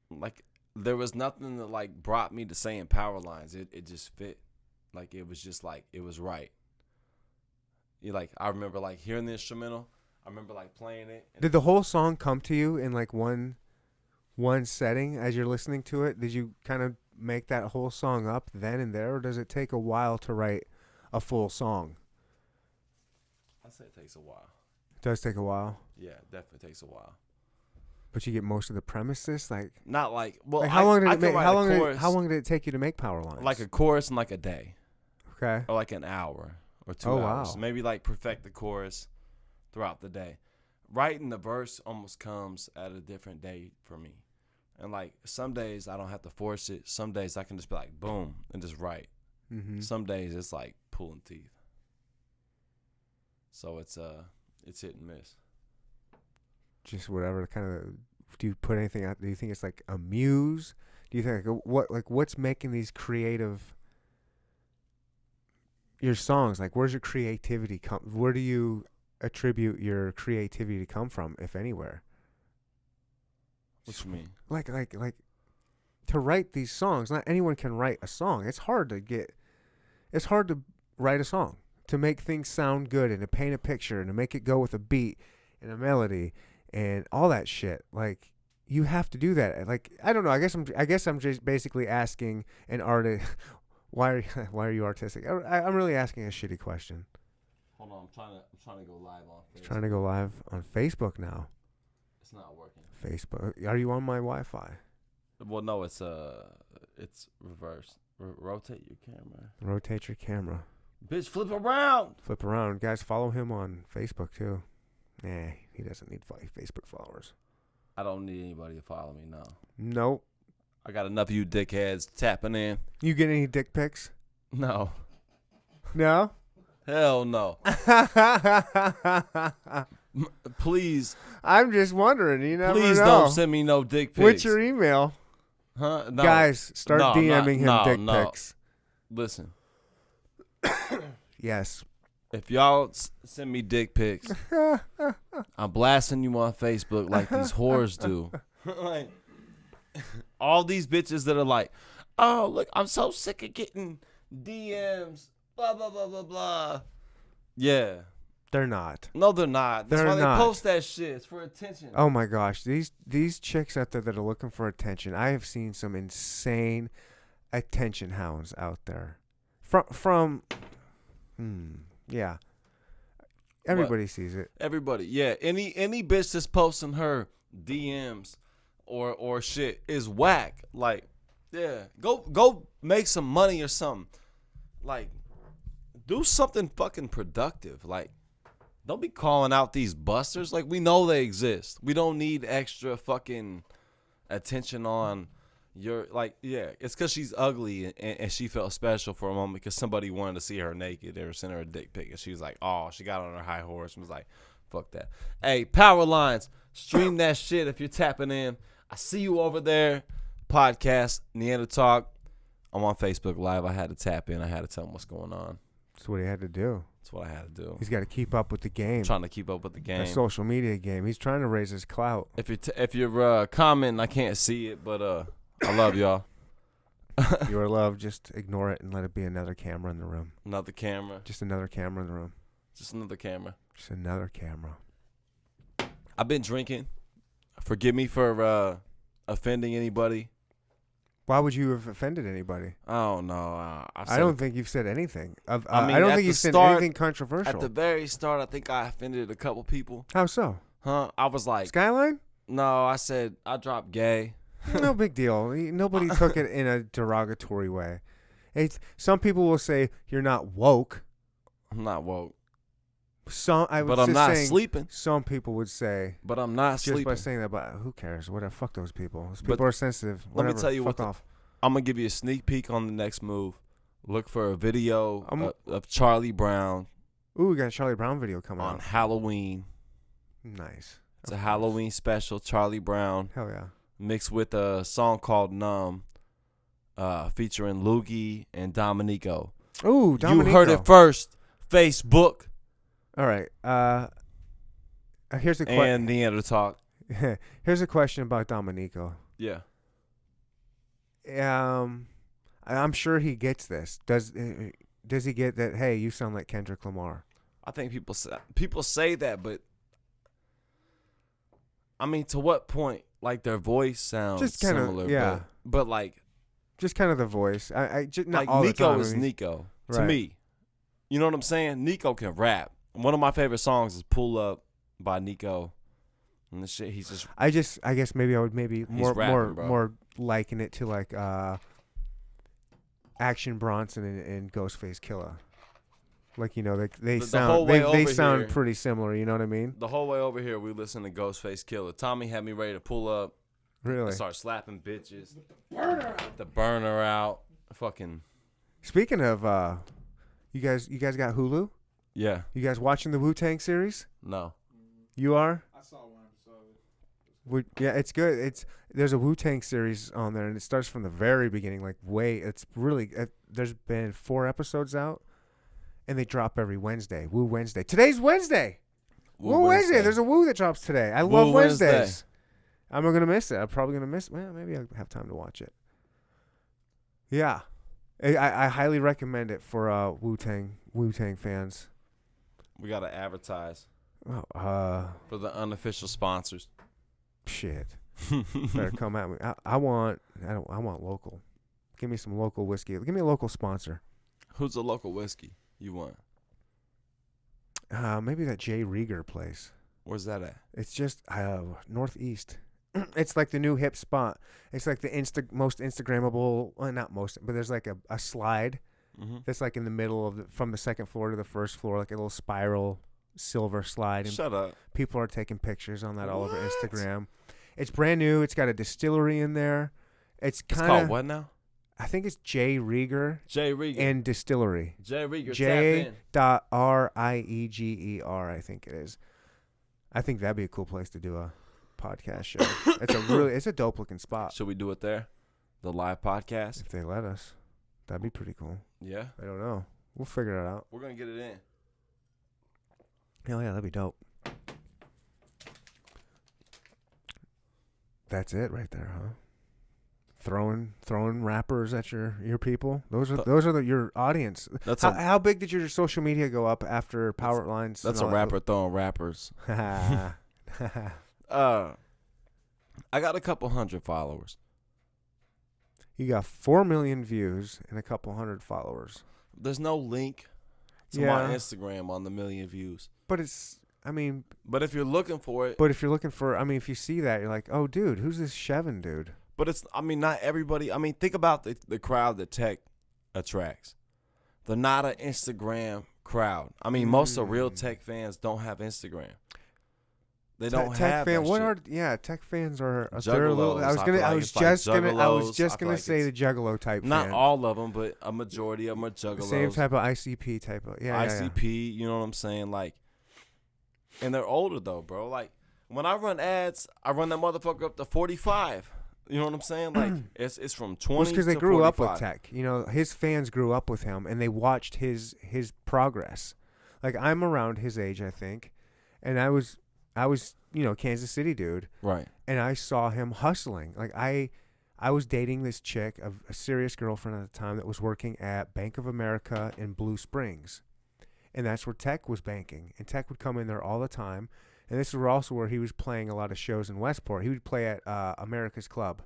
C: Like there was nothing that like brought me to saying power lines. It just fit. Like it was just like it was right. You like I remember like hearing the instrumental. I remember like playing it. And
A: Did the whole song come to you in like one setting as you're listening to it? Did you kind of make that whole song up then and there, or does it take a while to write a full song?
C: I say it takes a while.
A: It does take a while,
C: Yeah, it definitely takes a while.
A: but you get most of the premises. Like,
C: Not like well.
A: how long did
C: I
A: it
C: could
A: make?
C: write
A: How
C: a
A: long
C: chorus,
A: how long did it take you to make power lines?
C: Like a chorus in like a day
A: okay.
C: or like an hour or 2
A: Oh,
C: hours.
A: wow.
C: Maybe like perfect the chorus throughout the day. Writing the verse almost comes at a different day for me. And like some days I don't have to force it. Some days I can just be like boom and just write.
A: Mm-hmm.
C: Some days it's like pulling teeth. So it's hit and miss.
A: Just whatever kind of. Do you put anything out? Do you think it's like a muse? Do you think what's making these creative your songs? Like, where's your creativity come? Where do you attribute your creativity to come from, if anywhere?
C: What you mean?
A: Like to write these songs. Not anyone can write a song. It's hard to write a song, to make things sound good and to paint a picture and to make it go with a beat and a melody and all that shit. Like, you have to do that. Like, I don't know. I guess I'm just basically asking an artist, why are you artistic? I'm really asking a shitty question.
C: Hold on, I'm trying to go live on Facebook.
A: Trying to go live on Facebook now.
C: It's not working.
A: Facebook. Are you on my Wi-Fi?
C: Well, no, it's reversed. Rotate your camera.
A: Rotate your camera.
C: Bitch, flip around.
A: Flip around. Guys, follow him on Facebook, too. Nah, he doesn't need Facebook followers.
C: I don't need anybody to follow me now.
A: Nope.
C: I got enough of you dickheads tapping in.
A: You get any dick pics?
C: No.
A: No?
C: Hell no. Please.
A: I'm just wondering. You never
C: Please
A: know.
C: don't send me no dick pics.
A: What's your email?
C: Huh? No.
A: Guys, start DMing him dick pics.
C: Listen.
A: Yes.
C: If y'all send me dick pics, I'm blasting you on Facebook like these whores do. Like, all these bitches that are like, oh, look, I'm so sick of getting DMs, blah, blah, blah, blah, blah. Yeah.
A: They're not.
C: No, they're not. That's
A: They're
C: why
A: not.
C: they post that shit. It's for attention.
A: Oh my gosh, these chicks out there that are looking for attention. I have seen some insane attention hounds out there. Yeah. Everybody sees it.
C: Everybody, yeah. Any bitch that's posting her DMs or shit is whack. Like, yeah. Go make some money or something. Like, do something fucking productive. Like, don't be calling out these busters. Like, we know they exist. We don't need extra fucking attention on your, like, yeah. It's because she's ugly and she felt special for a moment because somebody wanted to see her naked or sent her a dick pic. And she was like, oh, she got on her high horse and was like, fuck that. Hey, powerlines, stream that shit if you're tapping in. I see you over there. Podcast, Neanderthal. I'm on Facebook Live. I had to tap in. I had to tell them what's going on.
A: That's what he had to do.
C: That's what I had to do.
A: He's got to keep up with the game.
C: I'm trying to keep up with the game.
A: The social media game. He's trying to raise his clout.
C: If you're commenting, I can't see it, but I love y'all.
A: You are loved. Just ignore it and let it be another camera in the room.
C: Another camera.
A: Just another camera in the room.
C: Just another camera.
A: Just another camera.
C: I've been drinking. Forgive me for offending anybody.
A: Why would you have offended anybody?
C: I don't know.
A: I don't think you've said anything. I
C: mean,
A: don't
C: at
A: think
C: the
A: you've said
C: start-
A: anything controversial.
C: At the very start, I think I offended a couple people.
A: How so?
C: Huh? I was like,
A: Skyline?
C: no, I said I dropped gay.
A: No big deal. Nobody took it in a derogatory way. Some people will say you're not woke.
C: I'm not woke.
A: But
C: I'm not sleeping.
A: Some people would say,
C: But I'm not
A: just
C: sleeping.
A: by saying that, but who cares? Whatever. Fuck those people. Those
C: But
A: people are sensitive.
C: let me
A: Whatever.
C: tell you
A: Fuck
C: what
A: off.
C: I'm going to give you a sneak peek on the next move. Look for a video
A: I'm-
C: of Charlie Brown
A: Ooh, we got a Charlie Brown video coming
C: on
A: out.
C: Halloween.
A: Nice.
C: It's a Halloween special, Charlie Brown,
A: Hell yeah.
C: mixed with a song called Numb, featuring Loogie and Dominico.
A: Ooh, Dominico.
C: You heard it first. Facebook
A: All right. Here's a
C: and
A: question.
C: Neanderthal.
A: Here's a question about Dominico.
C: Yeah.
A: I'm sure he gets this. Does he get that? Hey, you sound like Kendrick Lamar.
C: I think people say that, but I mean, to what point? Like, their voice sounds
A: Just kinda,
C: similar,
A: yeah.
C: but like,
A: Just kind of the voice. I just not
C: like
A: all the
C: Nico
A: time.
C: is
A: I mean,
C: Nico to
A: Right.
C: me. You know what I'm saying? Nico can rap. One of my favorite songs is "Pull Up" by Nico. And the shit, he's just
A: I guess maybe I would
C: rapping, bro.
A: more liken it to like Action Bronson and Ghostface Killer. Like, you know, they
C: The
A: sound
C: whole way
A: they
C: over
A: sound
C: here-
A: pretty similar. You know what I mean?
C: the whole way over here. We listen to Ghostface Killer. Tommy had me ready to pull up
A: Really.
C: and start slapping bitches. The burner out. Fucking
A: Speaking of, you guys got Hulu?
C: yeah.
A: You guys watching the Wu-Tang series?
C: No.
A: You are?
D: I saw one episode.
A: Yeah, it's good. There's a Wu-Tang series on there, and it starts from the very beginning. Like, it's really there's been 4 episodes out, and they drop every Wednesday. Woo Wednesday. Today's Wednesday.
C: Woo
A: Wednesday. There's a Woo that drops today. I
C: Woo
A: love Wednesdays.
C: Wednesday.
A: I'm not gonna miss it. I'm probably gonna miss it. Well, maybe I'll have time to watch it. Yeah, I highly recommend it for Wu-Tang fans.
C: We gotta advertise
A: Oh,
C: for the unofficial sponsors.
A: shit. Better come at me. I want local. Give me some local whiskey. Give me a local sponsor.
C: Who's the local whiskey you want?
A: Maybe that Jay Rieger place.
C: Where's that at?
A: It's just northeast. It's like the new hip spot. It's like the most Instagrammable. Well, not most, but there's like a slide that's like in the middle of from the second floor to the first floor, like a little spiral silver slide. And
C: Shut up.
A: people are taking pictures on that all over Instagram. It's brand new. It's got a distillery in there. It's
C: It's
A: kind
C: called
A: of.
C: what now?
A: I think it's Jay Rieger
C: Jay Rieger.
A: and Distillery.
C: Jay Rieger.
A: J.Rieger, I think it is. I think that'd be a cool place to do a podcast show. It's a dope looking spot.
C: Should we do it there? The live podcast?
A: If they let us, that'd be pretty cool.
C: Yeah.
A: I don't know. We'll figure it out.
C: We're gonna get it in.
A: Hell yeah, that'd be dope. That's it right there, huh? Throwing rappers at your people. Those are your audience. How big did your social media go up after powerlines?
C: That's a rapper throwing rappers. I got a couple hundred followers.
A: You got 4 million views and a couple hundred followers.
C: There's no link to my Instagram on the million views.
A: But it's,
C: But if you're looking for it.
A: But if you're looking for, if you see that, you're like, oh, dude, who's this Sheven dude?
C: But it's, not everybody. Think about the crowd that tech attracts. They're not an Instagram crowd. Most of the real tech fans don't have Instagram. They don't have
A: fan.
C: that
A: What
C: shit.
A: are tech fans are?
C: Juggalos.
A: I was just gonna say the juggalo type.
C: Not
A: fan.
C: all of them, but a majority of them are juggalos.
A: Same type of ICP type of
C: ICP. You know what I'm saying? Like, and they're older though, bro. Like when I run ads, I run that motherfucker up to 45. You know what I'm saying? Like it's from 20
A: because
C: to
A: they grew
C: 45.
A: up with tech. His fans grew up with him, and they watched his progress. Like I'm around his age, I think, and I was Kansas City dude,
C: right?
A: And I saw him hustling. Like I was dating this chick, a serious girlfriend at the time, that was working at Bank of America in Blue Springs, and that's where Tech was banking. And Tech would come in there all the time. And this is also where he was playing a lot of shows in Westport. He would play at America's Club.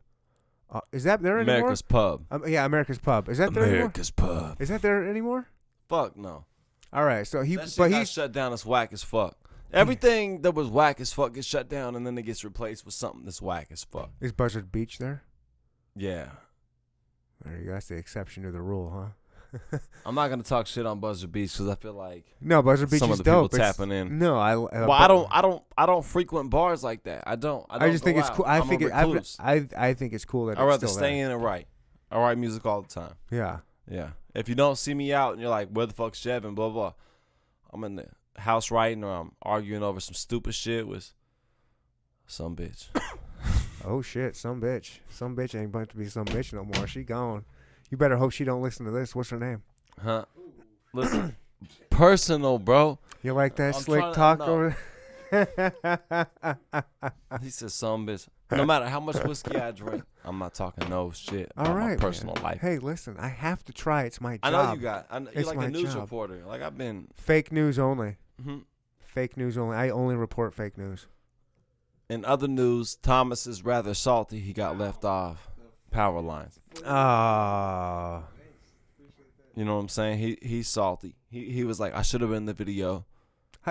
A: Is that there anymore?
C: America's Pub.
A: Yeah, America's Pub. Is that there anymore?
C: America's Pub.
A: Is that there anymore?
C: Fuck no.
A: All right, so he,
C: That shit
A: but
C: got
A: he's
C: shut down. It's whack as fuck. Everything that was whack as fuck gets shut down, and then it gets replaced with something that's whack as fuck.
A: Is Buzzard Beach there?
C: Yeah.
A: There you go. That's the exception to the rule, huh?
C: I'm not gonna talk shit on Buzzard Beach because I feel like
A: No, Buzzard Beach
C: some
A: is
C: of the
A: dope.
C: people tapping in.
A: No,
C: Well, I don't frequent bars like that. I
A: just think it's cool. I
C: I'm
A: think
C: a
A: it,
C: recluse.
A: I think it's cool that
C: I'd
A: it's
C: rather
A: still
C: stay
A: there.
C: in and write. I write music all the time.
A: Yeah.
C: Yeah. If you don't see me out and you're like, where the fuck's Sheven, blah, blah, I'm in the house writing or I'm arguing over some stupid shit with some bitch.
A: Oh shit, some bitch ain't about to be some bitch no more. She gone. You better hope she don't listen to this. What's her name?
C: Huh? Listen, personal, bro.
A: You like that
C: I'm
A: slick
C: trying to-
A: talk
C: no.
A: over?
C: He said some bitch. No matter how much whiskey I drink, I'm not talking no shit about
A: All right,
C: my personal
A: man.
C: life.
A: Hey, listen, I have to try. It's my job.
C: I know you got. You're
A: It's
C: like
A: my
C: a news
A: job.
C: reporter. Like I've been.
A: Fake news only.
C: Mhm.
A: Fake news only. I only report fake news.
C: In other news, Thomas is rather salty. He got left off powerlines.
A: Ah.
C: You know what I'm saying? He's salty. He was like, I should have been in the video.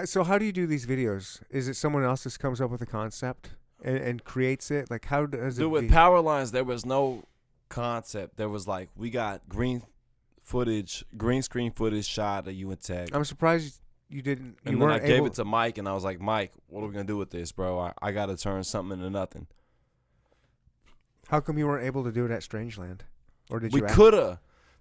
A: So how do you do these videos? Is it someone else that comes up with a concept and creates it? Like how does
C: Dude,
A: it?
C: with Powerlines, there was no concept. There was like, we got green screen footage shot of you and Tech.
A: I'm surprised you didn't. You
C: And then I
A: weren't
C: gave
A: able.
C: it to Mike, and I was like, Mike, what are we going to do with this, bro? I got to turn something into nothing.
A: How come you weren't able to do it at Strangeland? Or did
C: We
A: you?
C: could have.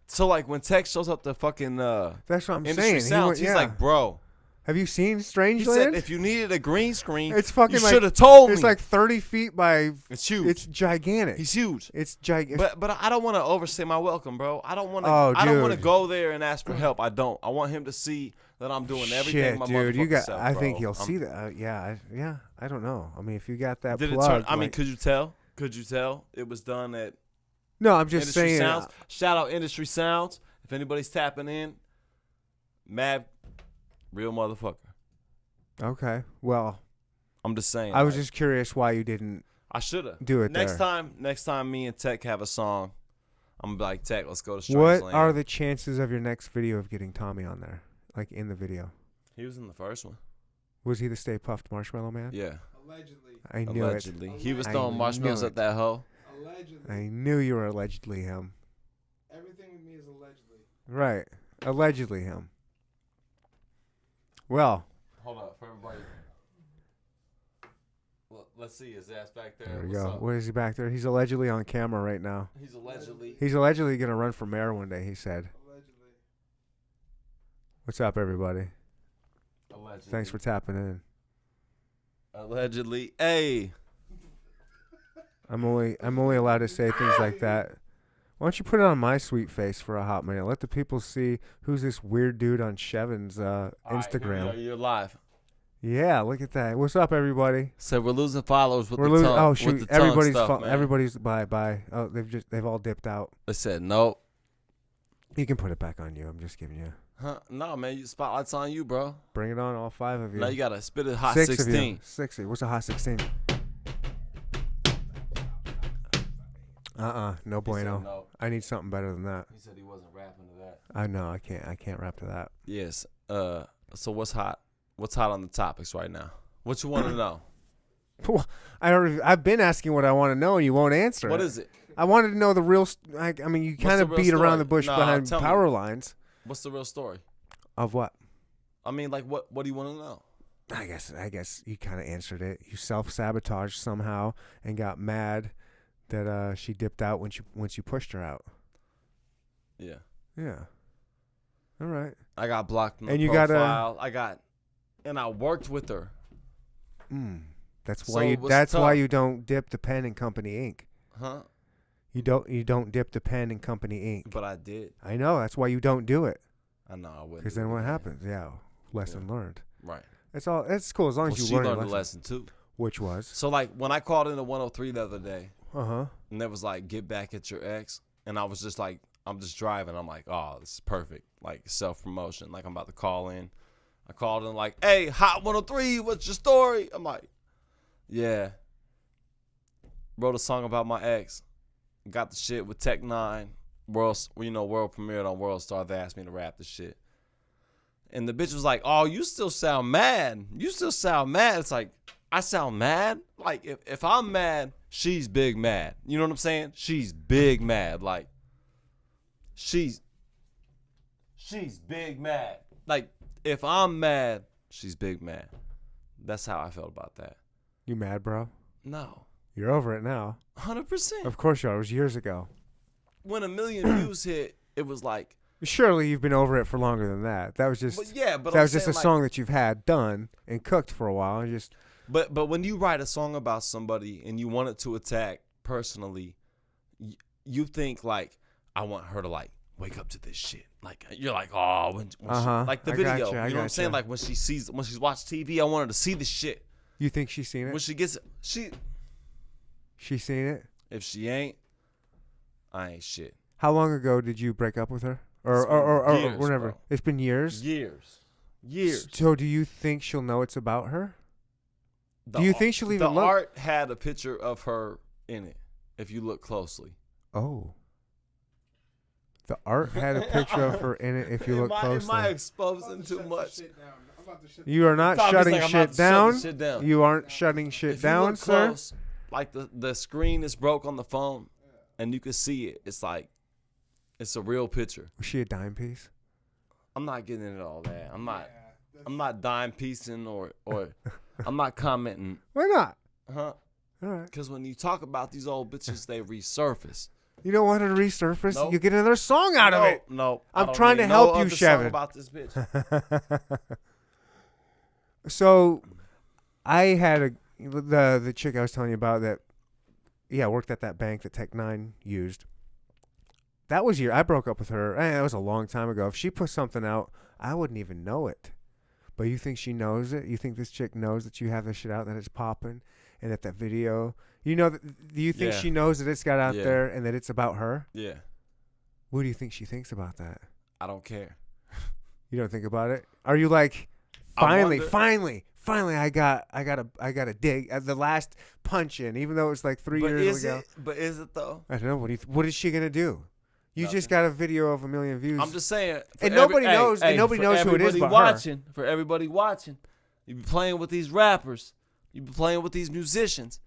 C: So, like, when Tech shows up to fucking
A: That's what I'm
C: Industry
A: saying.
C: Sounds, he's like, bro,
A: Have you seen
C: He
A: Strangeland?
C: said if you needed a green screen,
A: It's fucking
C: you
A: like-
C: should have told me.
A: It's like 30 feet by.
C: It's huge.
A: It's gigantic.
C: He's huge.
A: It's gigantic.
C: But I don't want to overstay my welcome, bro. I don't want to.
A: Oh,
C: I don't want to
A: dude.
C: go there and ask for help. I don't. I want him to see that I'm doing everything
A: Shit,
C: my
A: dude, you
C: motherfucking
A: got.
C: self,
A: I
C: bro.
A: think he'll
C: I'm-
A: see that. Yeah. I don't know. I mean, if you got that
C: Did it
A: plug,
C: turn? I mean,
A: like-
C: could you tell? Could you tell it was done at
A: no, I'm just
C: Industry
A: saying.
C: Sounds? Shout out Industry Sounds. If anybody's tapping in, mad, real motherfucker.
A: Okay. Well,
C: I'm just saying.
A: I was
C: like,
A: just curious why you didn't
C: I should have.
A: do it
C: Next
A: there.
C: Next time, me and Tech have a song, I'm gonna be like, Tech, let's go to Strange
A: What
C: Land.
A: are the chances of your next video of getting Tommy on there? Like in the video.
C: He was in the first one.
A: Was he the Stay Puffed Marshmallow Man?
C: Yeah.
D: Allegedly.
A: I knew
C: Allegedly. He was
A: I
C: throwing marshmallows
A: knew
C: at that hoe.
D: Allegedly.
A: it. I knew you were allegedly him.
D: Everything with me is allegedly.
A: Right. Allegedly him. Well,
C: Hold up for everybody. Let's see his ass back there.
A: there we
C: What's
A: go.
C: up?
A: Where is he back there? He's allegedly on camera right now.
C: He's allegedly.
A: He's allegedly going to run for mayor one day, he said.
D: Allegedly.
A: What's up, everybody?
C: Allegedly.
A: Thanks for tapping in.
C: Allegedly. Hey.
A: I'm only allowed to say things like that. Why don't you put it on my sweet face for a hot minute? Let the people see who's this weird dude on Sheven's Instagram.
C: You're live.
A: Yeah, look at that. What's up, everybody?
C: So we're losing followers with
A: We're
C: the
A: losing.
C: tongue.
A: Oh
C: with
A: shoot!
C: the tongue
A: Everybody's
C: stuff, man.
A: everybody's bye. Oh, they've all dipped out.
C: They said no.
A: You can put it back on you. I'm just giving you.
C: Huh? No, man. You spotlight's on you, bro.
A: Bring it on, all 5 of you.
C: Now you gotta spit it hot
A: Six of
C: 16.
A: you. 60. What's a hot 16? No
C: He said
A: bueno.
C: no.
A: I need something better than that.
C: He said he wasn't rapping to that.
A: I know. I can't rap to that.
C: Yes. So what's hot? What's hot on the topics right now? What you want to know?
A: I've been asking what I want to know, and you won't answer.
C: What is it?
A: I wanted to know the real. I mean, you
C: What's
A: kind
C: the
A: of
C: real
A: beat around
C: story?
A: the bush
C: Nah,
A: behind
C: tell me.
A: power lines.
C: What's the real story?
A: Of what?
C: I mean, like, what do you want to know?
A: I guess you kind of answered it. You self-sabotaged somehow and got mad that she dipped out once you pushed her out.
C: Yeah.
A: Yeah. All right.
C: I got blocked on the
A: And you gotta-
C: profile. And I worked with her.
A: That's
C: So
A: why you.
C: what's
A: That's why
C: tough?
A: you don't dip the pen in company ink.
C: Huh?
A: You don't dip the pen in company ink.
C: But I did.
A: I know. That's why you don't do it.
C: I know I wouldn't.
A: Because
C: do
A: then
C: it
A: what
C: again.
A: happens? Yeah. Lesson learned.
C: Right.
A: It's all. It's cool as long as
C: Well,
A: you
C: she
A: learn
C: learned
A: a
C: the
A: lesson.
C: lesson too.
A: Which was.
C: So like when I called into 103 the other day,
A: Uh-huh.
C: and there was like, get back at your ex, and I was just like, I'm just driving. I'm like, oh, this is perfect. Like self promotion. Like I'm about to call in. I called in like, hey, Hot 103, what's your story? I'm like, yeah. Wrote a song about my ex. Got the shit with Tech 9. World premiered on World Star. They asked me to rap the shit. And the bitch was like, oh, you still sound mad. You still sound mad. It's like, I sound mad? Like, if I'm mad, she's big mad. You know what I'm saying? She's big mad. Like, she's big mad. Like, if I'm mad, she's big mad. That's how I felt about that.
A: You mad, bro?
C: No.
A: You're over it now.
C: 100%.
A: Of course you are. It was years ago.
C: When 1 million views hit, it was like,
A: Surely you've been over it for longer than that. That was just.
C: but yeah, but
A: that
C: I'm
A: was just a
C: saying, like,
A: song that you've had done and cooked for a while. And just.
C: But when you write a song about somebody and you want it to attack personally, you think like, I want her to like wake up to this shit. Like you're like, oh, when she, like the
A: I
C: video.
A: gotcha, I
C: you know what I'm saying?
A: gotcha.
C: Like when she's watched TV, I want her to see the shit.
A: You think she's seen
C: When
A: it? She's seen it.
C: if she ain't, I ain't shit.
A: How long ago did you break up with her? Or
C: It's been
A: or
C: years,
A: whatever.
C: bro.
A: It's been years.
C: Years.
A: So do you think she'll know it's about her?
C: The
A: Do you
C: ar-
A: think she'll
C: the
A: even look?
C: art had a picture of her in it? If you look closely.
A: Oh. The art had a picture of her in it. If you look
C: Am I
A: closely,
C: exposing too much?
A: you are not
C: Tommy's
A: shutting
C: like, I'm
A: shit
C: about to shut
A: down.
C: this shit down.
A: You aren't shutting shit
C: If you
A: down,
C: look
A: sir.
C: close, like the screen is broke on the phone, and you can see it. It's like, it's a real picture.
A: Was she a dime piece?
C: I'm not getting into all that. I'm not dime piecing or I'm not commenting,
A: Why not?
C: huh?
A: All right.
C: Because when you talk about these old bitches, they resurface.
A: You don't want her to resurface.
C: Nope.
A: You get another song out of it.
C: No,
A: I'm trying to help you,
C: Shevin.
A: Shevin.
C: About this bitch.
A: So I had the chick I was telling you about that. Yeah, worked at that bank that Tech9 used. That was I broke up with her. That was a long time ago. If she put something out, I wouldn't even know it. But you think she knows it? You think this chick knows that you have this shit out, that it's popping, and that video? You know, do you think she knows that it's got out there and that it's about her?
C: Yeah.
A: What do you think she thinks about that?
C: I don't care.
A: You don't think about it? Are you like, finally, I got a dig at the last punch in, even though it was like 3 years ago.
C: But is it though?
A: I don't know. What is she gonna do? You
C: Nothing.
A: just got a video of 1 million views.
C: I'm just saying.
A: And nobody knows who it is but her.
C: For everybody watching, you be playing with these rappers. You be playing with these musicians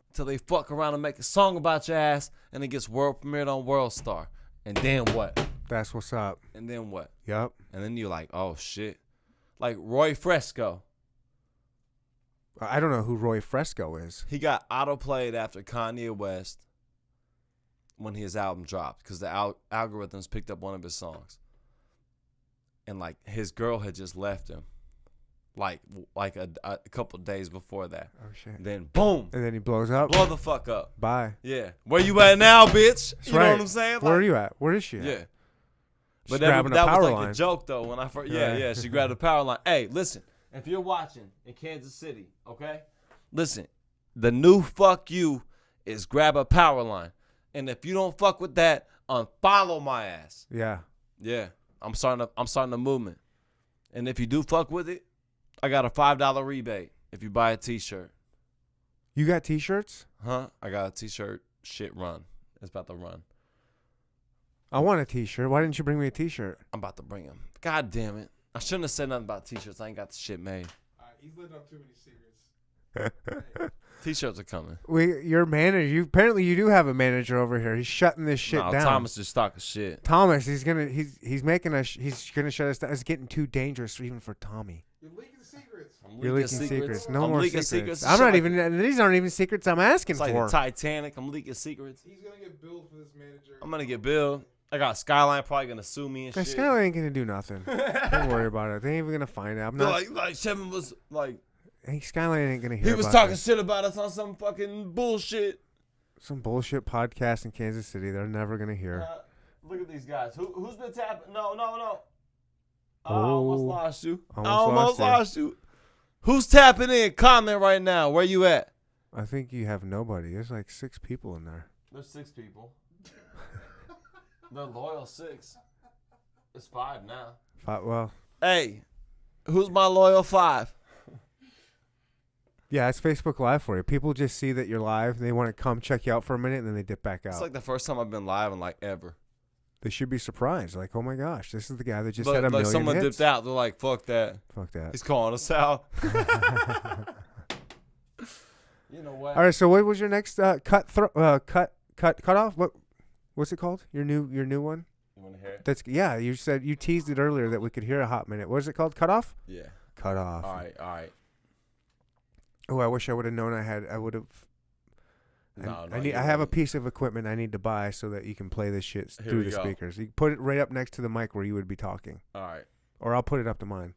C: until they fuck around and make a song about your ass and it gets world premiered on World Star. And then what?
A: That's what's up.
C: And then what?
A: Yep.
C: And then you're like, oh shit. Like Roy Fresco.
A: I don't know who Roy Fresco is.
C: He got autoplayed after Kanye West when his album dropped because the algorithms picked up one of his songs. And like his girl had just left him like a couple days before that.
A: Oh shit.
C: Then boom.
A: And then he blows up.
C: Blow the fuck up.
A: Bye.
C: Yeah. Where you at now, bitch?
A: That's
C: you know
A: right.
C: what I'm saying?
A: Where are you at? Where is she at?
C: Yeah.
A: She's
C: But
A: grabbing
C: that
A: a power
C: was like
A: line.
C: a joke though when I first yeah, she grabbed a power line. Hey, listen, if you're watching in Kansas City, okay? Listen, the new fuck you is grab a power line. And if you don't fuck with that, unfollow my ass.
A: Yeah.
C: Yeah. I'm starting the movement. And if you do fuck with it, I got a $5 rebate if you buy a t-shirt.
A: You got t-shirts?
C: Huh? I got a t-shirt shit run. It's about to run.
A: I want a t-shirt. Why didn't you bring me a t-shirt?
C: I'm about to bring them. God damn it. I shouldn't have said nothing about t-shirts. I ain't got the shit made.
D: He's letting up too many secrets.
C: T-shirts are coming.
A: Your manager. Apparently you do have a manager over here. He's shutting this shit
C: No,
A: down.
C: Thomas just talking shit.
A: Thomas, he's gonna shut us down. It's getting too dangerous even for Tommy.
D: You're leaking secrets.
A: You're leaking secrets. No
C: I'm
A: more
C: leaking
A: secrets.
C: secrets.
A: I'm not even. These aren't even secrets I'm asking
C: It's like
A: for.
C: the Titanic. I'm leaking secrets.
D: He's gonna get billed for this manager.
C: I'm gonna get billed. I got Skyline probably gonna sue me and
A: That
C: shit.
A: Skyline ain't gonna do nothing. Don't worry about it. They ain't even gonna find out. I'm
C: They're
A: not.
C: like Sheven was like
A: Hey, Skyline ain't gonna hear.
C: he was
A: about
C: talking
A: this.
C: shit about us on some fucking bullshit.
A: Some bullshit podcast in Kansas City. They're never gonna hear.
C: Look at these guys. Who's been tapping? No. I
A: Oh.
C: almost lost you.
A: Almost lost
C: you. Who's tapping in? Comment right now. Where you at?
A: I think you have nobody. There's like 6 people in there.
C: There's 6 people. They're loyal 6. It's 5 now.
A: 5, well,
C: Hey, who's my loyal 5?
A: yeah, it's Facebook Live for you. People just see that you're live. They want to come check you out for a minute, and then they dip back out.
C: It's like the first time I've been live in like ever.
A: They should be surprised. Like, oh my gosh, this is the guy that just
C: But
A: had a
C: like
A: million
C: someone
A: hits.
C: dipped out. They're like, fuck that.
A: Fuck that.
C: He's calling us out. You know what?
A: All right, so what was your next cut off? What's it called? Your new one?
C: You want to hear it?
A: That's you said you teased it earlier that we could hear a hot minute. What is it called? Cut off?
C: Yeah.
A: Cut off.
C: All right.
A: Oh, I wish I would have known I would have. I have a piece of equipment I need to buy so that you can play this shit
C: Here
A: through
C: we
A: the
C: go.
A: speakers. You can put it right up next to the mic where you would be talking,
C: All right.
A: or I'll put it up to mine.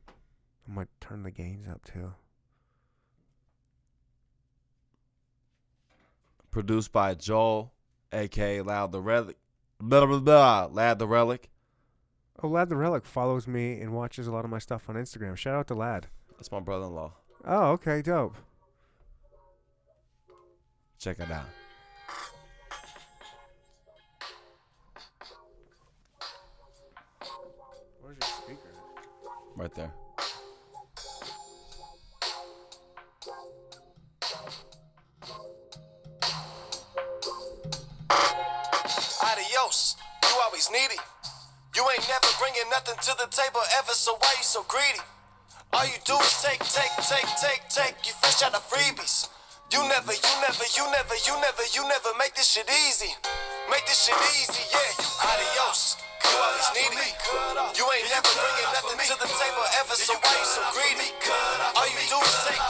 A: I might turn the gains up too.
C: Produced by Joel, a.k.a. Loud the Relic. Blah, blah, blah. Lad the Relic.
A: Oh, Lad the Relic follows me and watches a lot of my stuff on Instagram. Shout out to Lad.
C: That's my brother-in-law.
A: Oh, okay, dope.
C: Check it out.
A: Where's your speaker?
C: Right there.
E: Adios, you always needy. You ain't never bringing nothing to the table ever, so why you so greedy? All you do is take. You fish out of freebies. You never make this shit easy. Make this shit easy, yeah. Adios, You always needy. You ain't never bringing nothing to the table ever, so why you so greedy? All you do is take,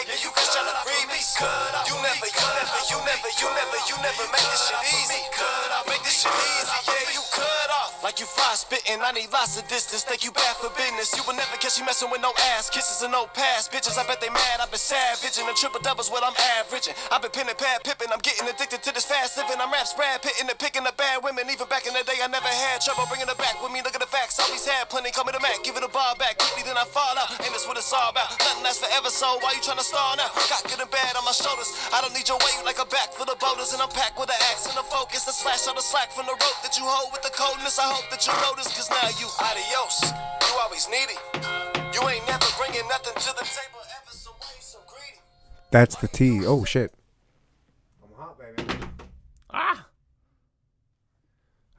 E: and you fish out of freebies. You never make this shit easy. Make this shit easy, yeah, you cut off. Like you fly spitting, I need lots of distance. Think you bad for business. You will never catch you messing with no ass. Kisses and no pass. Bitches, I bet they mad. I've been savaging. The triple doubles what I'm averaging. I've been pinning pad pippin'. I'm getting addicted to this fast living. I'm rap Brad Pittin' and picking the bad women. Even back in the day, I never had trouble bringing it back with me. Look at the facts. Always had plenty. Call me the Mac. Give it a bar back. Quickly, then I fall out. And that's what it's all about. Nothing lasts forever, so why you trying to stall now? Got good and bad on my shoulders. I don't need your weight like a back full of boulders. And I'm packed with an axe and a focus. To slash all the slack from the rope that you hold with the coldness. I hope that you notice, cause now you adios. You always needy. You ain't never bringing nothing to the table ever, so why you so greedy?
A: That's the T. Oh shit. I'm hot, baby.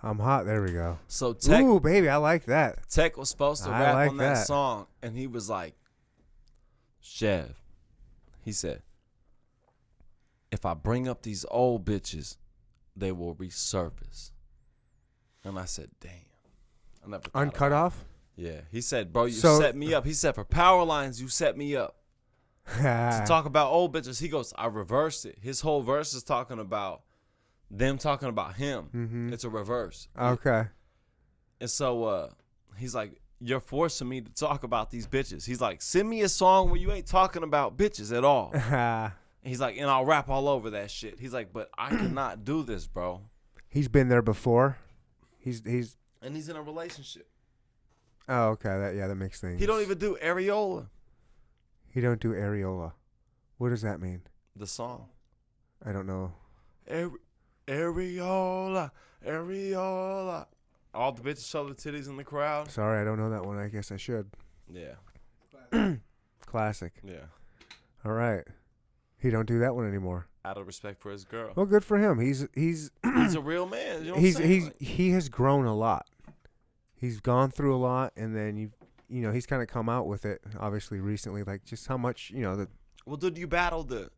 A: I'm hot. There we go.
C: So Tech,
A: Ooh, baby, I like that.
C: Tech was supposed to
A: I
C: rap
A: like
C: on that
A: that.
C: song, and he was like, Shev, he said, if I bring up these old bitches, they will resurface. And I said, damn. I never thought
A: Uncut
C: about
A: off.
C: it. Yeah. He said, bro, you
A: So-
C: set me up. He said, for powerlines, you set me up. To talk about old bitches, he goes, I reversed it. His whole verse is talking about them talking about him.
A: Mhm.
C: It's a reverse.
A: Okay.
C: And so he's like, you're forcing me to talk about these bitches. He's like, send me a song where you ain't talking about bitches at all. He's like, and I'll rap all over that shit. He's like, but I cannot do this, bro.
A: He's been there before. He's.
C: And he's in a relationship.
A: Oh, okay. That makes things.
C: He don't even do areola,
A: He don't do areola. What does that mean?
C: the song.
A: I don't know.
C: Areola. All the bitches show the titties in the crowd.
A: Sorry, I don't know that one. I guess I should.
C: Yeah.
A: Classic.
C: Yeah.
A: All right. He don't do that one anymore.
C: Out of respect for his girl.
A: Well, good for him. He's
C: He's a real man. You know what I'm saying?
A: he has grown a lot. He's gone through a lot, and then you know he's kind of come out with it. Obviously, recently, like just how much the.
C: Well, dude, you battle the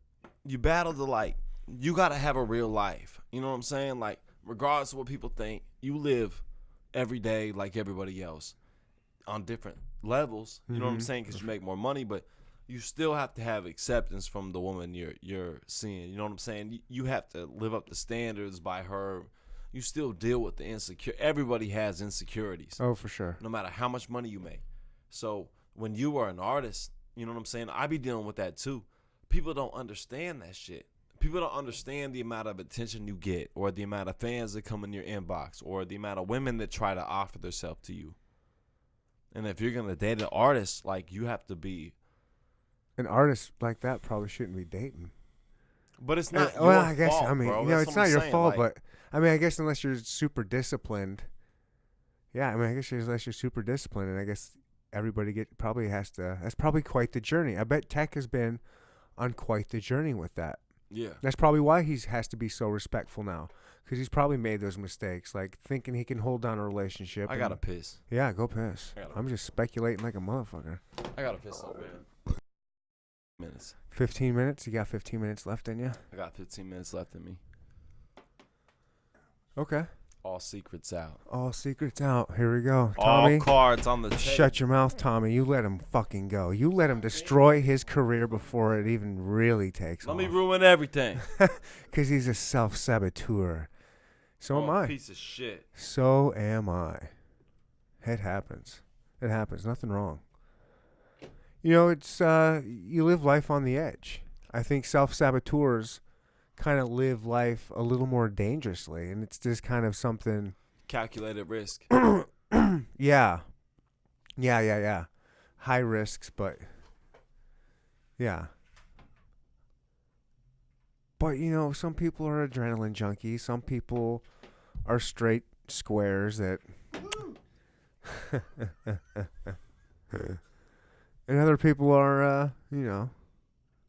C: like, you got to have a real life. You know what I'm saying? Like, regardless of what people think, you live every day like everybody else on different levels. You know what I'm saying? Because you make more money, but you still have to have acceptance from the woman you're seeing. You know what I'm saying? You have to live up to standards by her. You still deal with the insecure. Everybody has insecurities.
A: Oh, for sure.
C: No matter how much money you make. So when you are an artist, you know what I'm saying? I be dealing with that too. People don't understand that shit. People don't understand the amount of attention you get, or the amount of fans that come in your inbox, or the amount of women that try to offer themselves to you. And if you're going to date an artist, like, you have to be.
A: An artist like that probably shouldn't be dating.
C: But it's not your
A: well, I guess
C: fault,
A: I mean,
C: bro.
A: you know,
C: That's
A: it's
C: what
A: not
C: I'm
A: your
C: saying.
A: fault,
C: Like,
A: but I mean, I guess unless you're super disciplined. Yeah, I mean, I guess unless you're super disciplined, and I guess everybody probably has to. That's probably quite the journey. I bet Tech has been on quite the journey with that.
C: yeah.
A: That's probably why he has to be so respectful now, because he's probably made those mistakes, like thinking he can hold down a relationship.
C: I got to piss.
A: Yeah, go piss.
C: I gotta
A: I'm just speculating like a motherfucker.
C: I got to piss so bad.
A: 15 minutes? You got 15 minutes left in you?
C: I got 15 minutes left in me.
A: Okay.
C: All secrets out.
A: All secrets out. Here we go. Tommy,
C: All cards on the table.
A: shut your mouth, Tommy. You let him fucking go. You let him destroy his career before it even really takes
C: Let
A: off.
C: me ruin everything.
A: Because he's a self-saboteur. So am I.
C: Piece of shit.
A: So am I. It happens. It happens. Nothing wrong. You know, it's you live life on the edge. I think self-saboteurs kind of live life a little more dangerously, and it's just kind of something.
C: Calculated risk.
A: Yeah. High risks, but yeah. But you know, some people are adrenaline junkies. Some people are straight squares that. And other people are, you know,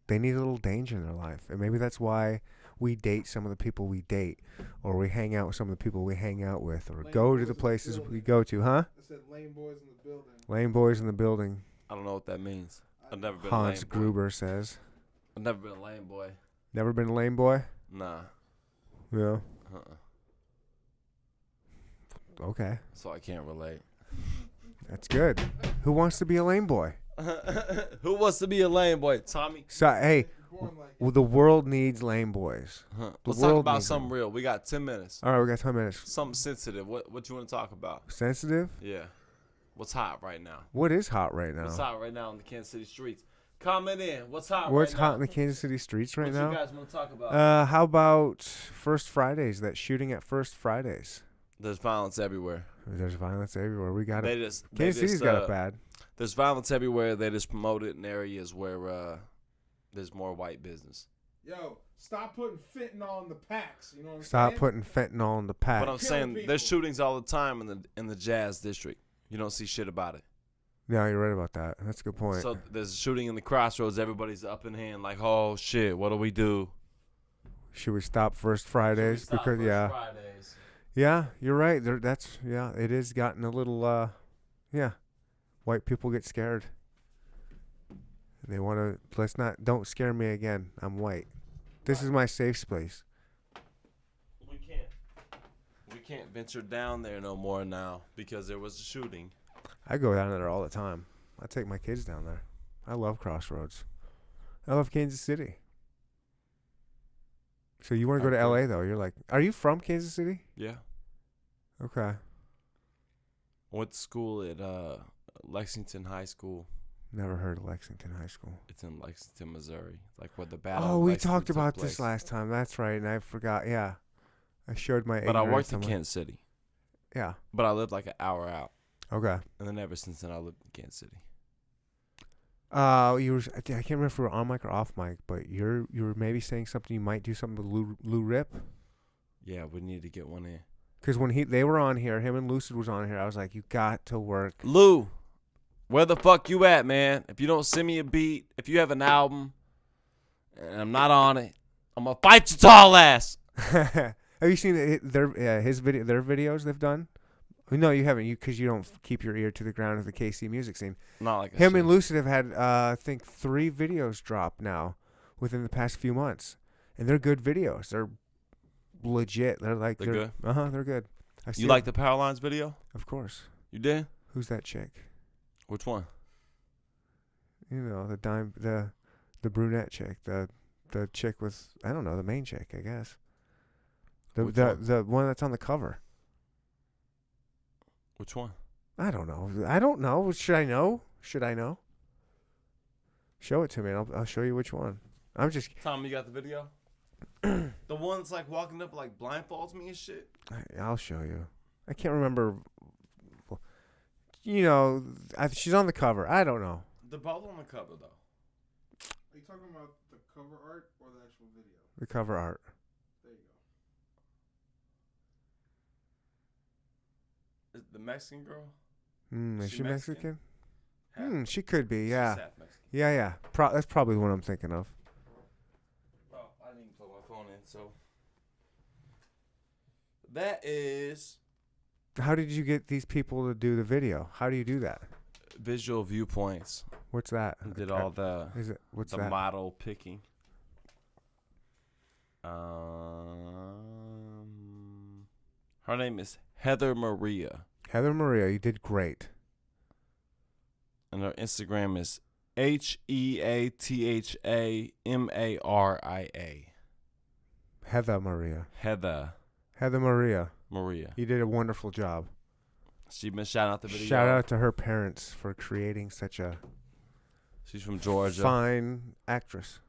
A: they need a little danger in their life. And maybe that's why we date some of the people we date, or we hang out with some of the people we hang out with, or go to the places we go to, huh?
D: I said lame boys in the building.
A: Lame boys in the building,
C: I don't know what that means. I've never been
A: Hans
C: a lame boy.
A: Gruber says.
C: I've never been a lame boy.
A: Never been a lame boy?
C: Nah.
A: Yeah.
C: Uh-uh.
A: Okay,
C: so I can't relate.
A: that's good. Who wants to be a lame boy?
C: Who wants to be a lame boy? Tommy?
A: So hey,
D: Born like
A: well, the world needs lame boys.
C: Huh.
A: The
C: Let's talk
A: world
C: about
A: needs
C: something
A: them.
C: real. We got 10 minutes.
A: All right, we got 10 minutes.
C: Something sensitive. What you want to talk about?
A: Sensitive.
C: Yeah. What's hot right now?
A: What is hot right now?
C: What's hot right now in the Kansas City streets? Comment in. What's hot
A: What's
C: right
A: hot
C: now?
A: in the Kansas City streets right
C: what
A: now?
C: you guys want to talk about?
A: How about First Fridays? That shooting at First Fridays.
C: There's violence everywhere.
A: There's violence everywhere. We got
C: They
A: it.
C: just
A: Kansas City's got it bad.
C: There's violence everywhere. They just promote it in areas where there's more white business.
D: yo, stop putting fentanyl in the packs. You know what I'm
A: Stop
D: saying?
A: putting fentanyl in the pack.
C: But I'm saying there's shootings all the time in the Jazz District. You don't see shit about it.
A: No, you're right about that. That's a good point.
C: So there's a shooting in the Crossroads. Everybody's up in hand like, oh shit, what do we do?
A: Should we stop First Fridays?
C: Stop
A: Because
C: First Fridays.
A: yeah, you're right. It has gotten a little white people get scared. They want to don't scare me again. I'm white. This is my safe space.
C: We can't venture down there no more now because there was a shooting.
A: I go down there all the time. I take my kids down there. I love Crossroads. I love Kansas City. So you want to go to
C: Okay.
A: LA though? You're like, are you from Kansas City?
C: Yeah.
A: Okay.
C: Went to school at Lexington High School.
A: Never heard of Lexington High School.
C: It's in Lexington, Missouri. Like where the battle.
A: Oh,
C: of
A: we
C: Lexington
A: talked
C: took
A: about
C: place.
A: this last time. That's right, and I forgot. Yeah, I showed my.
C: But I worked
A: ignorance.
C: in
A: I'm like,
C: Kansas City.
A: Yeah.
C: But I lived like an hour out.
A: Okay.
C: And then ever since then I lived in Kansas City.
A: You were. I can't remember if we were on mic or off mic, but you were maybe saying something. You might do something with Lou Rip.
C: Yeah, we need to get one in.
A: Because when they were on here, him and Lucid was on here. I was like, you got to work.
C: Lou, where the fuck you at, man? If you don't send me a beat, if you have an album, and I'm not on it, I'm gonna fight your tall ass.
A: Have you seen their videos they've done? No, you haven't. Because you don't keep your ear to the ground of the KC music scene.
C: Not like
A: Him and Lucid have had, I think, 3 videos drop now within the past few months, and they're good videos. They're legit. They're
C: good.
A: They're good.
C: You like the Powerlines video?
A: Of course.
C: You did?
A: Who's that chick?
C: Which one?
A: You know, the brunette chick, the chick with, I don't know, the main chick, I guess.
C: Which one?
A: The one that's on the cover.
C: Which one?
A: I don't know. Should I know? Show it to me. I'll show you which one. I'm just.
C: Tom, you got the video? The one that's like walking up like blindfolds me and shit?
A: I'll show you. I can't remember. You know, she's on the cover. I don't know.
C: They're both on the cover though.
D: Are you talking about the cover art or the actual video?
A: The cover art.
D: There you go.
C: Is the Mexican girl?
A: Is
C: She
A: she
C: Mexican?
A: Mexican? She could be. Yeah.
C: She's half Mexican.
A: Yeah. That's probably the one I'm thinking of.
C: Oh, I didn't even plug my phone in, so. That is
A: How did you get these people to do the video? How do you do that?
C: Visual Viewpoints.
A: What's that?
C: Did all the
A: Is it? What's
C: the
A: that?
C: model picking. Her name is Heather Maria,
A: Heather Maria, you did great.
C: and her Instagram is HeathaMaria.
A: Heather Maria.
C: Heather
A: Heather Maria.
C: Maria.
A: You did a wonderful job.
C: She been shouting out the video.
A: Shout out to her parents for creating such a
C: She's from Georgia.
A: fine actress.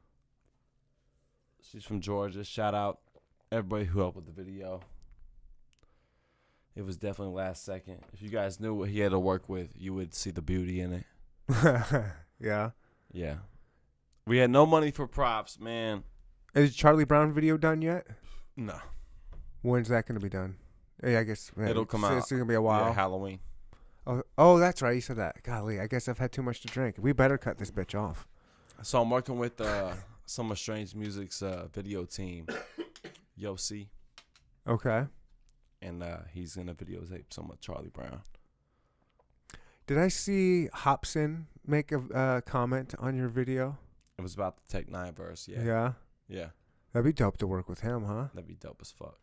C: She's from Georgia. Shout out everybody who helped with the video. It was definitely last second. If you guys knew what he had to work with, you would see the beauty in it.
A: Yeah.
C: Yeah. We had no money for props, man.
A: Is Charlie Brown video done yet?
C: No.
A: When's that going to be done? Yeah, I guess
C: It'll come
A: It's
C: out.
A: going to be a while.
C: Yeah, Halloween.
A: Oh, that's right. You said that. Golly, I guess I've had too much to drink. We better cut this bitch off.
C: So I'm working with some of Strange Music's video team, Yo C,
A: Okay.
C: and he's gonna videotape some of Charlie Brown.
A: Did I see Hobson make a comment on your video?
C: It was about the Tech 9 verse. Yeah.
A: Yeah.
C: Yeah.
A: That'd be dope to work with him, huh?
C: That'd be dope as fuck.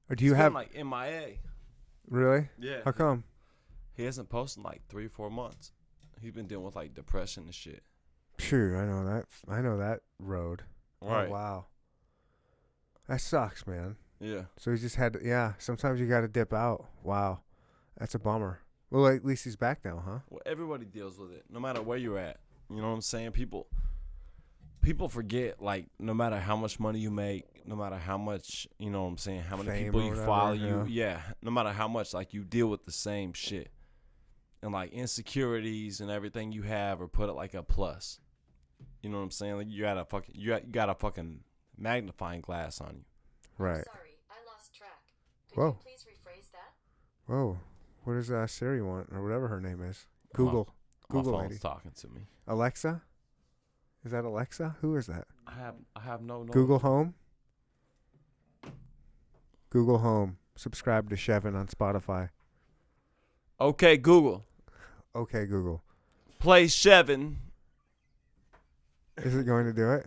A: Or do you
C: He's
A: have?
C: been, like MIA?
A: Really?
C: Yeah.
A: How come?
C: He hasn't posted in like 3 or 4 months. He's been dealing with like depression and shit.
A: Phew, I know that. I know that road.
C: Right.
A: Oh, wow. That sucks, man.
C: Yeah.
A: So he just had to, yeah, sometimes you got to dip out. Wow. That's a bummer. Well, at least he's back now, huh?
C: Well, everybody deals with it, no matter where you're at. You know what I'm saying? People forget, like, no matter how much money you make, no matter how much, you know what I'm saying, how many
A: Fame
C: people
A: or
C: you
A: whatever,
C: follow you. Yeah. No matter how much, like, you deal with the same shit. And, like, insecurities and everything you have are put at, like, a plus. You know what I'm saying? Like, you got a fucking magnifying glass on you.
A: Right.
F: Sorry, I lost track. Could
A: Whoa.
F: you please rephrase that?
A: Whoa. What does Siri want? Or whatever her name is. Google.
C: My
A: Google
C: phone's
A: lady.
C: talking to me.
A: Alexa? Is that Alexa? Who is that?
C: I have no
A: Google Home? Google Home. Subscribe to Sheven on Spotify.
C: Okay, Google.
A: Okay, Google.
C: Play Sheven.
A: Is it going to do it?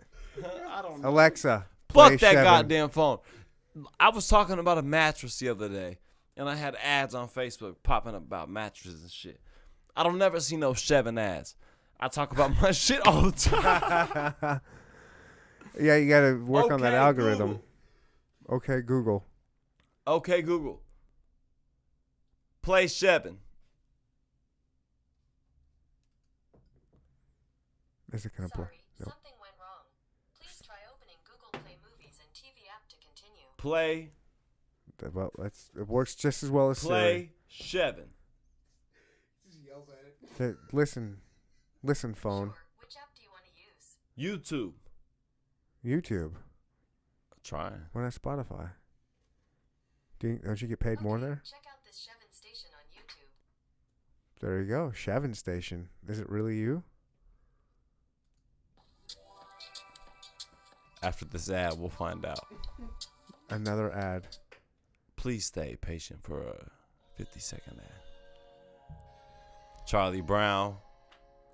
C: I don't know.
A: Alexa. Play
C: Fuck that
A: Sheven.
C: goddamn phone. I was talking about a mattress the other day, and I had ads on Facebook popping up about mattresses and shit. I don't never see no Sheven ads. I talk about my shit all the time.
A: Yeah, you got to work on that
C: Okay,
A: algorithm.
C: Google.
A: Okay, Google.
C: Okay, Google. Play Sheven.
A: Is it going to play?
F: Sorry,
A: Nope.
F: something went wrong. Please try opening Google Play Movies and TV app to continue.
C: Play.
A: Well, it works just as well as
C: Play Sheven.
D: He just yells at it.
A: Siri. Listen, phone.
F: Sure, which app do you want to use?
C: YouTube.
A: YouTube.
C: Trying.
A: Why not Spotify? Don't you get paid more
F: Okay,
A: there?
F: check out this Sheven station on YouTube.
A: There you go. Sheven Station. Is it really you?
C: After this ad, we'll find out.
A: Another ad.
C: Please stay patient for a 50-second ad. Charlie Brown.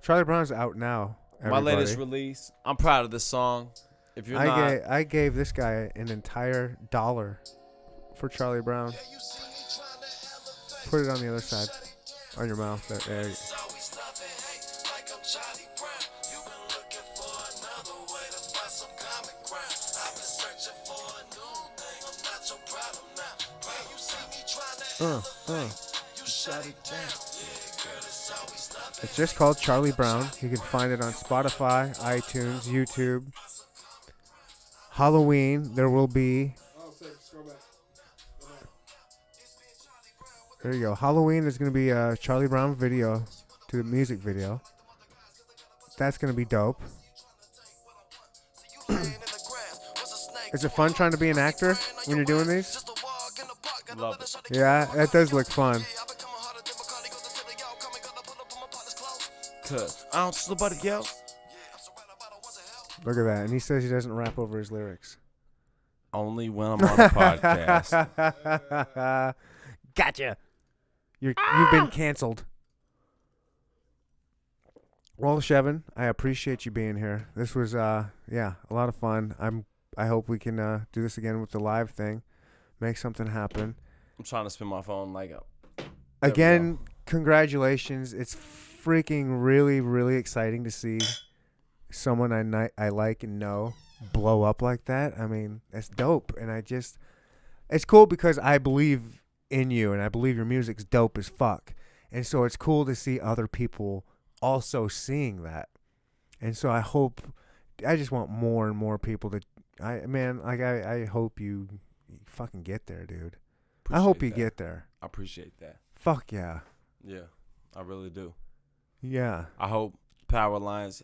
A: Charlie Brown's out now.
C: My latest
A: everybody.
C: release. I'm proud of this song. If you're not,
A: I gave this guy an entire $1 for Charlie Brown. Put it on the other side. On your mouth. There. It's just called Charlie Brown. You can find it on Spotify, iTunes, YouTube. Halloween, there will be.
D: Oh, sorry, scroll back. Go back.
A: There you go. Halloween, there's going to be a Charlie Brown video to the music video. That's going to be dope. Is it fun trying to be an actor when you're doing these?
C: love it.
A: Yeah, that does look fun.
C: Cause I don't trust nobody else.
A: Look at that. And he says he doesn't rap over his lyrics.
C: Only when I'm on a podcast.
A: Gotcha. You've been canceled. Well, Sheven, I appreciate you being here. This was a lot of fun. I hope we can do this again with the live thing. Make something happen.
C: I'm trying to spin my phone like a.
A: Again, congratulations. It's freaking really, really exciting to see someone I like and know blow up like that. I mean, that's dope. And it's cool because I believe in you and I believe your music's dope as fuck. And so it's cool to see other people also seeing that. And so I just want more and more people to, I hope you fucking get there, dude. I hope you get there.
C: I appreciate that.
A: Fuck yeah.
C: Yeah, I really do.
A: Yeah.
C: I hope powerlines.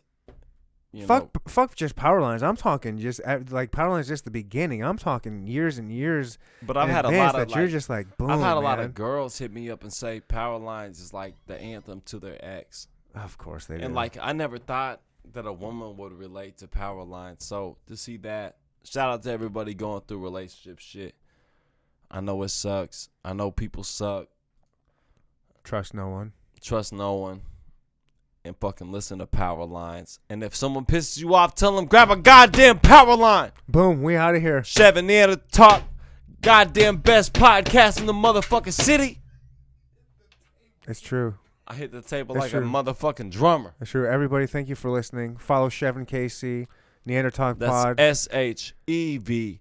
A: Fuck just Powerlines. I'm talking just like Powerlines just the beginning. I'm talking years and years.
C: But I've
A: in
C: had a
A: advance
C: lot of
A: that you're just like boom.
C: I've had a lot
A: man.
C: of girls hit me up and say Powerlines is like the anthem to their ex.
A: Of course they do.
C: And like I never thought that a woman would relate to Powerlines. So to see that, shout out to everybody going through relationship shit. I know it sucks. I know people suck.
A: Trust no one.
C: Trust no one. And fucking listen to Powerlines. And if someone pisses you off, tell them grab a goddamn Powerline.
A: Boom, we out of here.
C: Sheven the Talk. Goddamn best podcast in the motherfucking city.
A: It's true.
C: I hit the table
A: That's
C: like a
A: true.
C: motherfucking drummer.
A: That's true. Everybody, thank you for listening. Follow Sheven KC, Neanderthal
C: That's
A: Pod,
C: SHEVENKC.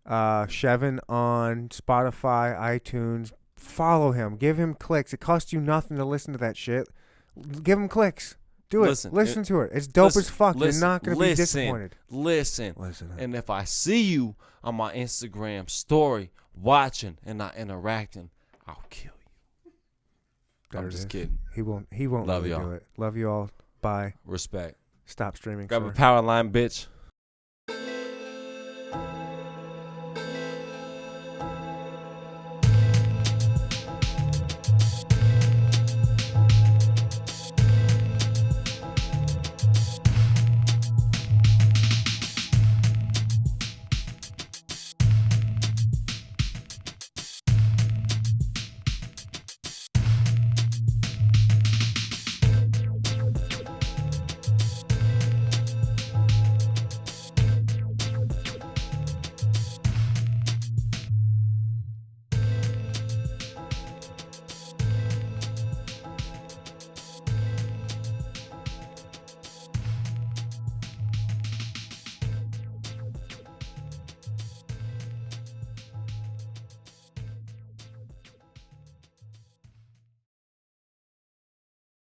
A: Sheven on Spotify, iTunes. Follow him. Give him clicks. It costs you nothing to listen to that shit. Give him clicks. Do it. Listen to it. It's dope as fuck. You're not going to be disappointed.
C: Listen. And if I see you on my Instagram story watching and not interacting, I'll kill you. I'm just kidding.
A: He won't
C: Love
A: really
C: y'all.
A: do it. Love you all. Bye.
C: Respect.
A: Stop streaming.
C: Grab
A: sir.
C: a power line, bitch.